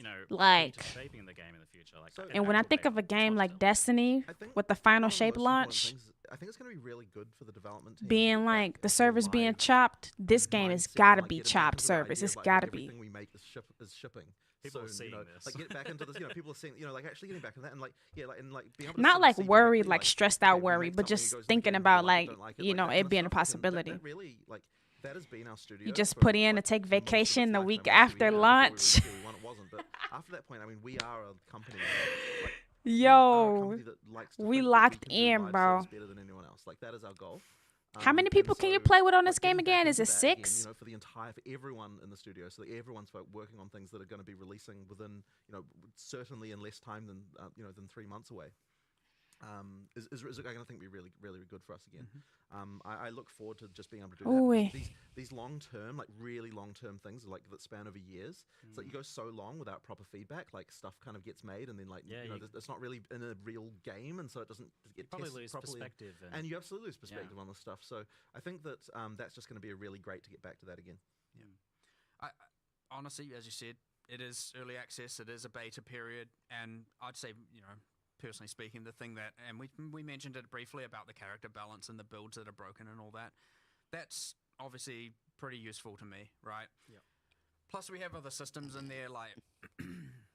you know, Like- key to shaping the game in the future. Like, So- And when I think of a game like Destiny I think with the final one of the shape most important launch things- I think it's going to be really good for the development team. to being get like back the into servers being live chopped, this game has mindset got to and, like, be get it back chopped into the servers. idea It's of, like, got to everything be. we make is shipping. People are soon, seeing you know, this. like get back into this. You know, people are seeing. You know, like actually getting back into that and like and like being able to Not sort of like see worried, directly, like stressed out okay, we worry, make but something, it just goes in the thinking game, about people like, don't like you know, that it kind of being a stuff, and possibility. That really like that has been our studio. You just for, put in to like, take most of its vacation the lifetime. week Obviously, we after had before launch. we won, it wasn't, but after that point, I mean, we are a company. Like, Yo, that likes to we think that locked can do in, live bro. service better than anyone else. Like that is our goal. How many And people can you so, play with on this like, game getting back again? Is into it that again, 6? you know, for everyone in the studio, so that everyone's working on things that are going to be releasing within, you know, certainly in less time than than 3 months away. Is going to think be really good for us again. I look forward to just being able to do that. These long term, like really long term things, like that span over years. It's like you go so long without proper feedback, like stuff kind of gets made, and then like it's not really in a real game, and so it doesn't get probably tested lose properly. perspective, And you absolutely lose perspective on this stuff. So I think that that's just going to be a really great to get back to that again. I honestly, as you said, it is early access. It is a beta period, and I'd say, you know, personally speaking, the thing that, and we mentioned it briefly about the character balance and the builds that are broken and all that, that's obviously pretty useful to me, right? Yep. Plus, we have other systems in there, like,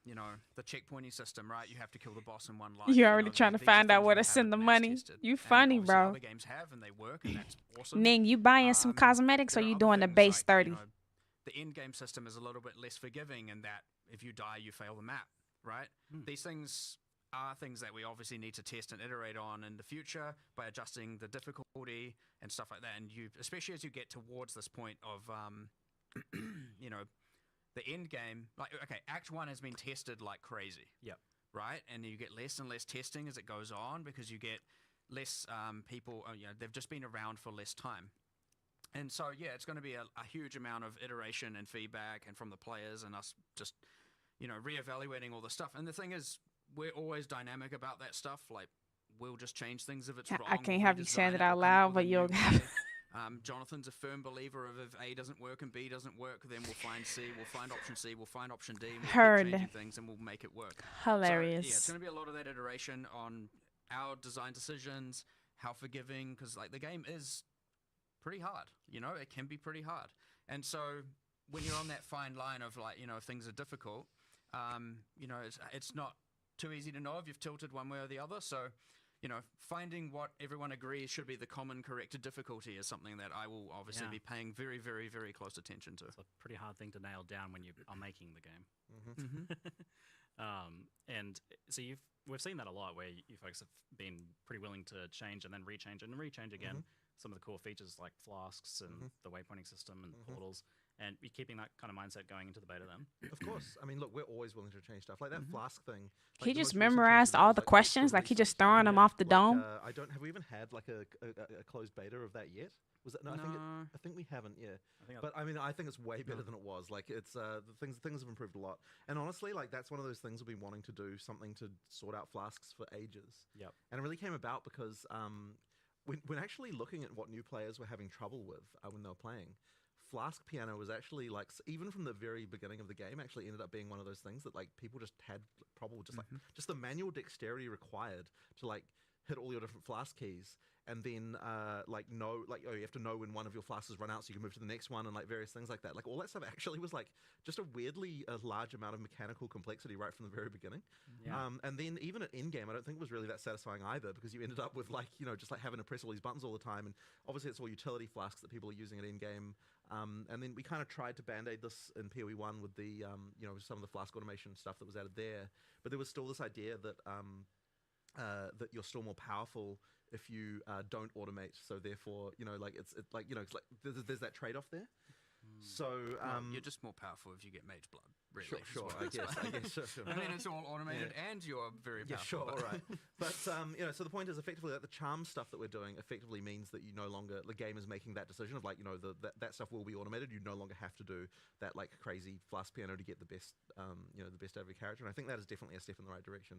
you know, the checkpointing system, right? You have to kill the boss in one life. You're already know, trying to these are find out things where we to send the haven't money. mass-tested, You and funny, obviously bro. Other games have, and they work, and that's awesome. Ning, you buying some cosmetics or There are you other doing the things base like, 30? You know, the end game system is a little bit less forgiving in that if you die, you fail the map, right? These things are things that we obviously need to test and iterate on in the future by adjusting the difficulty and stuff like that. And you, especially as you get towards this point of, you know, the end game, like, okay, Act 1 has been tested like crazy. Yep. Right? And you get less and less testing as it goes on because you get less people, you know, they've just been around for less time. And so, yeah, it's going to be a huge amount of iteration and feedback and from the players and us just, you know, reevaluating all the stuff. And the thing is, we're always dynamic about that stuff. Like, we'll just change things if it's wrong. I can't we'll have you saying redesign it out we'll come up loud, with but a you'll new have. way. Jonathan's a firm believer of if A doesn't work and B doesn't work, then we'll find C, we'll find option C, we'll find option D, and we'll Heard. keep changing things and we'll make it work. Hilarious. So, yeah, it's going to be a lot of that iteration on our design decisions, how forgiving, because like the game is pretty hard, you know, it can be pretty hard. And so when you're on that fine line of like, you know, if things are difficult, you know, it's not too easy to know if you've tilted one way or the other. So, you know, finding what everyone agrees should be the common corrected difficulty is something that I will obviously be paying very, very, very close attention to. It's a pretty hard thing to nail down when you are making the game. And so we've seen that a lot where you folks have been pretty willing to change and then rechange and rechange again some of the core features like flasks and the waypointing system and portals, and you're keeping that kind of mindset going into the beta then. Of course. I mean, look, we're always willing to change stuff. Like that flask thing. He Like, the just most recent memorized change to that all was, the like, questions, the like he just recent- throwing them off the dome. have we even had like a closed beta of that yet? Was that no? I think we haven't. Yeah, but I mean, I think it's way better than it was. Like it's the things have improved a lot. And honestly, like that's one of those things we've been wanting to do, something to sort out flasks for ages. Yep. And it really came about because when actually looking at what new players were having trouble with when they were playing, Flask Piano was actually like, even from the very beginning of the game, actually ended up being one of those things that like people just had trouble with, just like just the manual dexterity required to like hit all your different flask keys, and then you have to know when one of your flasks run out so you can move to the next one, and like various things like that. Like all that stuff actually was like just a weirdly large amount of mechanical complexity right from the very beginning. Yeah. And then even at end game, I don't think it was really that satisfying either, because you ended up with like, you know, just like having to press all these buttons all the time, and obviously it's all utility flasks that people are using at end game. And then we kind of tried to band-aid this in PoE 1 with the you know, some of the flask automation stuff that was added there, but there was still this idea that that you're still more powerful if you don't automate. So therefore, you know, like it's like, you know, it's like there's that trade-off there. So you're just more powerful if you get mage blood. Really, sure. I guess. Sure. And then it's all automated, and you're very powerful. Yeah, sure, all right. But you know, so the point is effectively that the charm stuff that we're doing effectively means that you no longer, the game is making that decision of like, you know, that stuff will be automated. You no longer have to do that like crazy flask piano to get the best, you know, the best out of your character. And I think that is definitely a step in the right direction.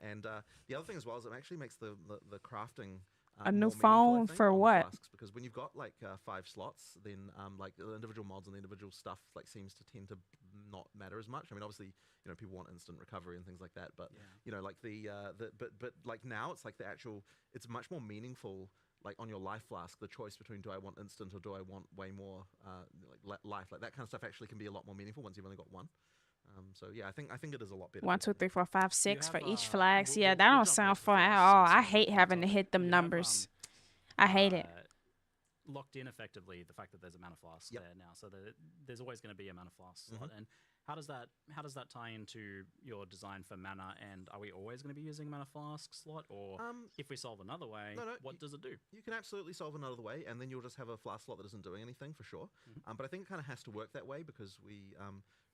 And the other thing as well is it actually makes the crafting A new more meaningful, I phone think, for on what? Flasks, because when you've got like 5 slots, then like the individual mods and the individual stuff like seems to tend to not matter as much. I mean, obviously, you know, people want instant recovery and things like that, but you know, like but like now it's like the actual, it's much more meaningful. Like on your life flask, the choice between do I want instant or do I want way more like life, like that kind of stuff actually can be a lot more meaningful once you've only got one. So yeah, I think it is a lot better. 1, 2, 3, 4, 5, 6 for each flags. we'll- Yeah, we'll- that we'll don't jump sound back fun before at all. since I we're hate on having to topic. hit them You have, numbers. I hate it. Locked in effectively the fact that there's a mana flask there now, so there's always going to be a mana flask slot. And how does that tie into your design for mana? And are we always going to be using a mana flask slot, or if we solve another way, what does it do? You can absolutely solve another way, and then you'll just have a flask slot that isn't doing anything for sure. But I think it kind of has to work that way because we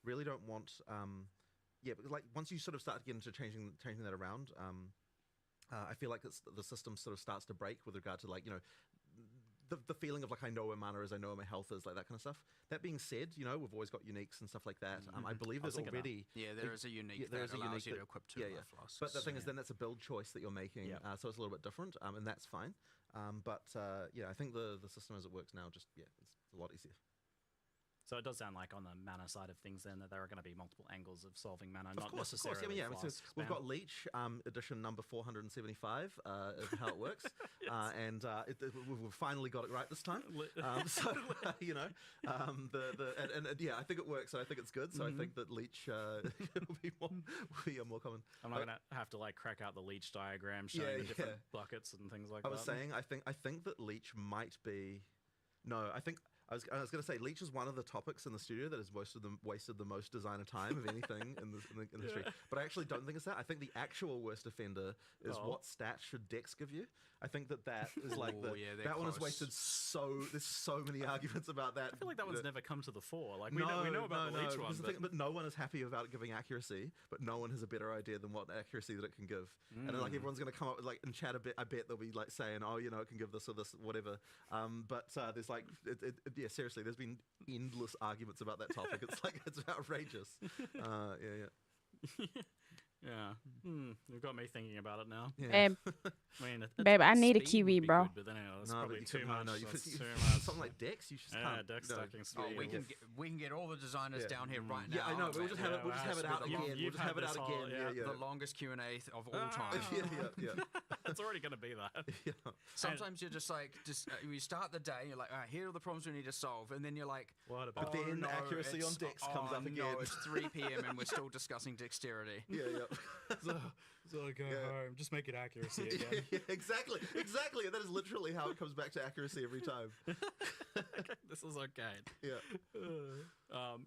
really don't want. Because like once you sort of start to get into changing that around, I feel like the system sort of starts to break with regard to like, you know, the feeling of like I know where mana is, I know where my health is, like that kind of stuff. That being said, you know, we've always got uniques and stuff like that. I believe there's already there is a unique that allows you to equip 2 mana flasks. But the thing is, then that's a build choice that you're making, so it's a little bit different, and that's fine. I think the system as it works now just it's a lot easier. So it does sound like on the mana side of things, then that there are going to be multiple angles of solving mana, Of not course. necessarily. I mean, so we've got Leech edition number 475 of how it works, and we've finally got it right this time. You know, I think it works, and I think it's good. So I think that Leech will be more common. I'm not going to have to like crack out the Leech diagram showing the different buckets and things like that. I was saying, I think that Leech might be. No, I think. I was going to say, Leech is one of the topics in the studio that has wasted the most designer time of anything in the industry. But I actually don't think it's that. I think the actual worst offender is what stats should Dex give you. I think that is like that one has wasted there's so many arguments about that. I feel like that one's never come to the fore. Like we know about the Leech one, but no one is happy about giving accuracy. But no one has a better idea than what accuracy that it can give. And then, like everyone's going to come up with like in chat a bit. I bet they'll be like saying, oh, you know, it can give this or this, whatever. But there's like seriously, there's been endless arguments about that topic. It's like it's outrageous. You've got me thinking about it now. Babe, I mean, babe, I need a speed kiwi, would be bro. good, but then that's probably too much. Something like Dex, you just can't. Dex stacking speed. We can get all the designers down here right now. Yeah, I know. We'll just have it out again. We'll just have it out again. The longest Q&A of all time. It's already going to be that. Sometimes you're just like, you start the day, you're like, all right, here are the problems we need to solve, and then you're like, what about? But then accuracy on Dex comes up again. No, it's 3 p.m. and we're still discussing dexterity. So I go home, just make it accuracy again. Exactly. That is literally how it comes back to accuracy every time. This is arcade. Yeah.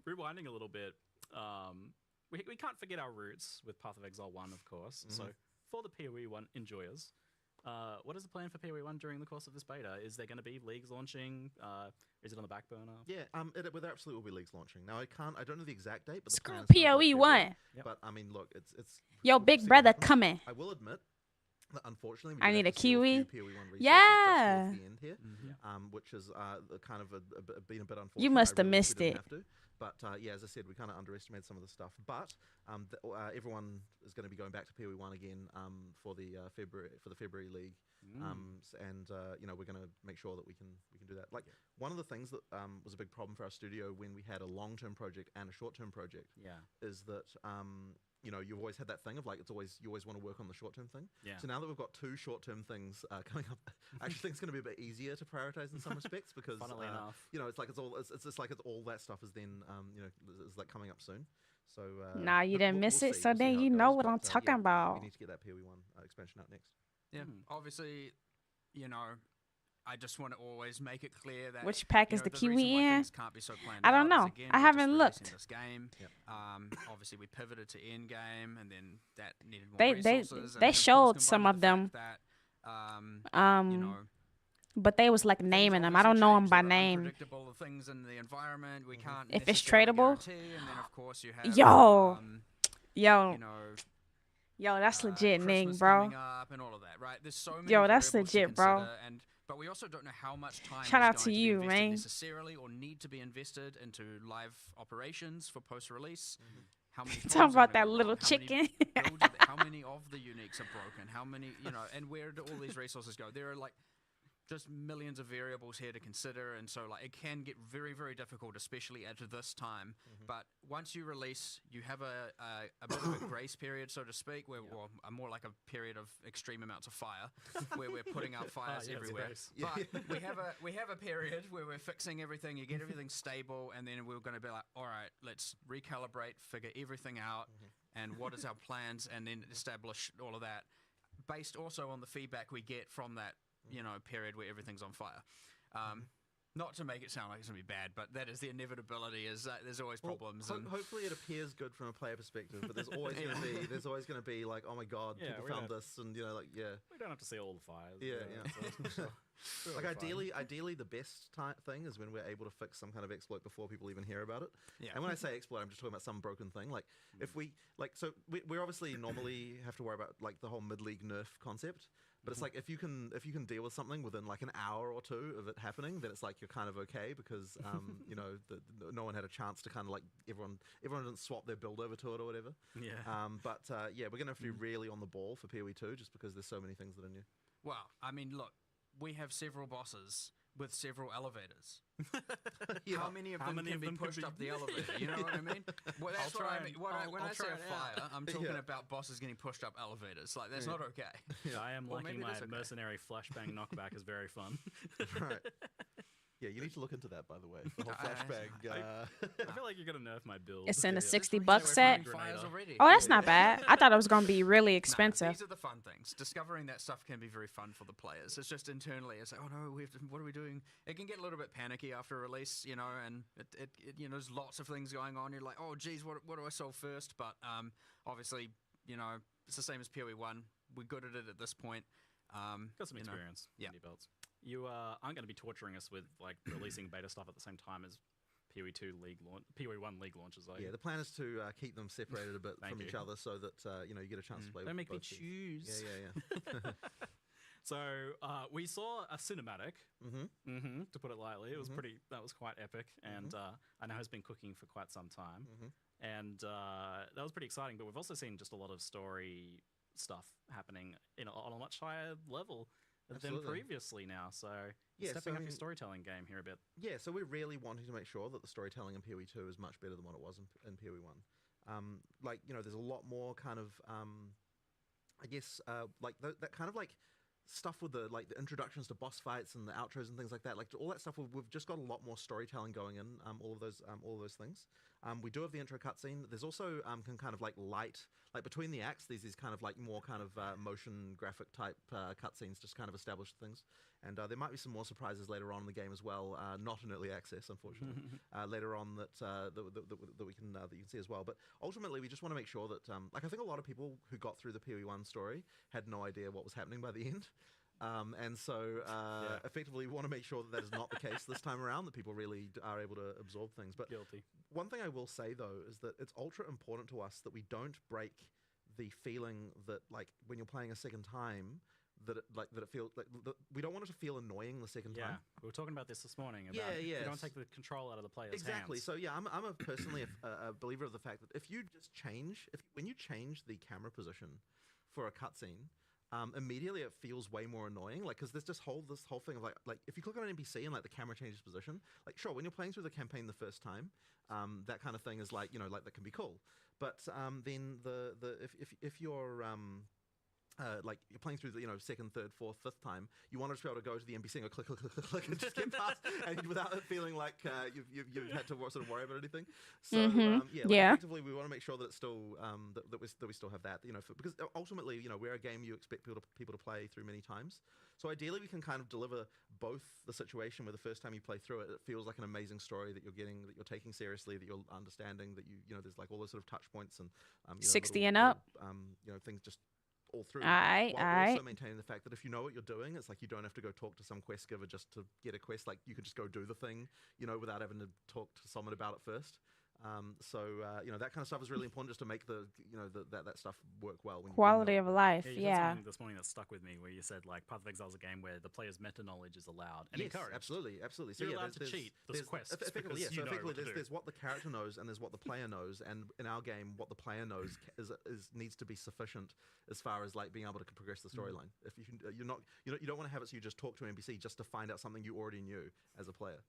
Rewinding a little bit, we can't forget our roots with Path of Exile 1, of course. So for the PoE 1 enjoyers, what is the plan for PoE 1 during the course of this beta? Is there going to be leagues launching? Is it on the back burner? Yeah, there absolutely will be leagues launching. Now I don't know the exact date, but Screw the plan PoE 1. But I mean, look, it's Yo, big brother coming. I will admit that unfortunately I need a kiwi. Yeah. At the end here, which is kind of been a bit unfortunate. You must have really missed it. But as I said, we kind of underestimated some of the stuff. But everyone is going to be going back to PoE 1 again for the February league. We're going to make sure that we can do that. Like one of the things that was a big problem for our studio when we had a long-term project and a short-term project is that you've always had that thing of like you always want to work on the short-term thing. So now that we've got 2 short-term things coming up, I actually think it's going to be a bit easier to prioritize in some respects because funnily enough, it's just like all that stuff is then is like coming up soon. So nah, you didn't miss it. So then you know what I'm talking about. We need to get that PoE 1 expansion out next. Yeah, obviously, I just want to always make it clear that which pack is the kiwi in? Can't be so planned I don't know. Again, I haven't looked. This game. Obviously, we pivoted to end game, and then that needed more resources. They showed some of them. But they was like naming them. I don't know them by name. Unpredictable things in the environment. We can't. If it's tradable. And then of course you have. Yo, that's legit, Ning, Christmas bro. coming up and all of that, right? There's so many Yo, that's variables to legit, bro. consider, but we also don't know how much time Shout is out going to be you, invested man. necessarily or need to be invested into live operations for post-release. how many Talking pawns are about gonna that go little wrong, how many chicken. how many of the uniques are broken, how many, and where do all these resources go? There are like just millions of variables here to consider, and so like it can get very, very difficult, especially at this time. But once you release, you have a bit of a grace period, so to speak, where well, more like a period of extreme amounts of fire, where we're putting out fires everywhere. But we have a period where we're fixing everything. You get everything stable, and then we're going to be like, all right, let's recalibrate, figure everything out, and what is our plans, and then establish all of that, based also on the feedback we get from that period where everything's on fire. Not to make it sound like it's going to be bad, but that is the inevitability. Is there's always problems. And hopefully, it appears good from a player perspective, but there's always going to be like, oh my god, people found this, and we don't have to see all the fires. Like ideally, the best thing is when we're able to fix some kind of exploit before people even hear about it. And when I say exploit, I'm just talking about some broken thing. Like if we we're obviously normally have to worry about like the whole mid-league nerf concept. But it's like if you can deal with something within like an hour or two of it happening, then it's like you're kind of okay because no one had a chance to kind of like everyone didn't swap their build over to it or whatever. We're gonna have to be really on the ball for PoE 2 just because there's so many things that are new. Well, I mean, look, we have several bosses with several elevators. How many of them can be pushed up the elevator? You know what I mean? Well, that's what I mean. When I say a fire, I'm talking about bosses getting pushed up elevators. Like, that's not okay. I am liking my mercenary flashbang knockback is very fun. Right. Yeah, you need to look into that, by the way. The whole flashbang. I feel like you're gonna nerf my build. It's in a $60 set. Already. Oh, that's not bad. I thought it was gonna be really expensive. These are the fun things. Discovering that stuff can be very fun for the players. It's just internally, it's like, oh no, what are we doing? It can get a little bit panicky after release, and it there's lots of things going on. You're like, oh geez, what do I solve first? But obviously, it's the same as PoE 1. We're good at it at this point. Got some experience. Indie belts. You aren't going to be torturing us with like releasing beta stuff at the same time as PoE 2 PoE 1 league launches. The plan is to keep them separated a bit from each other so that you get a chance to play. Don't with make me both choose. Yeah. So we saw a cinematic, to put it lightly. It was that was quite epic, and I know has been cooking for quite some time, and that was pretty exciting. But we've also seen just a lot of story stuff happening on a much higher level than previously now. So stepping up your storytelling game here a bit. Yeah, so we're really wanting to make sure that the storytelling in PoE 2 is much better than what it was in PoE 1. There's a lot more kind of, that kind of like stuff with the introductions to boss fights and the outros and things like that. Like all that stuff, we've just got a lot more storytelling going in. All of those things. We do have the intro cutscene. There's also kind of like light, like between the acts, there's these kind of like more kind of motion graphic type cutscenes, just kind of establish things. And there might be some more surprises later on in the game as well. Not in early access, unfortunately. Later on that you can see as well. But ultimately, we just want to make sure that I think a lot of people who got through the PoE 1 story had no idea what was happening by the end. Effectively, we want to make sure that is not the case this time around, that people really are able to absorb things. But guilty. One thing I will say, though, is that it's ultra important to us that we don't break the feeling that, like, when you're playing a second time, that it feels like we don't want it to feel annoying the second time. We were talking about this morning. About you don't take the control out of the player's hands. So I'm personally a believer of the fact that if you just when you change the camera position for a cutscene, immediately it feels way more annoying. Like, because there's this whole thing of like if you click on an NPC and like the camera changes position, like sure, when you're playing through the campaign the first time, that kind of thing is like that can be cool. But then if you're like you're playing through the second, third, fourth, fifth time, you want to just be able to go to the NPC and go click and just get past, and without it feeling like you've had to sort of worry about anything. So effectively, we want to make sure that it's still that we still have that, because ultimately we're a game you expect people to play through many times. So ideally, we can kind of deliver both the situation where the first time you play through it, it feels like an amazing story that you're getting, that you're taking seriously, that you're understanding, that there's like all those sort of touch points and 60 and up, things just all through. While also maintaining the fact that if you know what you're doing, it's like you don't have to go talk to some quest giver just to get a quest. Like you could just go do the thing, without having to talk to someone about it first. You know, that kind of stuff is really important just to make the that stuff work well. Quality of life, you said something this morning that stuck with me, where you said like Path of Exile is a game where the player's meta knowledge is allowed and yes, encouraged. Absolutely. So you're allowed to cheat the quests. Effectively, because you know what to do. there's what the character knows and there's what the player knows, and in our game, what the player knows needs to be sufficient as far as like being able to progress the storyline. If you don't want to have it so you just talk to an NPC just to find out something you already knew as a player.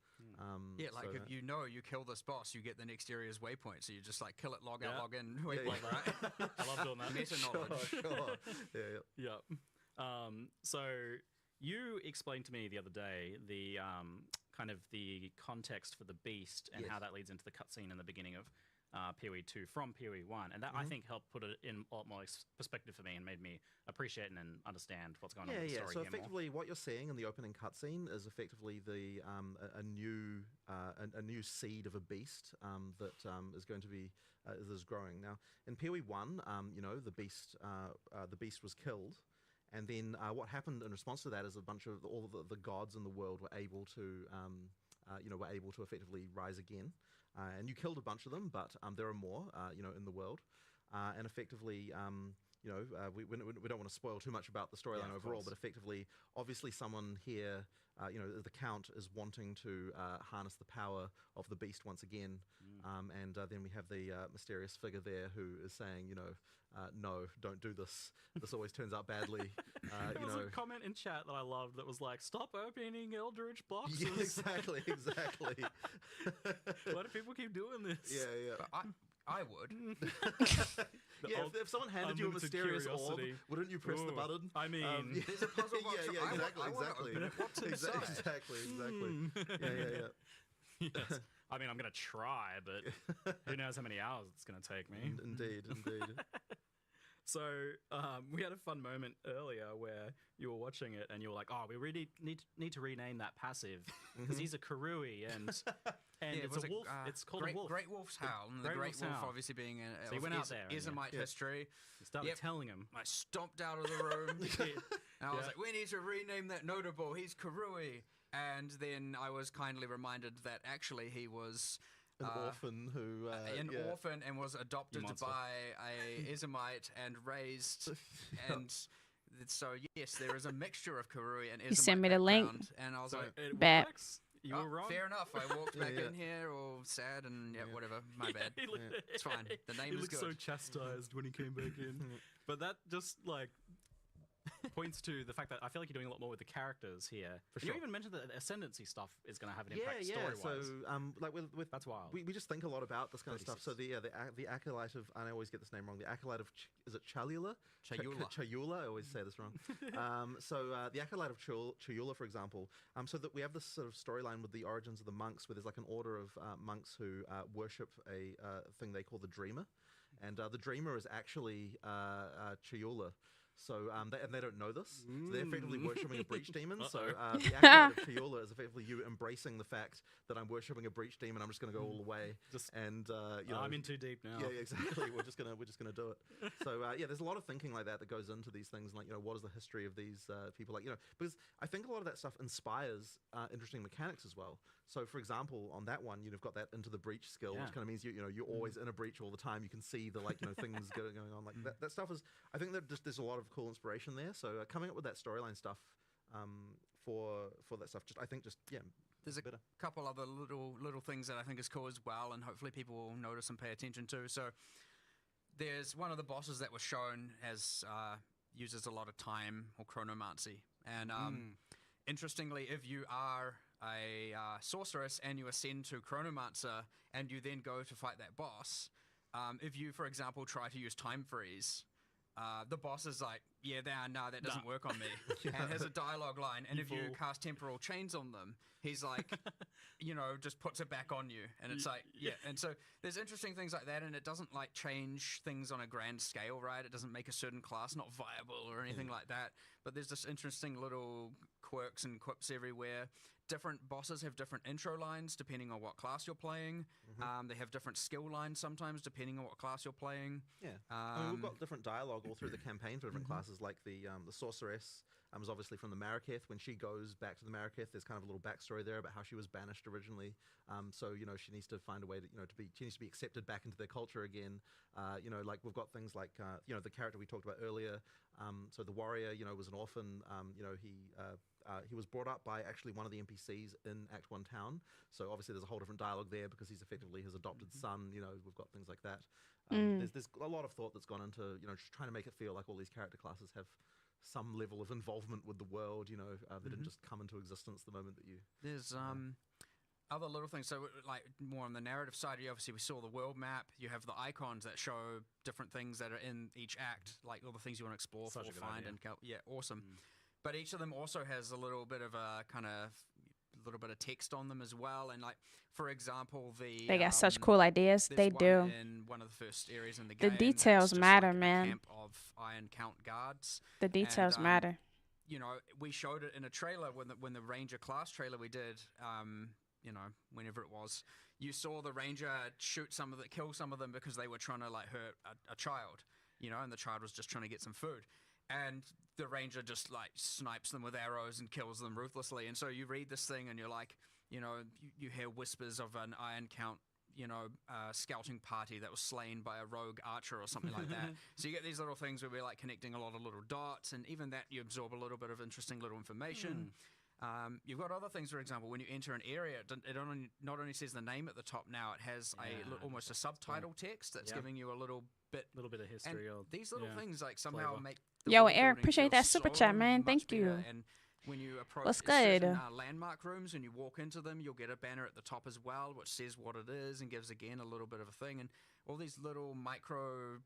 If you know you kill this boss, you get the next area's waypoint, so you just like kill it, log out, log in, waypoint, right? I love doing that. Meta knowledge. Sure. Yeah. So you explained to me the other day the kind of the context for the beast and how that leads into the cutscene in the beginning of PoE 2 from PoE 1, and that I think helped put it in a lot more perspective for me and made me appreciate and understand what's going on with the story. So effectively, what you're seeing in the opening cutscene is effectively the a new seed of a beast that is going to be is growing. Now in PoE 1, the beast was killed. And then what happened in response to that is a bunch of all of the gods in the world were able to, effectively rise again. And you killed a bunch of them, but there are more, in the world. And effectively, we don't want to spoil too much about the storyline overall, but effectively, obviously someone here, the Count is wanting to harness the power of the beast once again. And then we have the mysterious figure there who is saying, no, don't do this. This always turns out badly. There was a comment in chat that I loved that was like, "Stop opening Eldritch boxes." Yeah, exactly. Why do people keep doing this? Yeah. But I would. If someone handed you a mysterious orb, wouldn't you press the button? I mean, there's a puzzle box. Exactly. Yeah. Yes. I mean, I'm going to try, but who knows how many hours it's going to take me. Indeed. So we had a fun moment earlier where you were watching it and you were like, "Oh, we really need to rename that passive because he's a Karui and it's a wolf. It's called a wolf. Great Wolf's Howl. And the Great Wolf obviously being so you went out there. Ismite history. You started telling him. I stomped out of the room and I was like, "We need to rename that notable. He's Karui." And then I was kindly reminded that actually he was an orphan who orphan and was adopted by a Ismite and raised and so yes, there is a mixture of Karui and Ismite. You sent me the link. And I was like, bet. You were wrong. Fair enough. I walked back in here all sad and whatever. My bad. It's fine. The name is good. He looked so chastised when he came back in. But that just like points to the fact that I feel like you're doing a lot more with the characters here. For sure. You even mentioned that the ascendancy stuff is going to have an impact story-wise. So, that's wild. We just think a lot about this kind of stuff. So the acolyte of, I always get this name wrong. The acolyte of is it Chalula? Chayula. I always say this wrong. The acolyte of Chayula, for example. So that we have this sort of storyline with the origins of the monks, where there's like an order of monks who worship a thing they call the Dreamer, and the Dreamer is actually Chayula. So, they don't know this. So they're effectively worshipping a breach demon. So, the acolyte of Chayula is effectively you embracing the fact that I'm worshipping a breach demon. I'm just going to go all the way. I'm in too deep now. Yeah, exactly. we're just gonna do it. So, there's a lot of thinking like that goes into these things. Like, what is the history of these people? Like, because I think a lot of that stuff inspires interesting mechanics as well. So, for example, on that one, you've got that into the breach skill, which kind of means you're always in a breach all the time. You can see the things going on. Like that stuff is. I think that just there's a lot of cool inspiration there. So coming up with that storyline stuff for that stuff, there's a couple other little things that I think is cool as well, and hopefully people will notice and pay attention to. So there's one of the bosses that was shown as uses a lot of time or chronomancy, and interestingly, if you are a sorceress and you ascend to chronomancer and you then go to fight that boss, if you, for example, try to use time freeze, the boss is like, that doesn't work on me, and has a dialogue line. And if you cast temporal chains on them, he's like, just puts it back on you, and it's like, and so there's interesting things like that, and it doesn't like change things on a grand scale, right? It doesn't make a certain class not viable or anything like that, but there's just interesting little quirks and quips everywhere. Different bosses have different intro lines depending on what class you're playing. They have different skill lines sometimes depending on what class you're playing. We've got different dialogue all through the campaign for different classes, like the sorceress is obviously from the Maraketh. When she goes back to the Maraketh, there's kind of a little backstory there about how she was banished originally. So you know, she needs to find a way to she needs to be accepted back into their culture again. You know, like we've got things like you know, the character we talked about earlier. So the warrior, you know, was an orphan. You know, he was brought up by actually one of the NPCs in Act 1 town. So obviously there's a whole different dialogue there because he's effectively his adopted son. You know, we've got things like that. There's a lot of thought that's gone into, you know, just trying to make it feel like all these character classes have some level of involvement with the world. You know, they didn't just come into existence the moment that you. There's other little things. So, like more on the narrative side, obviously we saw the world map. You have the icons that show different things that are in each act, like all the things you want to explore, Such a good find, idea. and yeah, awesome. But each of them also has a little bit of text on them as well. And like, for example, They got such cool ideas. They do. In one of the first areas in the The game, details that's just matter, like a man. camp of Iron Count guards. The details And, matter. You know, we showed it in a trailer when the Ranger class trailer we did. You know, whenever it was, you saw the Ranger kill some of them because they were trying to like hurt a child. You know, and the child was just trying to get some food. And the Ranger just like snipes them with arrows and kills them ruthlessly. And so you read this thing and you're like, you know, you hear whispers of an Iron Count, you know, scouting party that was slain by a rogue archer or something like that. So you get these little things where we're like connecting a lot of little dots, and even that you absorb a little bit of interesting little information. You've got other things, for example, when you enter an area, it not only says the name at the top now, it has almost a subtitle text that's giving you a little bit of history. And these little things like somehow make Yo, Eric, appreciate that super chat, man. Thank you. And when you approach What's good? certain landmark rooms and you walk into them, you'll get a banner at the top as well, which says what it is and gives again a little bit of a thing. And all these little micro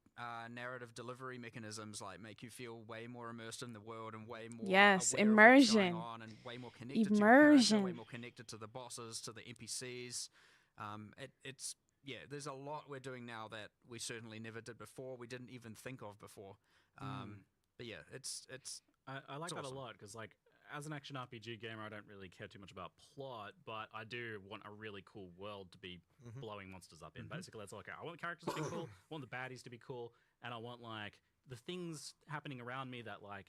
narrative delivery mechanisms like make you feel way more immersed in the world and way more aware of what's immersion. going on and way more connected to your character, way more connected to the bosses, to the NPCs. There's a lot we're doing now that we certainly never did before. We didn't even think of before. But yeah, it's I like that awesome. a lot because, like, as an action RPG gamer, I don't really care too much about plot, but I do want a really cool world to be blowing monsters up in. Basically, that's like, I want the characters to be cool, I want the baddies to be cool, and I want, like, the things happening around me that, like,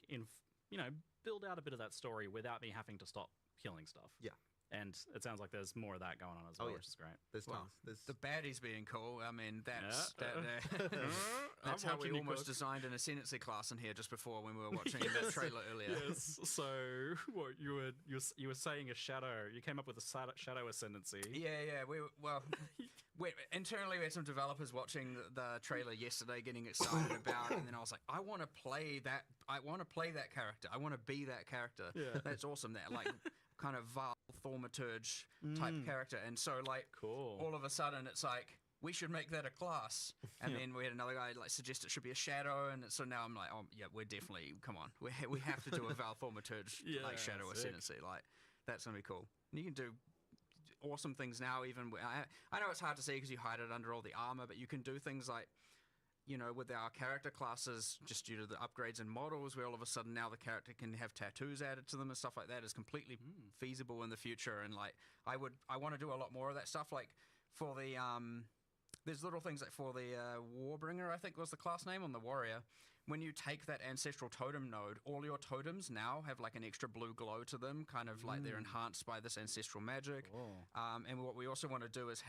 build out a bit of that story without me having to stop killing stuff. Yeah. And it sounds like there's more of that going on as well, which is great. There's tons. The baddies being cool. I mean, that's I'm how we watching you almost cook. designed an ascendancy class in here just before when we were watching that trailer earlier. Yes. So what you were saying a shadow. You came up with a shadow ascendancy. Yeah. Internally we had some developers watching the trailer yesterday, getting excited about it, and then I was like, I want to play that. I want to play that character. I want to be that character. Yeah. That's awesome. That like kind of Val Thaumaturge type character, and so like all of a sudden it's like we should make that a class, and then we had another guy like suggest it should be a shadow, and so now I'm like, oh yeah, we're definitely we have to do a Val Thaumaturge like shadow ascendancy, like that's gonna be cool. And you can do awesome things now. Even I know it's hard to see because you hide it under all the armor, but you can do things like, you know, with our character classes, just due to the upgrades and models, where all of a sudden now the character can have tattoos added to them and stuff like that is completely feasible in the future. And like, I want to do a lot more of that stuff. Like for the, there's little things like for the Warbringer, I think was the class name on the warrior. When you take that ancestral totem node, all your totems now have like an extra blue glow to them, kind of like they're enhanced by this ancestral magic. And what we also want to do is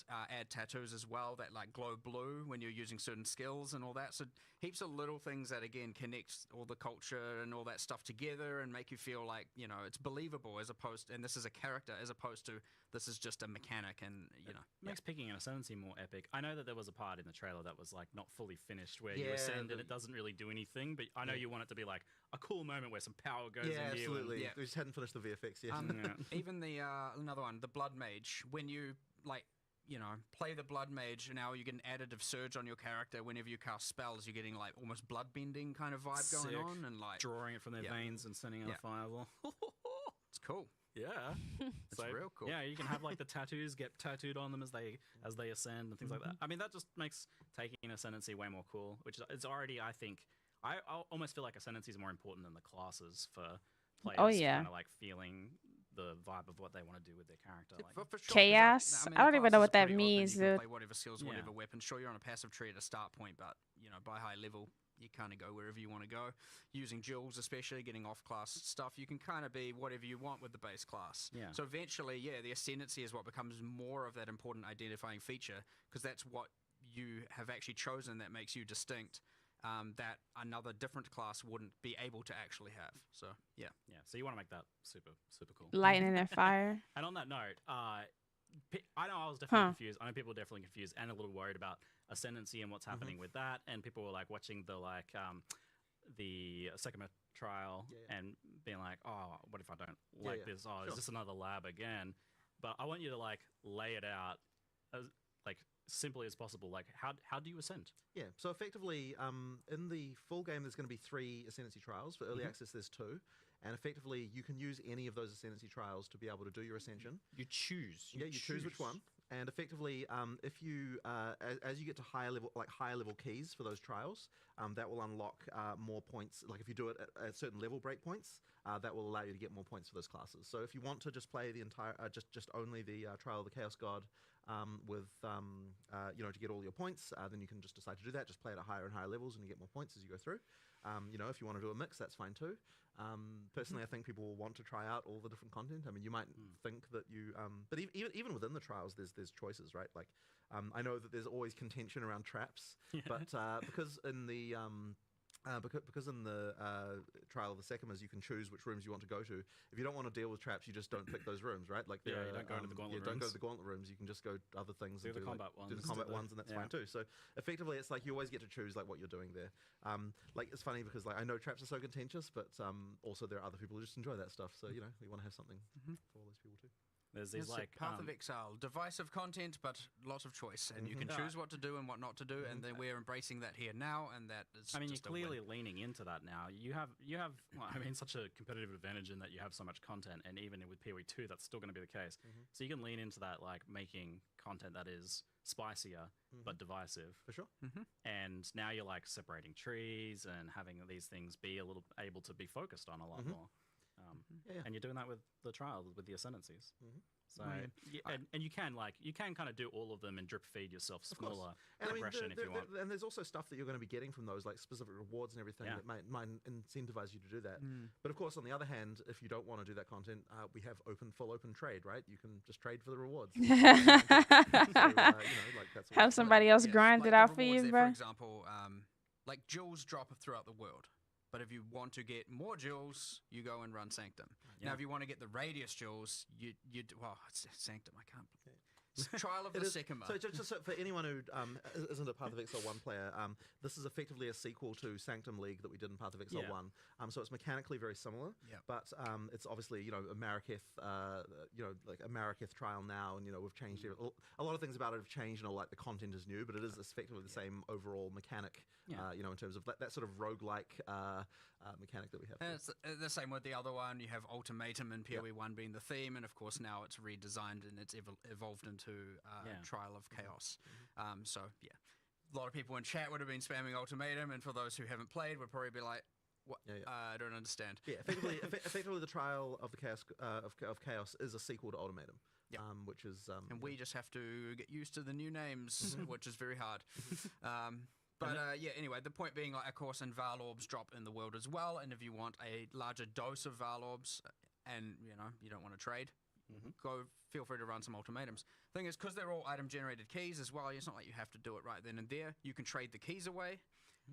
add tattoos as well that like glow blue when you're using certain skills and all that. So heaps of little things that again connect all the culture and all that stuff together and make you feel like, you know, it's believable as opposed to, and this is a character as opposed to this is just a mechanic, and you know. Makes picking an ascendancy more epic. I know that there was a part in the trailer that was like not fully finished where you ascend and it doesn't really do anything, but I know you want it to be like a cool moment where some power goes into you. Absolutely. We just hadn't finished the VFX yet. Even the another one, the Blood Mage, when you like, you know, play the Blood Mage, and now you get an additive surge on your character whenever you cast spells. You're getting like almost blood bending kind of vibe going on, and like drawing it from their veins and sending out a fireball. It's cool. Yeah, it's real cool. Yeah, you can have like the tattoos get tattooed on them as they ascend and things like that. I mean, that just makes taking an ascendancy way more cool. Which is it's already, I think, I almost feel like ascendancy is more important than the classes for players. Kind of like feeling the vibe of what they want to do with their character. Like for sure, chaos. I don't even know what that open. means, You can dude. play whatever skills, whatever weapon. Sure, you're on a passive tree at a start point, but you know, by high level, You kind of go wherever you want to go. Using jewels, especially getting off-class stuff, you can kind of be whatever you want with the base class. Yeah. So eventually, the ascendancy is what becomes more of that important identifying feature, because that's what you have actually chosen that makes you distinct. That another different class wouldn't be able to actually have. So yeah. So you want to make that super cool. Lightning and fire. And on that note, I know I was definitely confused. I know people were definitely confused and a little worried about ascendancy and what's happening with that. And people were like watching the Sekima trial and being like, oh, what if I don't like this? Oh, is this another lab again? But I want you to like lay it out as like simply as possible. Like how do you ascend? Yeah, so effectively, in the full game, there's going to be 3 ascendancy trials. For early access, there's 2. And effectively, you can use any of those ascendancy trials to be able to do your ascension. You choose. You choose which one. And effectively, if you as you get to higher level keys for those trials, that will unlock more points. Like if you do it at certain level breakpoints, that will allow you to get more points for those classes. So if you want to just play the entire, just only the Trial of the Chaos God with to get all your points, then you can just decide to do that. Just play it at higher and higher levels, and you get more points as you go through. If you want to do a mix, that's fine too. Personally, I think people will want to try out all the different content. I mean, you might think that you, but even within the trials, there's choices, right? Like, I know that there's always contention around traps, but because in the because in the Trial of the Sekimas, you can choose which rooms you want to go to. If you don't want to deal with traps, you just don't pick those rooms, right? Like, you don't go to the gauntlet rooms. Don't go to the gauntlet rooms. You can just go to other things. Do and the combat ones. Do the combat ones, and that's fine too. So effectively, it's like you always get to choose like what you're doing there. Like it's funny because like I know traps are so contentious, but also there are other people who just enjoy that stuff. So we want to have something for all those people too. There's these like Path of Exile, divisive content, but lots of choice, and you can choose what to do and what not to do, and then we're embracing that here now, and that is. I mean, just you're clearly leaning into that now. You have well, I mean, such a competitive advantage in that you have so much content, and even with PoE2, that's still going to be the case. So you can lean into that, like making content that is spicier but divisive for sure. And now you're like separating trees and having these things be a little able to be focused on a lot more. And you're doing that with the trial, with the ascendancies. So and you can kind of do all of them and drip feed yourself smaller progression if you want. And there's also stuff that you're going to be getting from those, like specific rewards and everything that might incentivize you to do that. But of course, on the other hand, if you don't want to do that content, we have full open trade, right? You can just trade for the rewards. Have somebody else grind it out for you, bro. For example, like jewels drop throughout the world. But if you want to get more jewels, you go and run Sanctum. Now, if you want to get the Radius jewels, it's Sanctum. I can't. Trial of the Sekima. So just for anyone who isn't a Path of Exile 1 player, this is effectively a sequel to Sanctum League that we did in Path of Exile 1. So it's mechanically very similar, but it's obviously a Maraketh, like a Maraketh trial now, and we've changed a lot of things about it have changed, and like the content is new, but it is effectively the same overall mechanic, in terms of that sort of roguelike mechanic that we have. And it's the same with the other one. You have Ultimatum and PoE1 being the theme, and of course now it's redesigned and it's evolved into Trial of Chaos. So a lot of people in chat would have been spamming Ultimatum, and for those who haven't played would probably be like, what? I don't understand. Effectively the Trial of the Chaos of Chaos is a sequel to Ultimatum. Which is and we just have to get used to the new names, which is very hard. But anyway, the point being, like, of course, and Varlorbs drop in the world as well, and if you want a larger dose of Varlorbs, and you don't want to trade, feel free to run some ultimatums. Thing is, because they're all item generated keys as well, it's not like you have to do it right then and there. You can trade the keys away.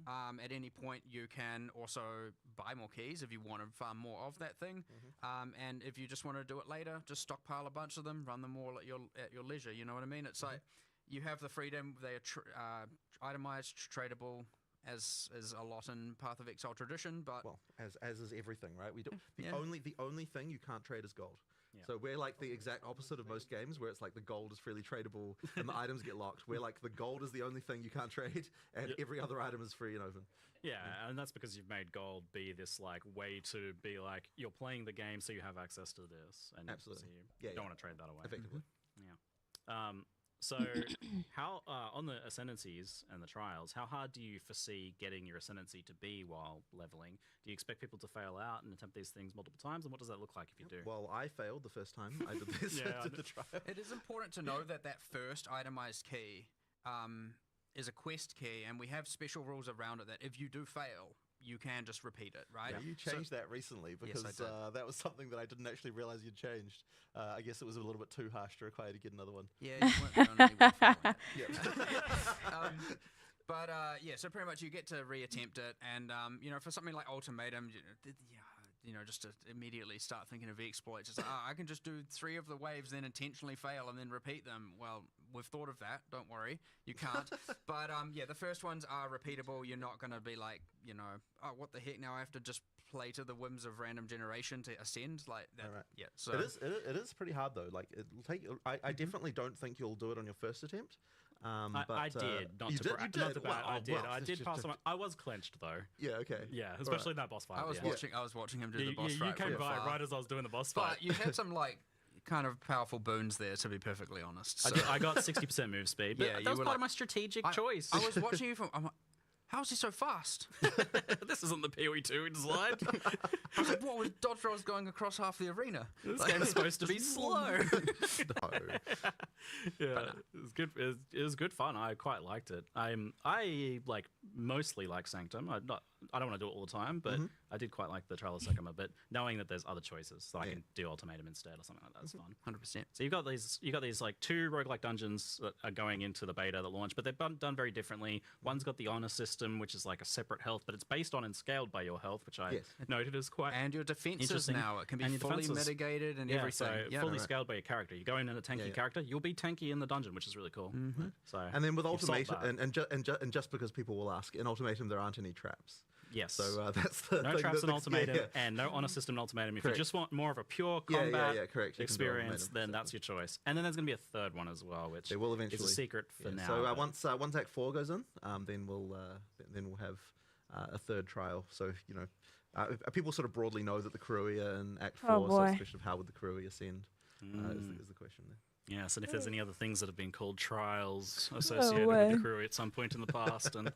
At any point, you can also buy more keys if you want to farm more of that thing. And if you just want to do it later, just stockpile a bunch of them, run them all at your leisure. You know what I mean? It's like you have the freedom. They are itemized, tradable, as a lot in Path of Exile tradition. But as is everything, right? We do the only thing you can't trade is gold. So we're like the exact opposite of most games, where it's like the gold is freely tradable and the items get locked. We're like the gold is the only thing you can't trade, and every other item is free and open. And that's because you've made gold be this like way to be like you're playing the game, so you have access to this, and absolutely, so you don't want to trade that away. Effectively, So, how on the ascendancies and the trials, how hard do you foresee getting your ascendancy to be while leveling? Do you expect people to fail out and attempt these things multiple times, and what does that look like if you do? Well, I failed the first time I did this. Did the trial. It is important to know that first itemized key is a quest key, and we have special rules around it that if you do fail, you can just repeat it, right? Yeah, you changed that recently because Yes, I did. that was something that I didn't actually realize you'd changed. I guess it was a little bit too harsh to require to get another one. Yeah, you weren't the only one failing it. But yeah, so pretty much you get to reattempt it, and you know, for something like Ultimatum, you know, just to immediately start thinking of exploits. It's like, I can just do 3 of the waves, then intentionally fail, and then repeat them. Well, we've thought of that. Don't worry, you can't. But yeah, the first ones are repeatable. You're not going to be like, you know, oh, what the heck? Now I have to just play to the whims of random generation to ascend like that. Right. Yeah, so it is pretty hard though. Like it'll take. I definitely don't think you'll do it on your first attempt. But, I did. Not to brag. Not to brag. I did. I did pass on. I was clenched though. Yeah. Okay. Yeah, especially in that boss fight. I was watching. I was watching him do the boss You fight. came by right as I was doing the boss but fight. you had some like kind of powerful boons there, to be perfectly honest. So. I got 60% move speed. But Yeah, that was were part like- of my strategic choice. I was watching you from. I'm like, how is he so fast? This isn't the PoE2 slide. I was like, what was dodge rolls going across half the arena? This Like, game's supposed to be slow. Yeah, it was good. It was good fun. I quite liked it. I like mostly like Sanctum. I don't want to do it all the time, but I did quite like the Trial of Sycamore. But knowing that there's other choices, so I can do Ultimatum instead or something like that is fun. 100%. So you got these like 2 roguelike dungeons that are going into the beta that launch, but they're done very differently. One's got the honor system, which is like a separate health, but it's based on and scaled by your health, which I noted as quite And your defenses interesting. now. It can be And your fully defenses. mitigated and Yeah, everything. so fully scaled by your character. You go in a tanky character, you'll be tanky in the dungeon, which is really cool. So And then with you've solved Ultimatum, that. and just because people will ask, in Ultimatum there aren't any traps. Yes. So that's the no thing traps that in Ultimatum yeah. and no honor system in Ultimatum. If Correct. you just want more of a pure Yeah, combat correct. You can do experience, Ultimatum, then that's your choice. And then there's going to be a third one as well, which They will eventually. is a secret for now. So but- once Act 4 goes in, then we'll have a third trial. So you know, people sort of broadly know that the Kuruia in Act 4. Oh, So boy. it's a question of how would the Kuruia ascend is the question there. Yes, and if there's any other things that have been called trials associated with way. the crew at some point in the past, and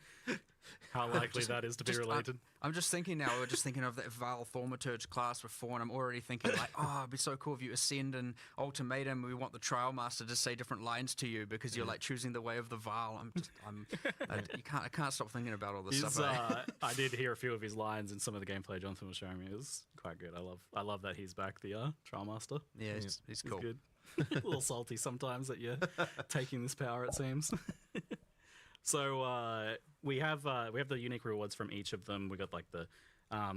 how likely that is to be related. I'm just thinking now, we're just thinking of that Val Thaumaturge class with 4, and I'm already thinking like, oh, it'd be so cool if you ascend in Ultimatum. We want the Trial Master to say different lines to you because you're like choosing the way of the Val. I can't stop thinking about all this stuff. I did hear a few of his lines in some of the gameplay Jonathan was showing me. It was quite good. I love that he's back, the Trial Master. Yeah, he's cool. Good. A little salty sometimes that you're taking this power, it seems. So we have the unique rewards from each of them. We got like the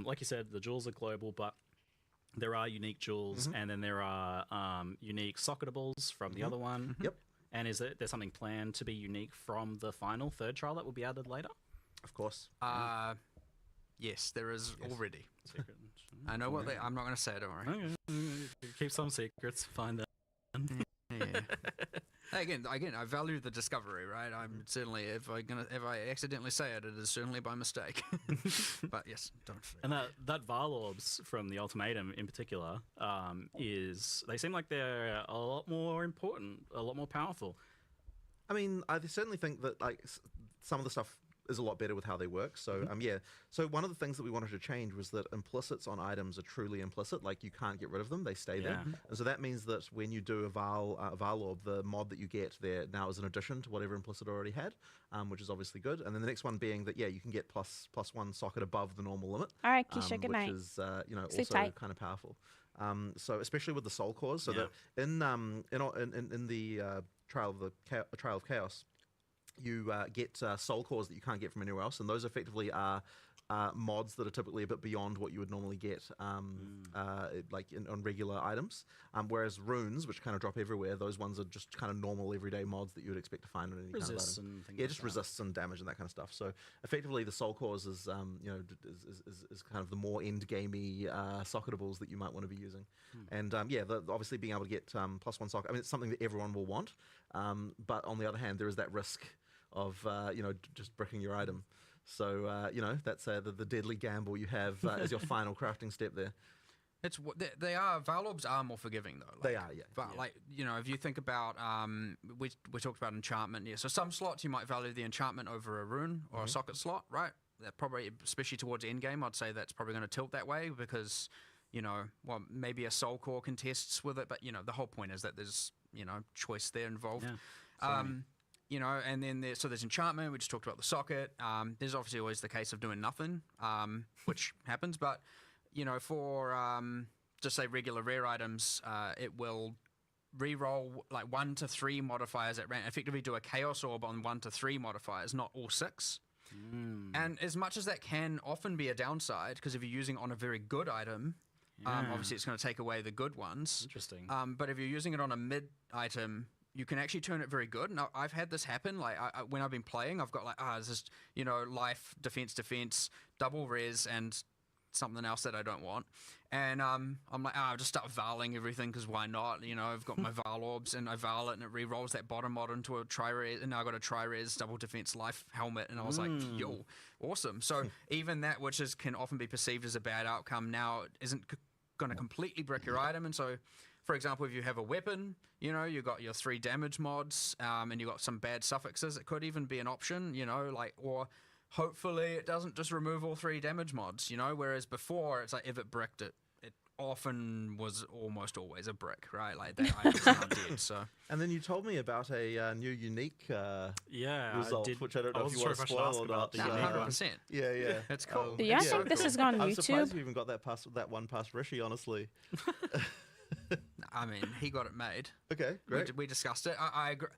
like you said, the jewels are global, but there are unique jewels, and then there are unique socketables from the other one. Yep. And is there something planned to be unique from the final third trial that will be added later? Of course. Yes, there is already. Secret. I know what I'm not going to say. Don't worry. Okay. Keep some secrets. Find them. Yeah. Again, I value the discovery, right? I'm certainly if I accidentally say it, it is certainly by mistake. But yes, don't. And that Val orbs from the Ultimatum in particular they seem like they're a lot more important, a lot more powerful. I mean, I certainly think that like some of the stuff is a lot better with how they work. So So one of the things that we wanted to change was that implicits on items are truly implicit. Like you can't get rid of them; they stay there. And so that means that when you do a Val orb, the mod that you get there now is an addition to whatever implicit already had, which is obviously good. And then the next one being that you can get plus 1 socket above the normal limit. All right, Keisha, good night. Which is Sleep also tight. kind of powerful. So especially with the soul cores, so that in the Trial of Chaos, you get soul cores that you can't get from anywhere else, and those effectively are mods that are typically a bit beyond what you would normally get like on regular items, whereas runes, which kind of drop everywhere, those ones are just kind of normal everyday mods that you would expect to find on any Resists kind of item. and things Yeah, like just that. resists and damage and that kind of stuff. So effectively the soul cores is is kind of the more end gamey socketables that you might want to be using. And obviously being able to get plus 1 socket, I mean it's something that everyone will want, but on the other hand there is that risk of just bricking your item. So that's the deadly gamble you have as your final crafting step there. It's they are Val orbs are more forgiving though. They are, yeah. But like if you think about we talked about enchantment, so some slots you might value the enchantment over a rune or a socket slot, right? That probably, especially towards end game, I'd say that's probably going to tilt that way because maybe a soul core contests with it, but the whole point is that there's choice there involved. Yeah. you know, and then there's enchantment. We just talked about the socket. There's obviously always the case of doing nothing, which happens. But you know, for just say regular rare items, it will re-roll like 1 to 3 modifiers at random. Effectively, do a chaos orb on 1 to 3 modifiers, not all 6. And as much as that can often be a downside, because if you're using it on a very good item, obviously it's going to take away the good ones. Interesting. But if you're using it on a mid item, you can actually turn it very good. Now, I've had this happen. Like when I've been playing, I've got like, this is, you know, life, defense, double res, and something else that I don't want. And I'm like, I'll just start valing everything because why not? You know, I've got my Val orbs and I Val it and it re-rolls that bottom mod into a tri-res, and now I got a tri-res double defense life helmet, and I was like, yo, awesome. So even that, which can often be perceived as a bad outcome, now isn't going to completely brick your item. And so, for example, if you have a weapon, you know, you got your 3 damage mods, and you got some bad suffixes, it could even be an option, you know, like, or hopefully it doesn't just remove all 3 damage mods, you know, whereas before it's like if it bricked it, it often was almost always a brick, right? Like that item's now dead, so. And then you told me about a new unique result, which I don't know if you want to spoil or not. 100%. Yeah, yeah. It's cool. Do y'all think this is on YouTube? I'm surprised you even got that one past Rishi, honestly. I mean, he got it made. Okay, great. We discussed it. I agree.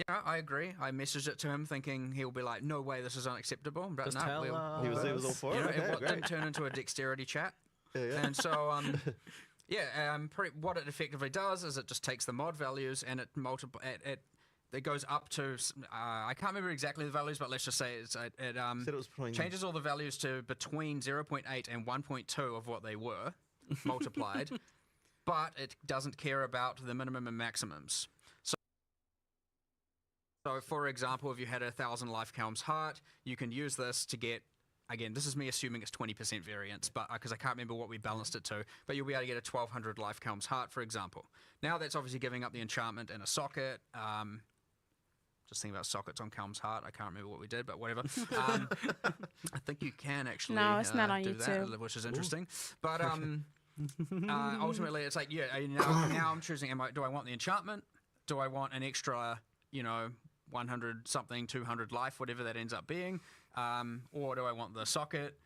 Yeah, I agree. I messaged it to him thinking he'll be like, no way, this is unacceptable. But Just no, tell, he was all for it. It didn't turn into a dexterity chat. Yeah. And so, what it effectively does is it just takes the mod values and it goes up to, I can't remember exactly the values, but let's just say it changes all the values to between 0.8 and 1.2 of what they were multiplied, but it doesn't care about the minimum and maximums. So, for example, if you had 1,000 life Helm's Heart, you can use this to get, again, this is me assuming it's 20% variance, but because I can't remember what we balanced it to, but you'll be able to get a 1,200 life Helm's Heart, for example. Now that's obviously giving up the enchantment and a socket. Just thinking about sockets on Helm's Heart. I can't remember what we did, but whatever. I think you can actually no, it's not on do YouTube. that, which is interesting. But ultimately, it's like, now I'm choosing, do I want the enchantment? Do I want an extra, 100 something, 200 life, whatever that ends up being, or do I want the socket?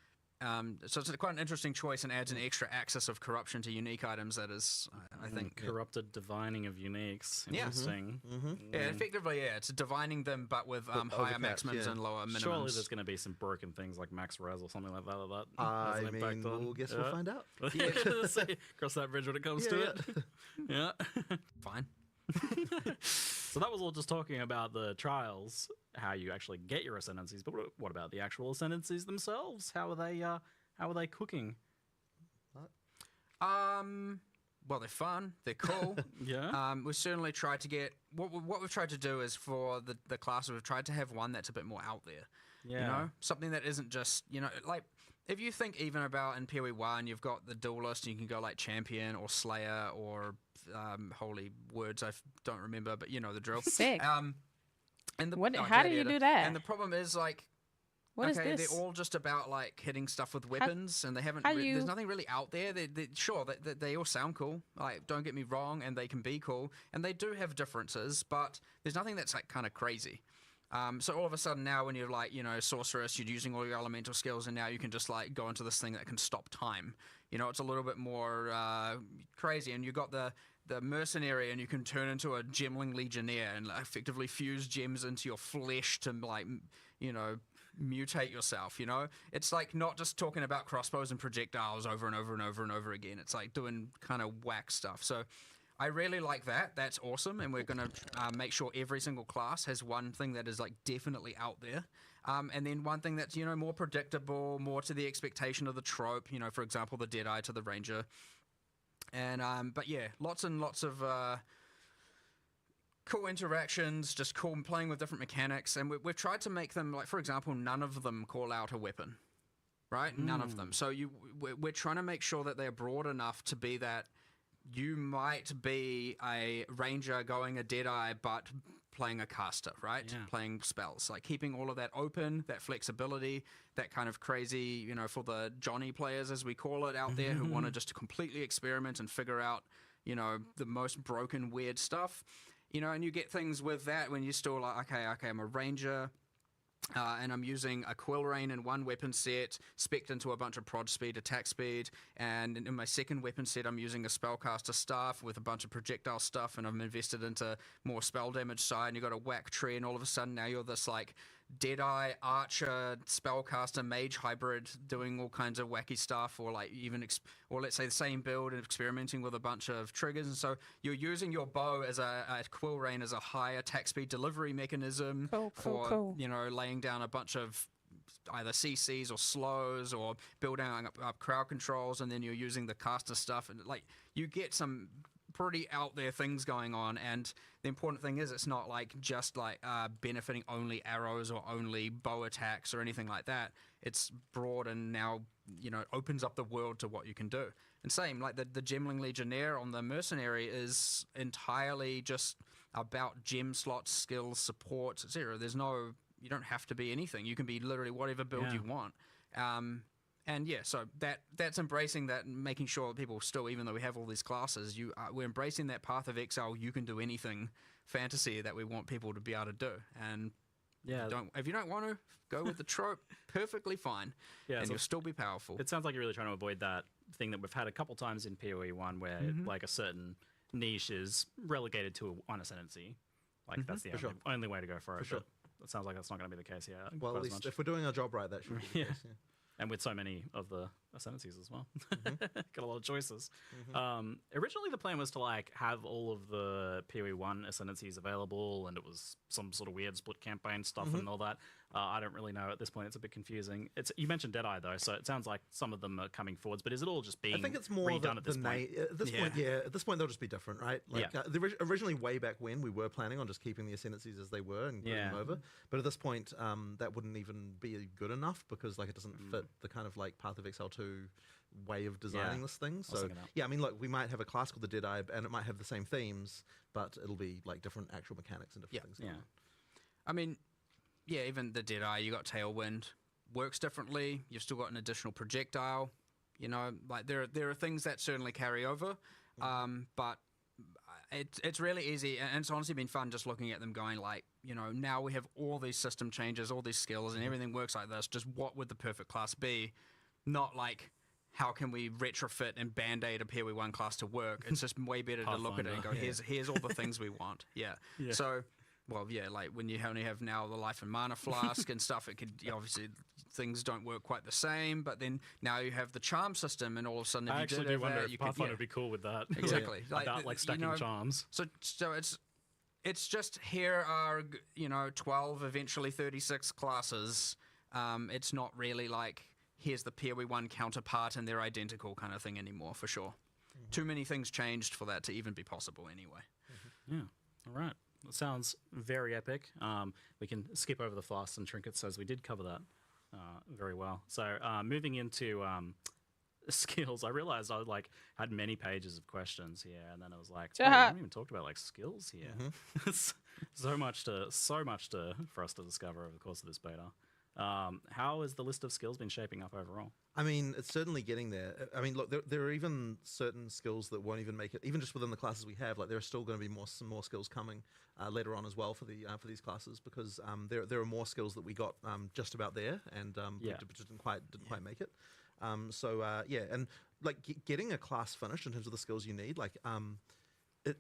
So it's quite an interesting choice and adds an extra axis of corruption to unique items. That is, I think, corrupted divining of uniques. Interesting. Yeah, effectively, it's divining them, but with higher maximums and lower minimums. Surely there's going to be some broken things like max res or something like that. I mean, we'll find out. Cross that bridge when it comes to it. Yeah, fine. So that was all just talking about the trials, how you actually get your ascendancies. But what about the actual ascendancies themselves? How are they cooking? Well, they're fun. They're cool. Yeah. We certainly tried to get what we've tried to do is for the classes we've tried to have one that's a bit more out there. Yeah. You know, something that isn't just like. If you think even about in PoE1, you've got the duelist, and you can go like champion or slayer or holy words, I don't remember, but you know the drill. Sick. And how do you do that? And the problem is like, what is this? They're all just about like hitting stuff with weapons, and they haven't. There's nothing really out there. They all sound cool. Like, don't get me wrong, and they can be cool, and they do have differences, but there's nothing that's like kind of crazy. So all of a sudden now when you're like, sorceress, you're using all your elemental skills, and now you can just like go into this thing that can stop time. It's a little bit more crazy, and you got the mercenary, and you can turn into a gemling legionnaire and like, effectively fuse gems into your flesh to like, mutate yourself. It's like not just talking about crossbows and projectiles over and over and over and over again. It's like doing kind of whack stuff. So I really like that. That's awesome, and we're going to make sure every single class has one thing that is like definitely out there, and then one thing that's more predictable, more to the expectation of the trope. For example, the Deadeye to the Ranger, and but yeah, lots and lots of cool interactions, just cool playing with different mechanics, and we've tried to make them like, for example, none of them call out a weapon, right? None of them. So we're trying to make sure that they're broad enough to be that. You might be a ranger going a Deadeye, but playing a caster, right? Yeah. Playing spells, like keeping all of that open, that flexibility, that kind of crazy, for the Johnny players, as we call it out there, who want to just completely experiment and figure out, the most broken, weird stuff. You know, and you get things with that when you're still like, okay, I'm a ranger, and I'm using a quill rain in one weapon set, spec'd into a bunch of prod speed, attack speed, and in my second weapon set I'm using a spellcaster staff with a bunch of projectile stuff, and I'm invested into more spell damage side, and you've got a whack tree, and all of a sudden now you're this like Deadeye, Archer, Spellcaster, Mage hybrid doing all kinds of wacky stuff, or like even, or let's say the same build and experimenting with a bunch of triggers. And so you're using your bow as a Quill Rain as a high attack speed delivery mechanism for, you know, laying down a bunch of either CCs or slows or building up crowd controls, and then you're using the caster stuff, and like you get some pretty out there things going on. And the important thing is it's not like just like benefiting only arrows or only bow attacks or anything like that. It's broad and now, you know, opens up the world to what you can do. And same like the Gemling Legionnaire on the Mercenary is entirely just about gem slots, skills, support, etc. There's no, you don't have to be anything. You can be literally whatever build you want. And yeah, so that's embracing that and making sure that people still, even though we have all these classes, we're embracing that path of exile. You can do anything fantasy that we want people to be able to do. And yeah, if you don't want to go with the trope, perfectly fine. Yeah, and you'll still be powerful. It sounds like you're really trying to avoid that thing that we've had a couple times in PoE 1 where like a certain niche is relegated to one ascendancy. Like that's the only way to go for it. Sure. It sounds like that's not going to be the case here. Well, at least if we're doing our job right, that should be the case. Yeah. And with so many of the ascendancies as well. Got a lot of choices. Originally the plan was to like have all of the PoE 1 ascendancies available, and it was some sort of weird split campaign stuff and all that. I don't really know at this point. It's a bit confusing. You mentioned Deadeye though, so it sounds like some of them are coming forwards, but is it all just being I think it's more redone at this point? At this point, At this point they'll just be different, right? Like originally way back when we were planning on just keeping the ascendancies as they were and putting them over. But at this point, that wouldn't even be good enough because like it doesn't fit the kind of like Path of Exile 2 way of designing this thing. So yeah, I mean, look, we might have a class called the Deadeye, and it might have the same themes, but it'll be like different actual mechanics and different things. Yeah, I mean, yeah, even the Deadeye, you got Tailwind, works differently. You've still got an additional projectile. You know, like there are things that certainly carry over, but it's really easy, and it's honestly been fun just looking at them going like, you know, now we have all these system changes, all these skills, and everything works like this. Just what would the perfect class be? Not like how can we retrofit and band-aid a PoE 1 class to work. It's just way better to look at it and go, here's all the things we want. So, well, like when you only have now the life and mana flask and stuff, it could obviously things don't work quite the same. But then now you have the charm system, and all of a sudden, if I you actually did do wonder that, if Pathfinder would be cool with that. Exactly, like stacking charms. So it's just here are 12, eventually 36 classes. It's not really like here's the PoE 1 counterpart and they're identical kind of thing anymore, for sure. Too many things changed for that to even be possible anyway. Yeah, all right. That sounds very epic. We can skip over the flasks and trinkets as we did cover that very well. So moving into skills, I realized I had many pages of questions here, and then I was like, oh, we haven't even talked about like skills here. so much for us to discover over the course of this beta. How has the list of skills been shaping up overall? I mean, it's certainly getting there. I mean, look, there are even certain skills that won't even make it, even just within the classes we have. Like, there are still going to be some more skills coming later on as well for these classes, because there are more skills that we got just about there, and didn't quite make it. And like getting a class finished in terms of the skills you need, like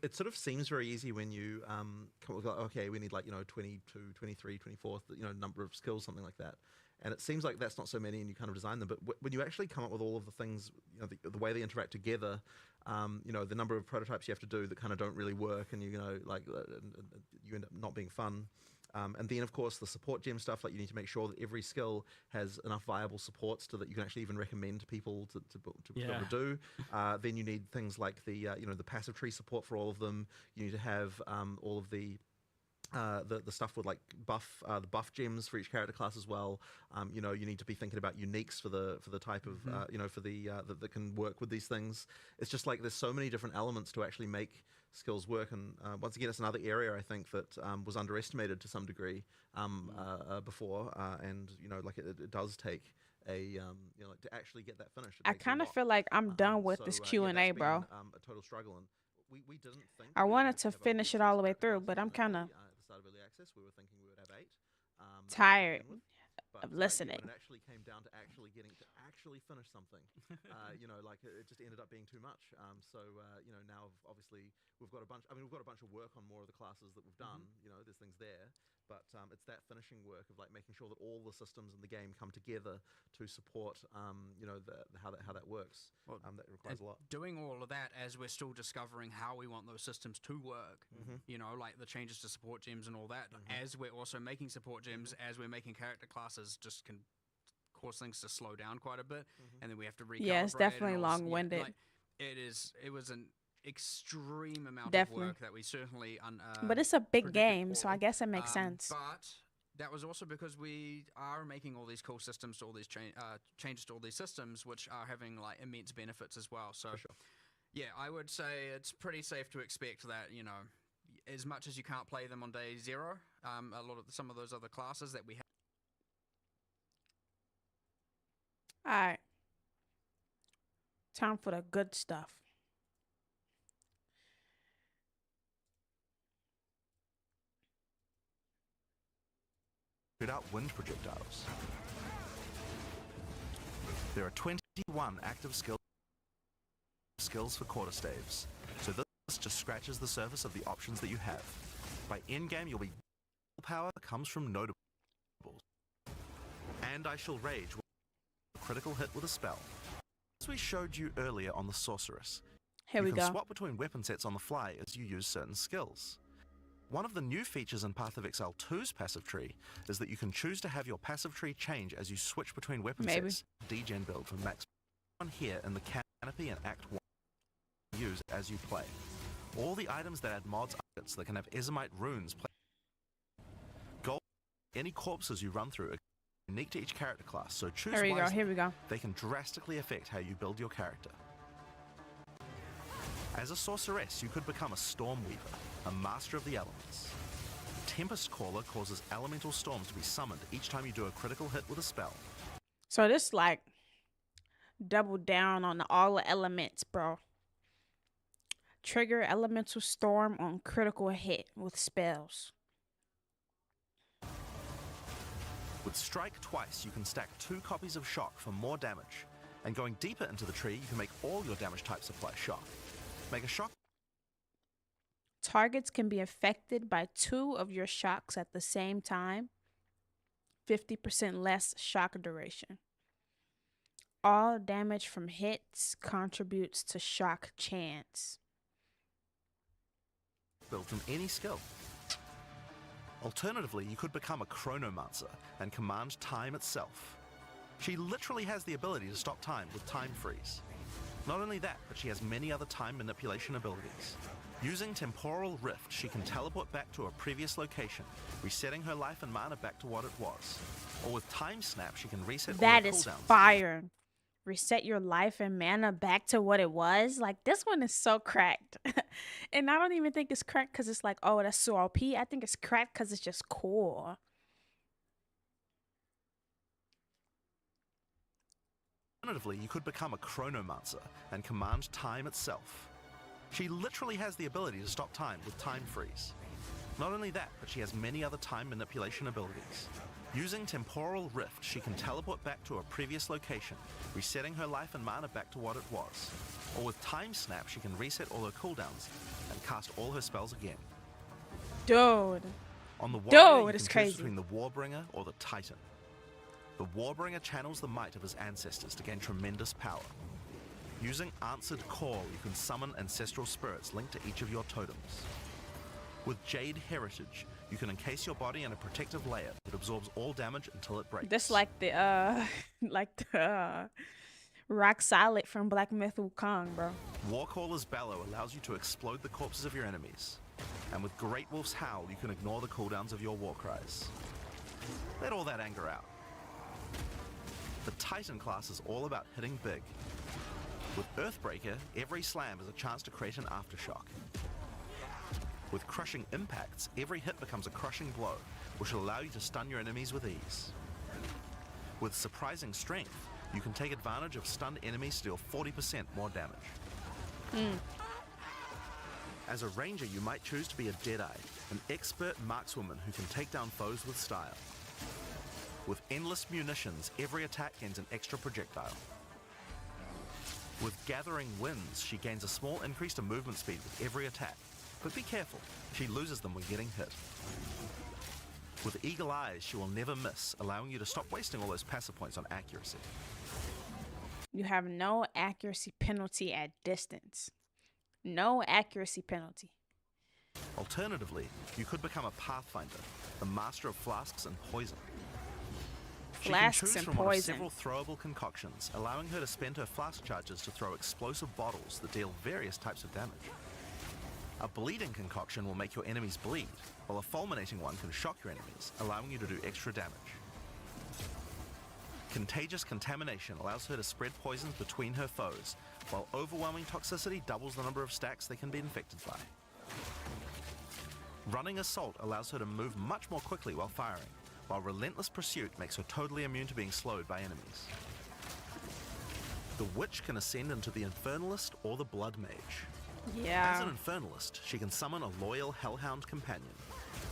it sort of seems very easy when you come up with, okay, we need 22, 23, 24, number of skills, something like that. And it seems like that's not so many, and you kind of design them. But when you actually come up with all of the things, the way they interact together, the number of prototypes you have to do that kind of don't really work, and you end up not being fun. And then, of course, the support gem stuff, like you need to make sure that every skill has enough viable supports so that you can actually even recommend to people to be able to do. Then you need things like the passive tree support for all of them. You need to have all of the stuff with like the buff gems for each character class as well. You need to be thinking about uniques for the type of that can work with these things. It's just like there's so many different elements to actually make skills work, and once again, it's another area I think that was underestimated to some degree before, and it does take a to actually get that finished. I kind of feel like I'm done with this Q&A, bro. A total struggle. And we didn't think I we would wanted to have up finish to it all the 6 way through, classes but I'm kind of at the start of early access. We were thinking we would have 8. tired to begin with. of Yeah, listening. when it actually came down to actually getting to actually finish something, you know, like it just ended up being too much. You know, now obviously we've got a bunch. I mean, we've got a bunch of work on more of the classes that we've done. You know, there's things there, but it's that finishing work of like making sure that all the systems in the game come together to support, you know, how that works. Well, that requires a lot. Doing all of that as we're still discovering how we want those systems to work. You know, like the changes to support gems and all that. As we're also making support gems, as we're making character classes, just can cause things to slow down quite a bit, and then we have to recalibrate. Yeah, it's definitely and also- long-winded. like, it was an extreme amount Definitely. of work that we certainly But it's a big predicted game, so I poorly. guess it makes sense. But that was also because we are making all these cool systems to all these changes to all these systems, which are having like immense benefits as well. So, yeah, I would say it's pretty safe to expect that, you know, as much as you can't play them on day 0, some of those other classes that we have. All right. Time for the good stuff. Shoot out wind projectiles. There are 21 active skills for quarterstaves, so this just scratches the surface of the options that you have. By endgame, you'll be power comes from notables. And I shall rage with a critical hit with a spell. As we showed you earlier on the sorceress, Here we you can go. swap between weapon sets on the fly as you use certain skills. One of the new features in Path of Exile 2's passive tree is that you can choose to have your passive tree change as you switch between weapon sets. Degen build for max one here in the canopy and Act 1 use as you play. All the items that add mods that can have Ezomite runes gold. Any corpses you run through are unique to each character class, so choose Here we go. wisely. Here we go. They can drastically affect how you build your character. As a sorceress, you could become a storm weaver, a master of the elements. Tempest Caller causes elemental storms to be summoned each time you do a critical hit with a spell. So this like double down on all the elements, bro. Trigger elemental storm on critical hit with spells. With Strike twice, you can stack 2 copies of Shock for more damage. And going deeper into the tree, you can make all your damage types apply Shock. Make a Shock. Targets can be affected by 2 of your shocks at the same time. 50% less shock duration. All damage from hits contributes to shock chance. Built from any skill. Alternatively, you could become a Chronomancer and command time itself. She literally has the ability to stop time with Time Freeze. Not only that, but she has many other time manipulation abilities. Using Temporal Rift, she can teleport back to a previous location, resetting her life and mana back to what it was. Or with Time Snap, she can reset all That the is cooldowns. fire. Reset your life and mana back to what it was. Like, this one is so cracked. And I don't even think it's cracked because it's like, oh, that's so OP. I think it's cracked because it's just cool. Alternatively, you could become a Chronomancer and command time itself. She literally has the ability to stop time with Time Freeze. Not only that, but she has many other time manipulation abilities. Using Temporal Rift, she can teleport back to a previous location, resetting her life and mana back to what it was. Or with Time Snap, she can reset all her cooldowns and cast all her spells again. Dude. On the warrior, you it's can crazy. choose between the Warbringer or the Titan. The Warbringer channels the might of his ancestors to gain tremendous power. Using Answered Call, you can summon ancestral spirits linked to each of your totems. With Jade Heritage, you can encase your body in a protective layer that absorbs all damage until it breaks. This like the rock solid from Black Myth Wukong, bro. Warcaller's Bellow allows you to explode the corpses of your enemies. And with Great Wolf's Howl, you can ignore the cooldowns of your war cries. Let all that anger out. The Titan class is all about hitting big. With Earthbreaker, every slam is a chance to create an aftershock. With Crushing Impacts, every hit becomes a crushing blow, which will allow you to stun your enemies with ease. With Surprising Strength, you can take advantage of stunned enemies to deal 40% more damage. As a ranger, you might choose to be a Deadeye, an expert markswoman who can take down foes with style. With endless munitions, every attack gains an extra projectile. With Gathering Winds, she gains a small increase to movement speed with every attack, but be careful, she loses them when getting hit. With Eagle Eyes, she will never miss, allowing you to stop wasting all those passive points on accuracy. You have no accuracy penalty at distance. No accuracy penalty. Alternatively, you could become a Pathfinder, the master of flasks and poison. She can Flasks choose and from one of poison. several throwable concoctions, allowing her to spend her flask charges to throw explosive bottles that deal various types of damage. A bleeding concoction will make your enemies bleed, while a fulminating one can shock your enemies, allowing you to do extra damage. Contagious Contamination allows her to spread poisons between her foes, while overwhelming toxicity doubles the number of stacks they can be infected by. Running Assault allows her to move much more quickly while firing, while Relentless Pursuit makes her totally immune to being slowed by enemies. The Witch can ascend into the Infernalist or the Blood Mage. Yeah. As an Infernalist, she can summon a loyal Hellhound companion.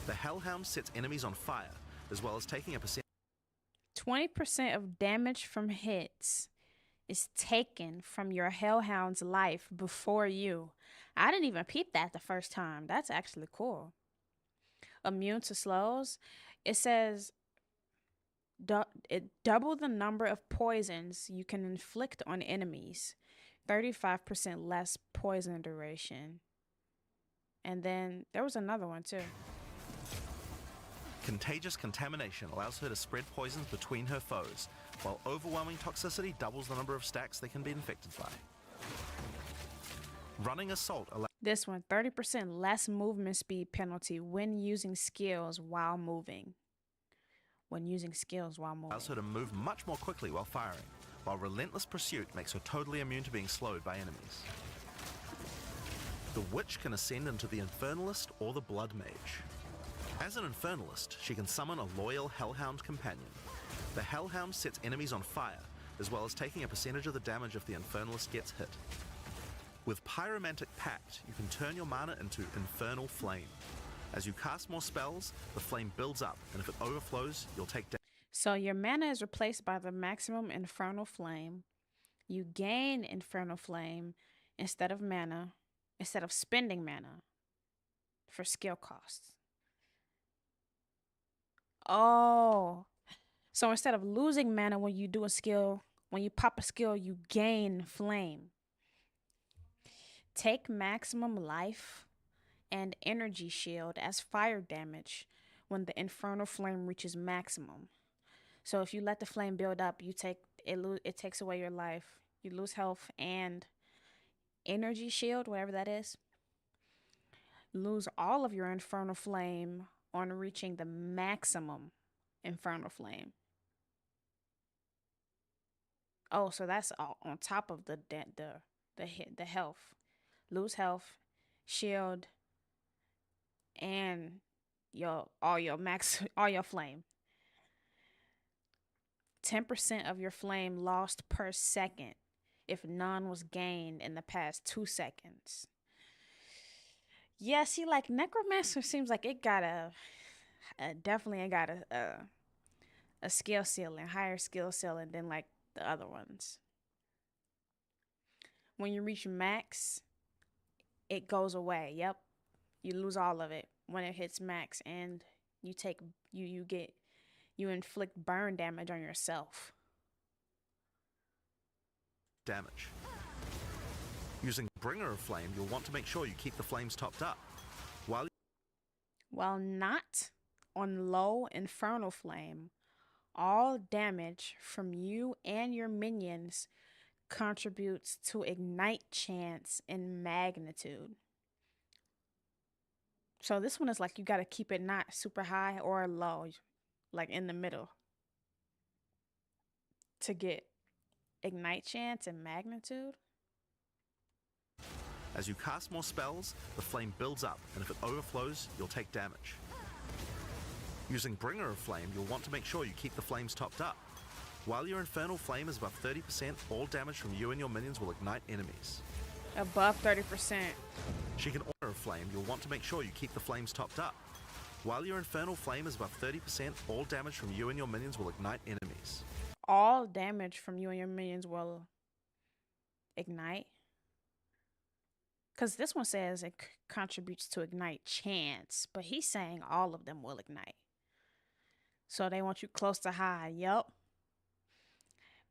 The Hellhound sets enemies on fire, as well as taking a percent 20% of damage from hits is taken from your Hellhound's life before you. I didn't even peep that the first time. That's actually cool. Immune to slows. It says it double the number of poisons you can inflict on enemies. 35% less poison duration. And then there was another one too. Contagious Contamination allows her to spread poisons between her foes, while overwhelming toxicity doubles the number of stacks they can be infected by. Running Assault allows This one, 30% less movement speed penalty when using skills while moving. When using skills while moving. allows her to move much more quickly while firing, while Relentless Pursuit makes her totally immune to being slowed by enemies. The Witch can ascend into the Infernalist or the Blood Mage. As an Infernalist, she can summon a loyal Hellhound companion. The Hellhound sets enemies on fire, as well as taking a percentage of the damage if the Infernalist gets hit. With Pyromantic Pact, you can turn your mana into Infernal Flame. As you cast more spells, the flame builds up, and if it overflows, you'll take damage. So your mana is replaced by the maximum Infernal Flame. You gain Infernal Flame instead of spending mana for skill costs. Oh, so instead of losing mana when you do a skill, when you pop a skill, you gain flame. Take maximum life and energy shield as fire damage when the Infernal Flame reaches maximum. So if you let the flame build up, it takes away your life. You lose health and energy shield, whatever that is. Lose all of your Infernal Flame on reaching the maximum Infernal Flame. Oh, so that's all on top of the health. Lose health, shield, and all your flame. 10% of your flame lost per second if none was gained in the past 2 seconds. Yeah, see, like Necromancer seems like it got definitely got a skill ceiling, higher skill ceiling than like the other ones. When you reach max, it goes away. Yep, you lose all of it when it hits max, and you inflict burn damage on yourself. Damage. Using Bringer of Flame, you'll want to make sure you keep the flames topped up. While not on low Infernal Flame, all damage from you and your minions contributes to ignite chance and magnitude. So this one is like you gotta keep it not super high or low, like in the middle, to get ignite chance and magnitude. As you cast more spells, the flame builds up, and if it overflows, you'll take damage. Using Bringer of Flame, you'll want to make sure you keep the flames topped up. While your Infernal Flame is above 30%, all damage from you and your minions will ignite enemies. Above 30%. She can order of flame, you'll want to make sure you keep the flames topped up. While your infernal flame is above 30%, all damage from you and your minions will ignite enemies. All damage from you and your minions will ignite? Because this one says it contributes to ignite chance, but he's saying all of them will ignite. So they want you close to high. Yup.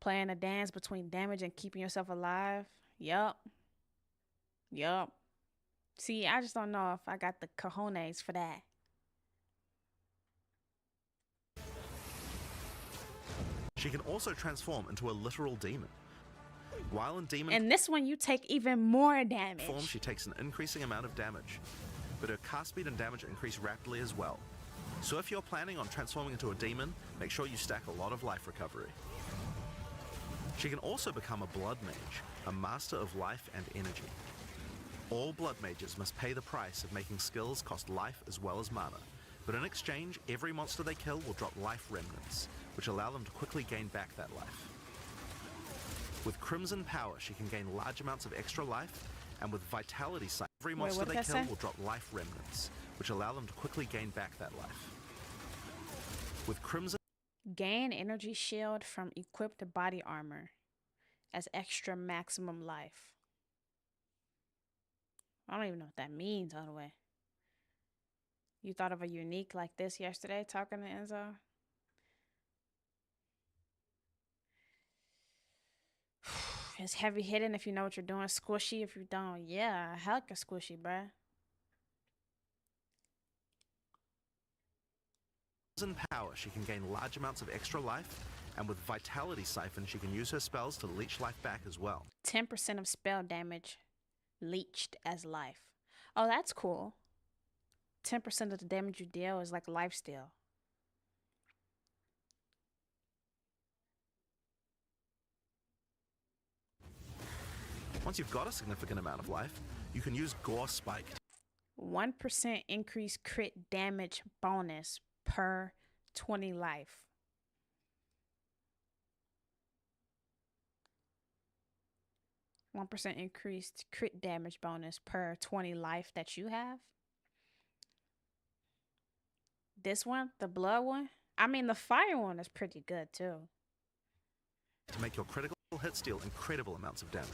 Playing a dance between damage and keeping yourself alive. Yup. Yup. See, I just don't know if I got the cojones for that. She can also transform into a literal demon. While in demon And this one, you take even more damage. form, she takes an increasing amount of damage, but her cast speed and damage increase rapidly as well. So if you're planning on transforming into a demon, make sure you stack a lot of life recovery. She can also become a blood mage, a master of life and energy. All blood mages must pay the price of making skills cost life as well as mana, but in exchange, every monster they kill will drop life remnants, which allow them to quickly gain back that life. With Crimson Power, she can gain large amounts of extra life, and with Vitality Sight, every monster they kill will drop life remnants, which allow them to quickly gain back that life. With Crimson... Gain energy shield from equipped body armor as extra maximum life. I don't even know what that means all the way. You thought of a unique like this yesterday talking to Enzo? It's heavy hitting if you know what you're doing. Squishy if you don't. Yeah, heck a squishy, bruh. In power, she can gain large amounts of extra life, and with Vitality Siphon, she can use her spells to leech life back as well. 10% of spell damage leached as life. Oh, that's cool. 10% of the damage you deal is like lifesteal. Once you've got a significant amount of life, you can use Gore Spike. 1% increase crit damage bonus per 20 life. %1 increased crit damage bonus per 20 life that you have. This one, the blood one. I mean, the fire one is pretty good too. To make your critical hits deal incredible amounts of damage.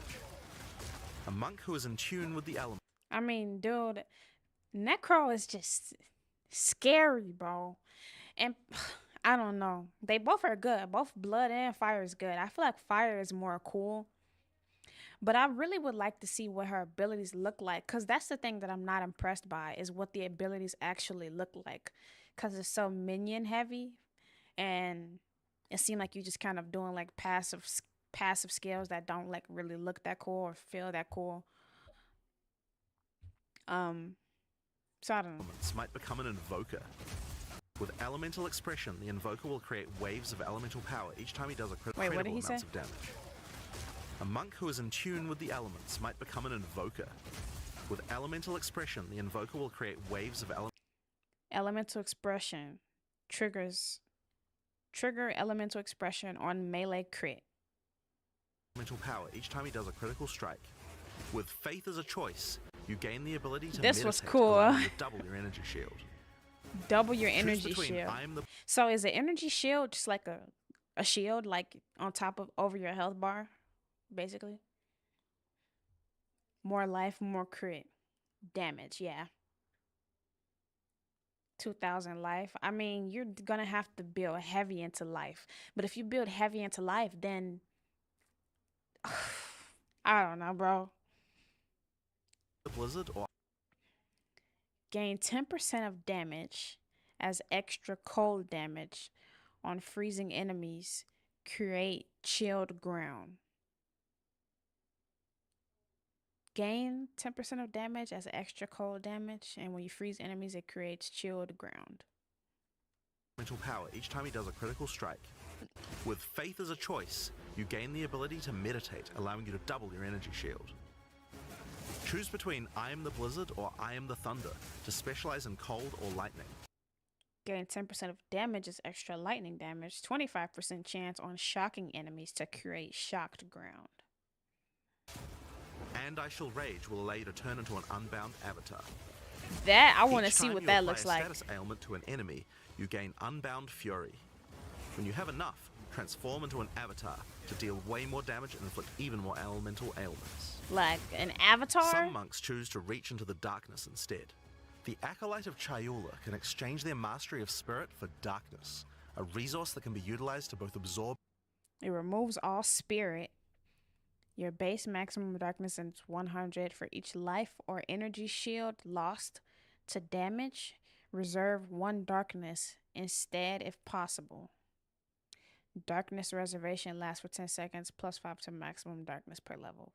A monk who is in tune with the element. I mean, dude, Necro is just scary, bro. And I don't know. They both are good. Both blood and fire is good. I feel like fire is more cool. But I really would like to see what her abilities look like. Because that's the thing that I'm not impressed by, is what the abilities actually look like. Because it's so minion heavy. And it seemed like you just kind of doing like passive skills that don't like really look that cool or feel that cool. So I don't know. Might become an invoker. With elemental expression, the invoker will create waves of elemental power each time he does a critical amounts of damage. A monk who is in tune with the elements might become an invoker. With elemental expression, the invoker will create waves of elemental expression trigger elemental expression on melee crit. Elemental power each time he does a critical strike. With faith as a choice, you gain the ability to This was meditate, cool. allowing you to double your energy shield. Double your Choose energy between shield. the So is the energy shield just like a shield, like on top of over your health bar, basically? More life, more crit damage, yeah. 2,000 life. I mean, you're gonna have to build heavy into life. But if you build heavy into life, then I don't know, bro. Blizzard or Gain 10% of damage as extra cold damage on freezing enemies. Create chilled ground. Gain 10% of damage as extra cold damage, and when you freeze enemies, it creates chilled ground. mental power each time he does a critical strike. With faith as a choice, you gain the ability to meditate, allowing you to double your energy shield. Choose between I am the blizzard or I am the thunder to specialize in cold or lightning. Gain 10% of damage as extra lightning damage. 25% chance on shocking enemies to create shocked ground. And I Shall Rage will allow you to turn into an unbound avatar. That I want to Each see time what you that apply looks a like. status ailment to an enemy, you gain Unbound Fury. When you have enough, transform into an avatar to deal way more damage and inflict even more elemental ailments. Like an avatar? Some monks choose to reach into the darkness instead. The Acolyte of Chayula can exchange their mastery of spirit for darkness, a resource that can be utilized to both absorb. It removes all spirit. Your base maximum darkness is 100 for each life or energy shield lost to damage. Reserve 1 darkness instead if possible. Darkness reservation lasts for 10 seconds plus 5 to maximum darkness per level.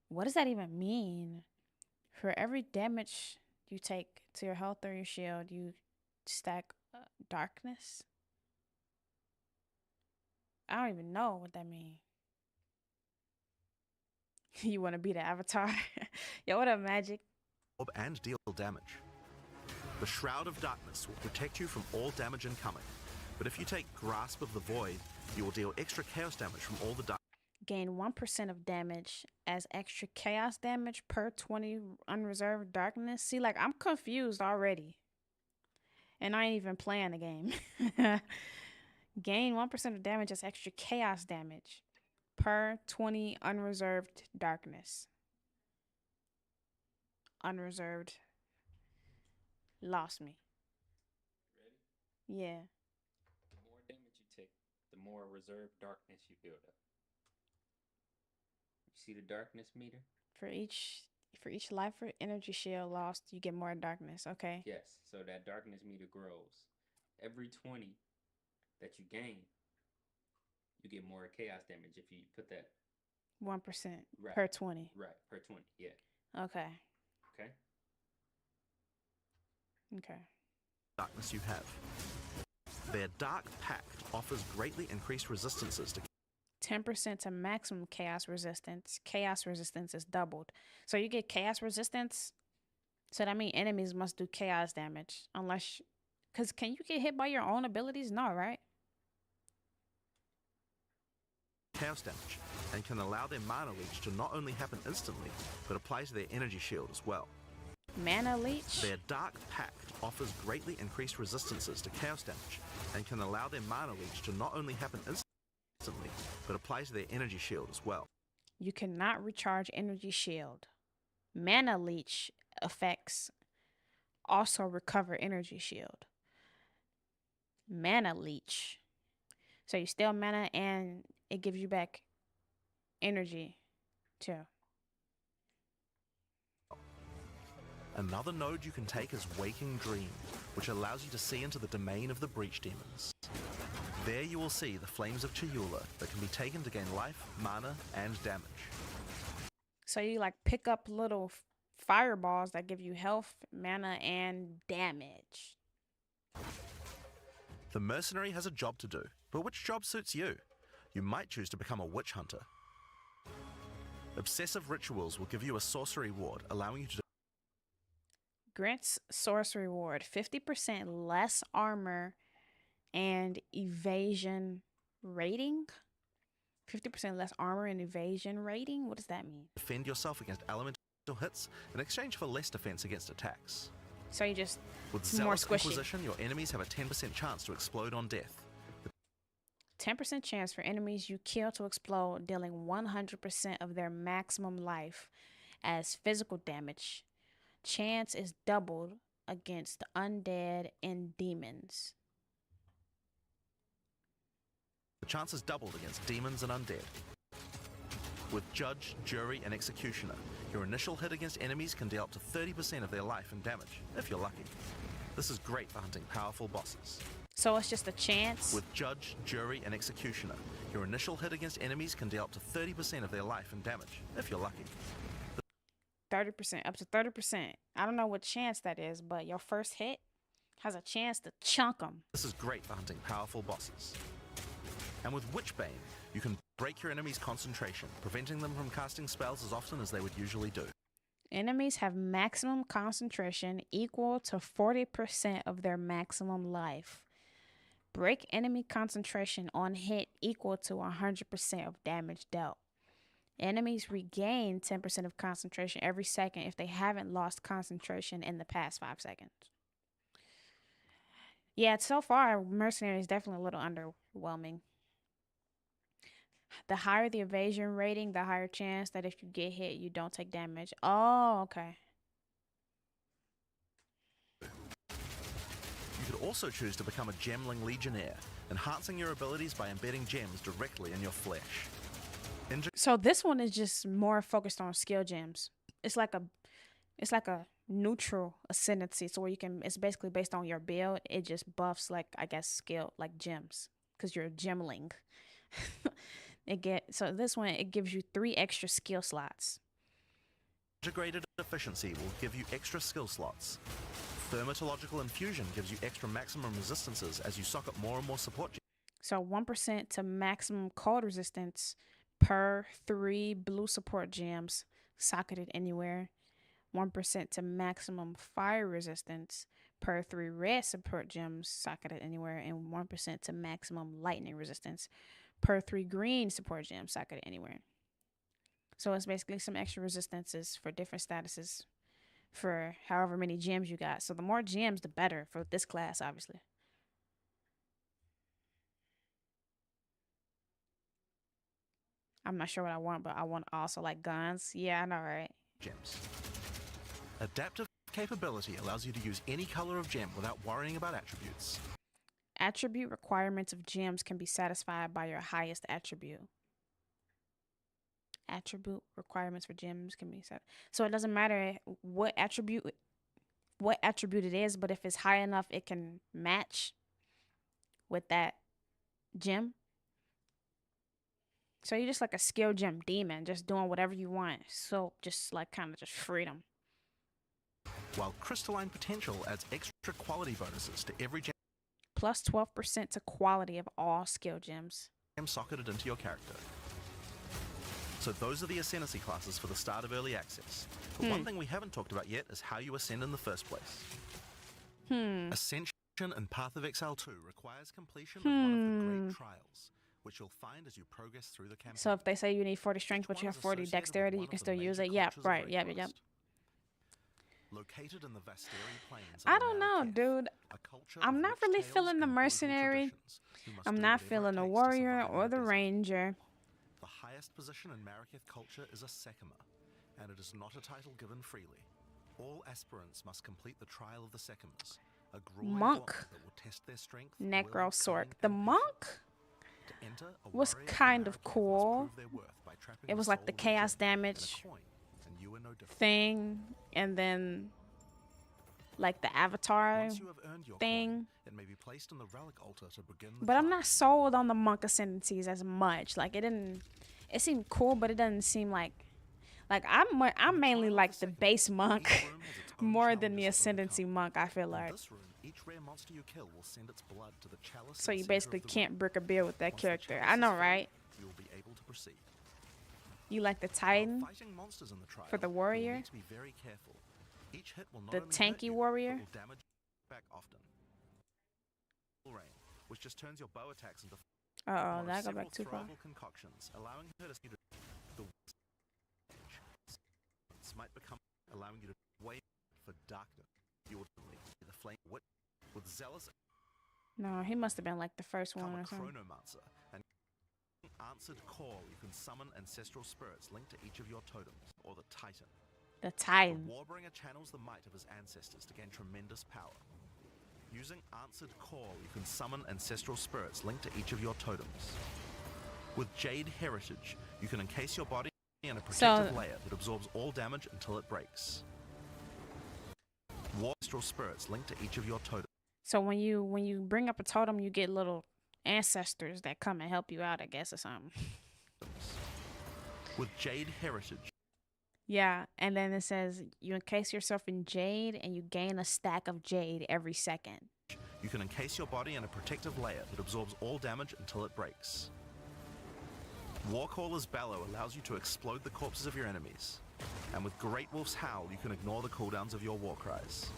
What does that even mean? For every damage you take to your health or your shield, you stack darkness? I don't even know what that means. You want to be the avatar? Yo, what up, Magic? And deal damage. The Shroud of Darkness will protect you from all damage incoming, but if you take Grasp of the Void, you will deal extra chaos damage from all the dark. Gain 1% of damage as extra chaos damage per 20 unreserved darkness. See, like, I'm confused already. And I ain't even playing the game. Gain 1% of damage as extra chaos damage per 20 unreserved darkness. Unreserved. Lost me. Ready? Yeah. The more damage you take, the more reserved darkness you build up. You see the darkness meter? For each life or energy shield lost, you get more darkness. Okay. Yes. So that darkness meter grows. Every 20 that you gain, you get more chaos damage if you put that 1% right. per 20. Right, per 20. Yeah. Okay. Okay. Okay. Darkness you have. Their Dark Pact offers greatly increased resistances to 10% to maximum chaos resistance. Chaos resistance is doubled. So you get chaos resistance. So that means enemies must do chaos damage. Unless, because can you get hit by your own abilities? No, right? chaos damage, and can allow their mana leech to not only happen instantly, but apply to their energy shield as well. Mana leech? Their Dark Pact offers greatly increased resistances to chaos damage, and can allow their mana leech to not only happen instantly, but apply to their energy shield as well. You cannot recharge energy shield. Mana leech effects also recover energy shield. Mana leech. So you steal mana and it gives you back energy too. Another node you can take is Waking Dream, which allows you to see into the domain of the Breach Demons. There you will see the Flames of Chayula that can be taken to gain life, mana, and damage. So you like pick up little fireballs that give you health, mana, and damage. The mercenary has a job to do, but which job suits you? You might choose to become a witch hunter. Obsessive Rituals will give you a sorcery ward, allowing you to Grants sorcery ward 50% less armor and evasion rating. 50% less armor and evasion rating? What does that mean? defend yourself against elemental hits in exchange for less defense against attacks. So you just With more Zealous squishy. Inquisition, your enemies have a 10% chance to explode on death. 10% chance for enemies you kill to explode, dealing 100% of their maximum life as physical damage. Chance is doubled against undead and demons. The chance is doubled against demons and undead. With Judge, Jury, and Executioner, your initial hit against enemies can deal up to 30% of their life and damage, if you're lucky. This is great for hunting powerful bosses. So it's just a chance? With Judge, Jury, and Executioner, your initial hit against enemies can deal up to 30% of their life and damage, if you're lucky. 30%, up to 30%. I don't know what chance that is, but your first hit has a chance to chunk them. This is great for hunting powerful bosses. And with Witchbane, you can break your enemy's concentration, preventing them from casting spells as often as they would usually do. Enemies have maximum concentration equal to 40% of their maximum life. Break enemy concentration on hit equal to 100% of damage dealt. Enemies regain 10% of concentration every second if they haven't lost concentration in the past 5 seconds. Yeah, so far, Mercenary is definitely a little underwhelming. The higher the evasion rating, the higher chance that if you get hit, you don't take damage. Oh, okay. You could also choose to become a Gemling Legionnaire, enhancing your abilities by embedding gems directly in your flesh. So this one is just more focused on skill gems. It's like a neutral ascendancy, so where you can, it's basically based on your build. It just buffs, like, I guess, skill, like gems, because you're a gemling. So this one, it gives you 3 extra skill slots. Integrated efficiency will give you extra skill slots. Thermatological infusion gives you extra maximum resistances as you sock up more and more support gems. So 1% to maximum cold resistance per 3 blue support gems socketed anywhere. 1% to maximum fire resistance per 3 red support gems socketed anywhere. And 1% to maximum lightning resistance per 3 green support gems socketed anywhere. So it's basically some extra resistances for different statuses for however many gems you got. So the more gems, the better for this class, obviously. I'm not sure what I want, but I want also like guns. Yeah, I know, right? Gems. Adaptive capability allows you to use any color of gem without worrying about attributes. Attribute requirements of gems can be satisfied by your highest attribute. Attribute requirements for gems can be set. So it doesn't matter what attribute it is, but if it's high enough, it can match with that gem. So you're just like a skill gem demon, just doing whatever you want. So just like kind of just freedom. While crystalline potential adds extra quality bonuses to every gem. Plus 12% to quality of all skill gems. Socketed into your character. So those are the ascendancy classes for the start of early access. But one thing we haven't talked about yet is how you ascend in the first place. Ascension in Path of Exile 2 requires completion of one of the great trials, which you'll find as you progress through the campaign. So if they say you need 40 strength, but you have 40 dexterity, you can still use it. Yeah, right. Yep. Located in the Vasteri Plains. I don't know, dude. I'm not really feeling the mercenary. I'm not feeling the warrior or the ranger. The highest position in Marraketh culture is a Sekima, and it is not a title given freely. All aspirants must complete the trial of the Sekimas, a grueling monk that will test their strength, Necrosork. The monk was kind of cool. It was like the chaos damage thing, and then like the avatar thing. It may be placed on the relic altar to begin the but I'm not sold on the monk ascendancies as much. Like it seemed cool, but it doesn't seem like I'm mainly like the base monk more than the ascendancy monk, I feel like. Each rare monster you kill will send its blood to the chalice. So you basically can't brick a beer with that character. I know, right? You will be able to proceed. You like the Titan for the warrior? Need to be very careful. Each hit will not the only tanky hurt you, warrior? will damage back often. Rain, which just turns your bow attacks into that got back too far. Concoctions, allowing her to see the might become allowing you to wait for darkness. You will the flame with zealous. No, he must have been like the first one or something. Chronomancer, and answered call, you can summon ancestral spirits linked to each of your totems, or the Titan. The Titan. The Warbringer channels the might of his ancestors to gain tremendous power. Using answered call, you can summon ancestral spirits linked to each of your totems. With Jade Heritage, you can encase your body in a protective layer that absorbs all damage until it breaks. Ancestral spirits linked to each of your totems. So when you bring up a totem, you get little ancestors that come and help you out, I guess, or something. With Jade Heritage. Yeah, and then it says you encase yourself in jade and you gain a stack of jade every second. You can encase your body in a protective layer that absorbs all damage until it breaks. Warcaller's Bellow allows you to explode the corpses of your enemies. And with Great Wolf's Howl, you can ignore the cooldowns of your war cries.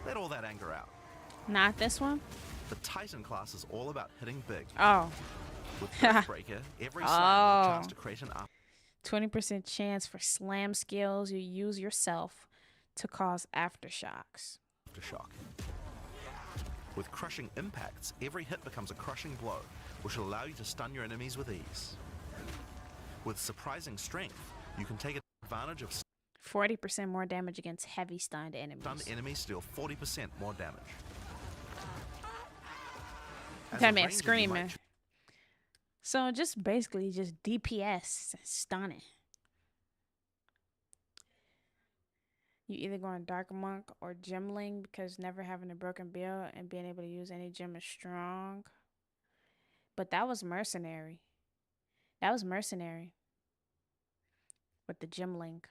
Let all that anger out. Not this one? The Titan class is all about hitting big. Oh. With Earthbreaker, every slam has a chance to create an up. 20% chance for slam skills you use yourself to cause aftershocks. Aftershock. With crushing impacts, every hit becomes a crushing blow, which will allow you to stun your enemies with ease. With surprising strength, you can take advantage of 40% more damage against heavy stunned enemies. stunned enemies to deal 40% more damage. As That a man ranger, you screaming. might So just basically just DPS stunning. You either going Dark Monk or Gemling because never having a broken build and being able to use any gem is strong. But that was Mercenary. That was Mercenary. With the Gemling.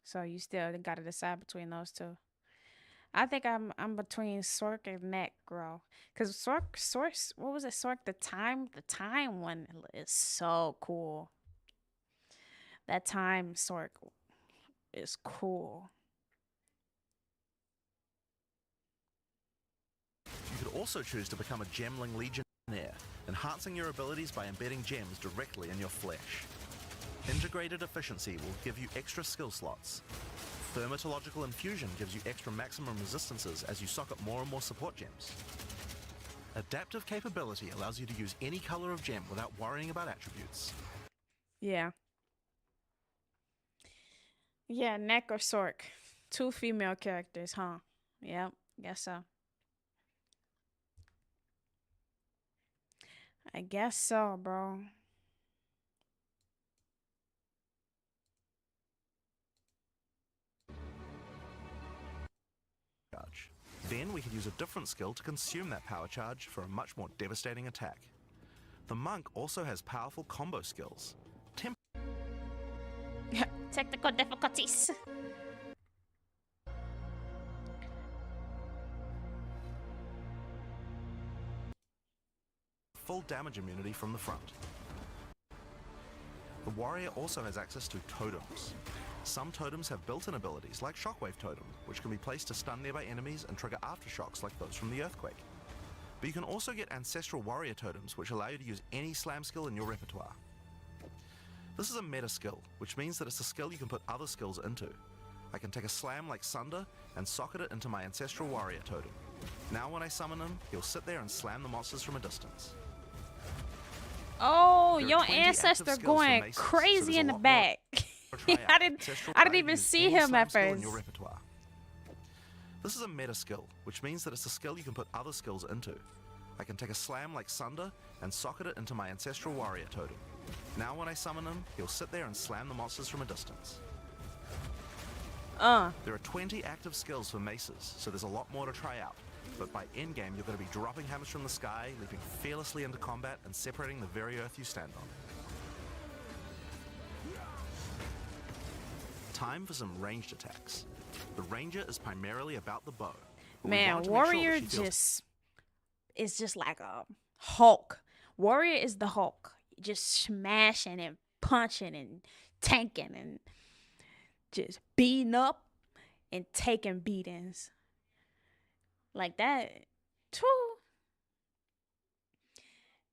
So you still got to decide between those two. I think I'm between Sork and Necro. Cause Sork, what was it? Sork the time one is so cool. That time Sork is cool. You could also choose to become a Gemling Legionnaire, enhancing your abilities by embedding gems directly in your flesh. Integrated Efficiency will give you extra skill slots. Thermatological Infusion gives you extra maximum resistances as you sock up more and more support gems. Adaptive Capability allows you to use any color of gem without worrying about attributes. Yeah. Yeah, Neck or Sork. 2 female characters, huh? Yep, guess so. I guess so, bro. Then we could use a different skill to consume that power charge for a much more devastating attack. The monk also has powerful combo skills. Technical difficulties. Full damage immunity from the front. The warrior also has access to totems. Some totems have built-in abilities like Shockwave Totem, which can be placed to stun nearby enemies and trigger aftershocks like those from the earthquake. But you can also get Ancestral Warrior Totems, which allow you to use any slam skill in your repertoire. This is a meta skill, which means that it's a skill you can put other skills into. I can take a slam like Sunder and socket it into my Ancestral Warrior Totem. Now when I summon him, he'll sit there and slam the monsters from a distance. Oh, your ancestor going crazy in the back. I didn't even see him at first. This is a meta skill, which means that it's a skill you can put other skills into. I can take a slam like Sunder and socket it into my Ancestral Warrior Totem. Now when I summon him, he'll sit there and slam the monsters from a distance. There are 20 active skills for maces, so there's a lot more to try out. But by endgame, you're going to be dropping hammers from the sky, leaping fearlessly into combat, and separating the very earth you stand on. Time for some ranged attacks. The ranger is primarily about the bow. Man, warrior is just like a Hulk. Warrior is the Hulk, just smashing and punching and tanking and just beating up and taking beatings like that. Too.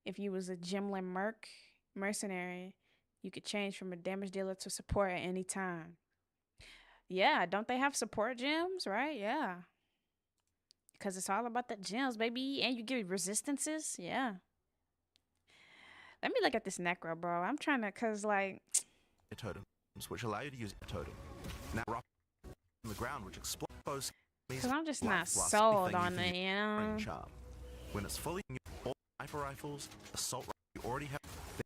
If you was a Gemling mercenary, you could change from a damage dealer to support at any time. Yeah, don't they have support gems, right? Yeah. Because it's all about the gems, baby. And you give resistances. Yeah. Let me look at this Necro, bro. I'm trying to, because, like... Totems, which allow you to use a totem. Now, rock on the ground, which explodes... Because I'm just not sold on it, you know? When it's fully... all sniper rifles, assault rifles, you already have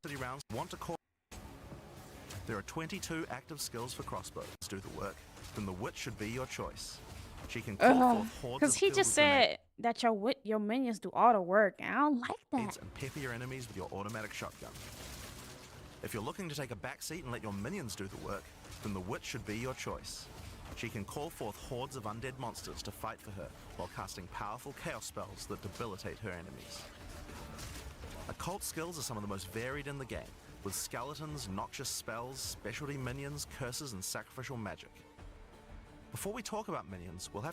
30 rounds. Want to call... There are 22 active skills for crossbows. Do the work. Then the wit should be your choice. She can call forth hordes because he just said that your minions do all the work, and I don't like that. And pepper your enemies with your automatic shotgun. If you're looking to take a back seat and let your minions do the work, then the wit should be your choice. She can call forth hordes of undead monsters to fight for her while casting powerful chaos spells that debilitate her enemies. Occult skills are some of the most varied in the game, with skeletons, noxious spells, specialty minions, curses, and sacrificial magic. Before we talk about minions, we'll have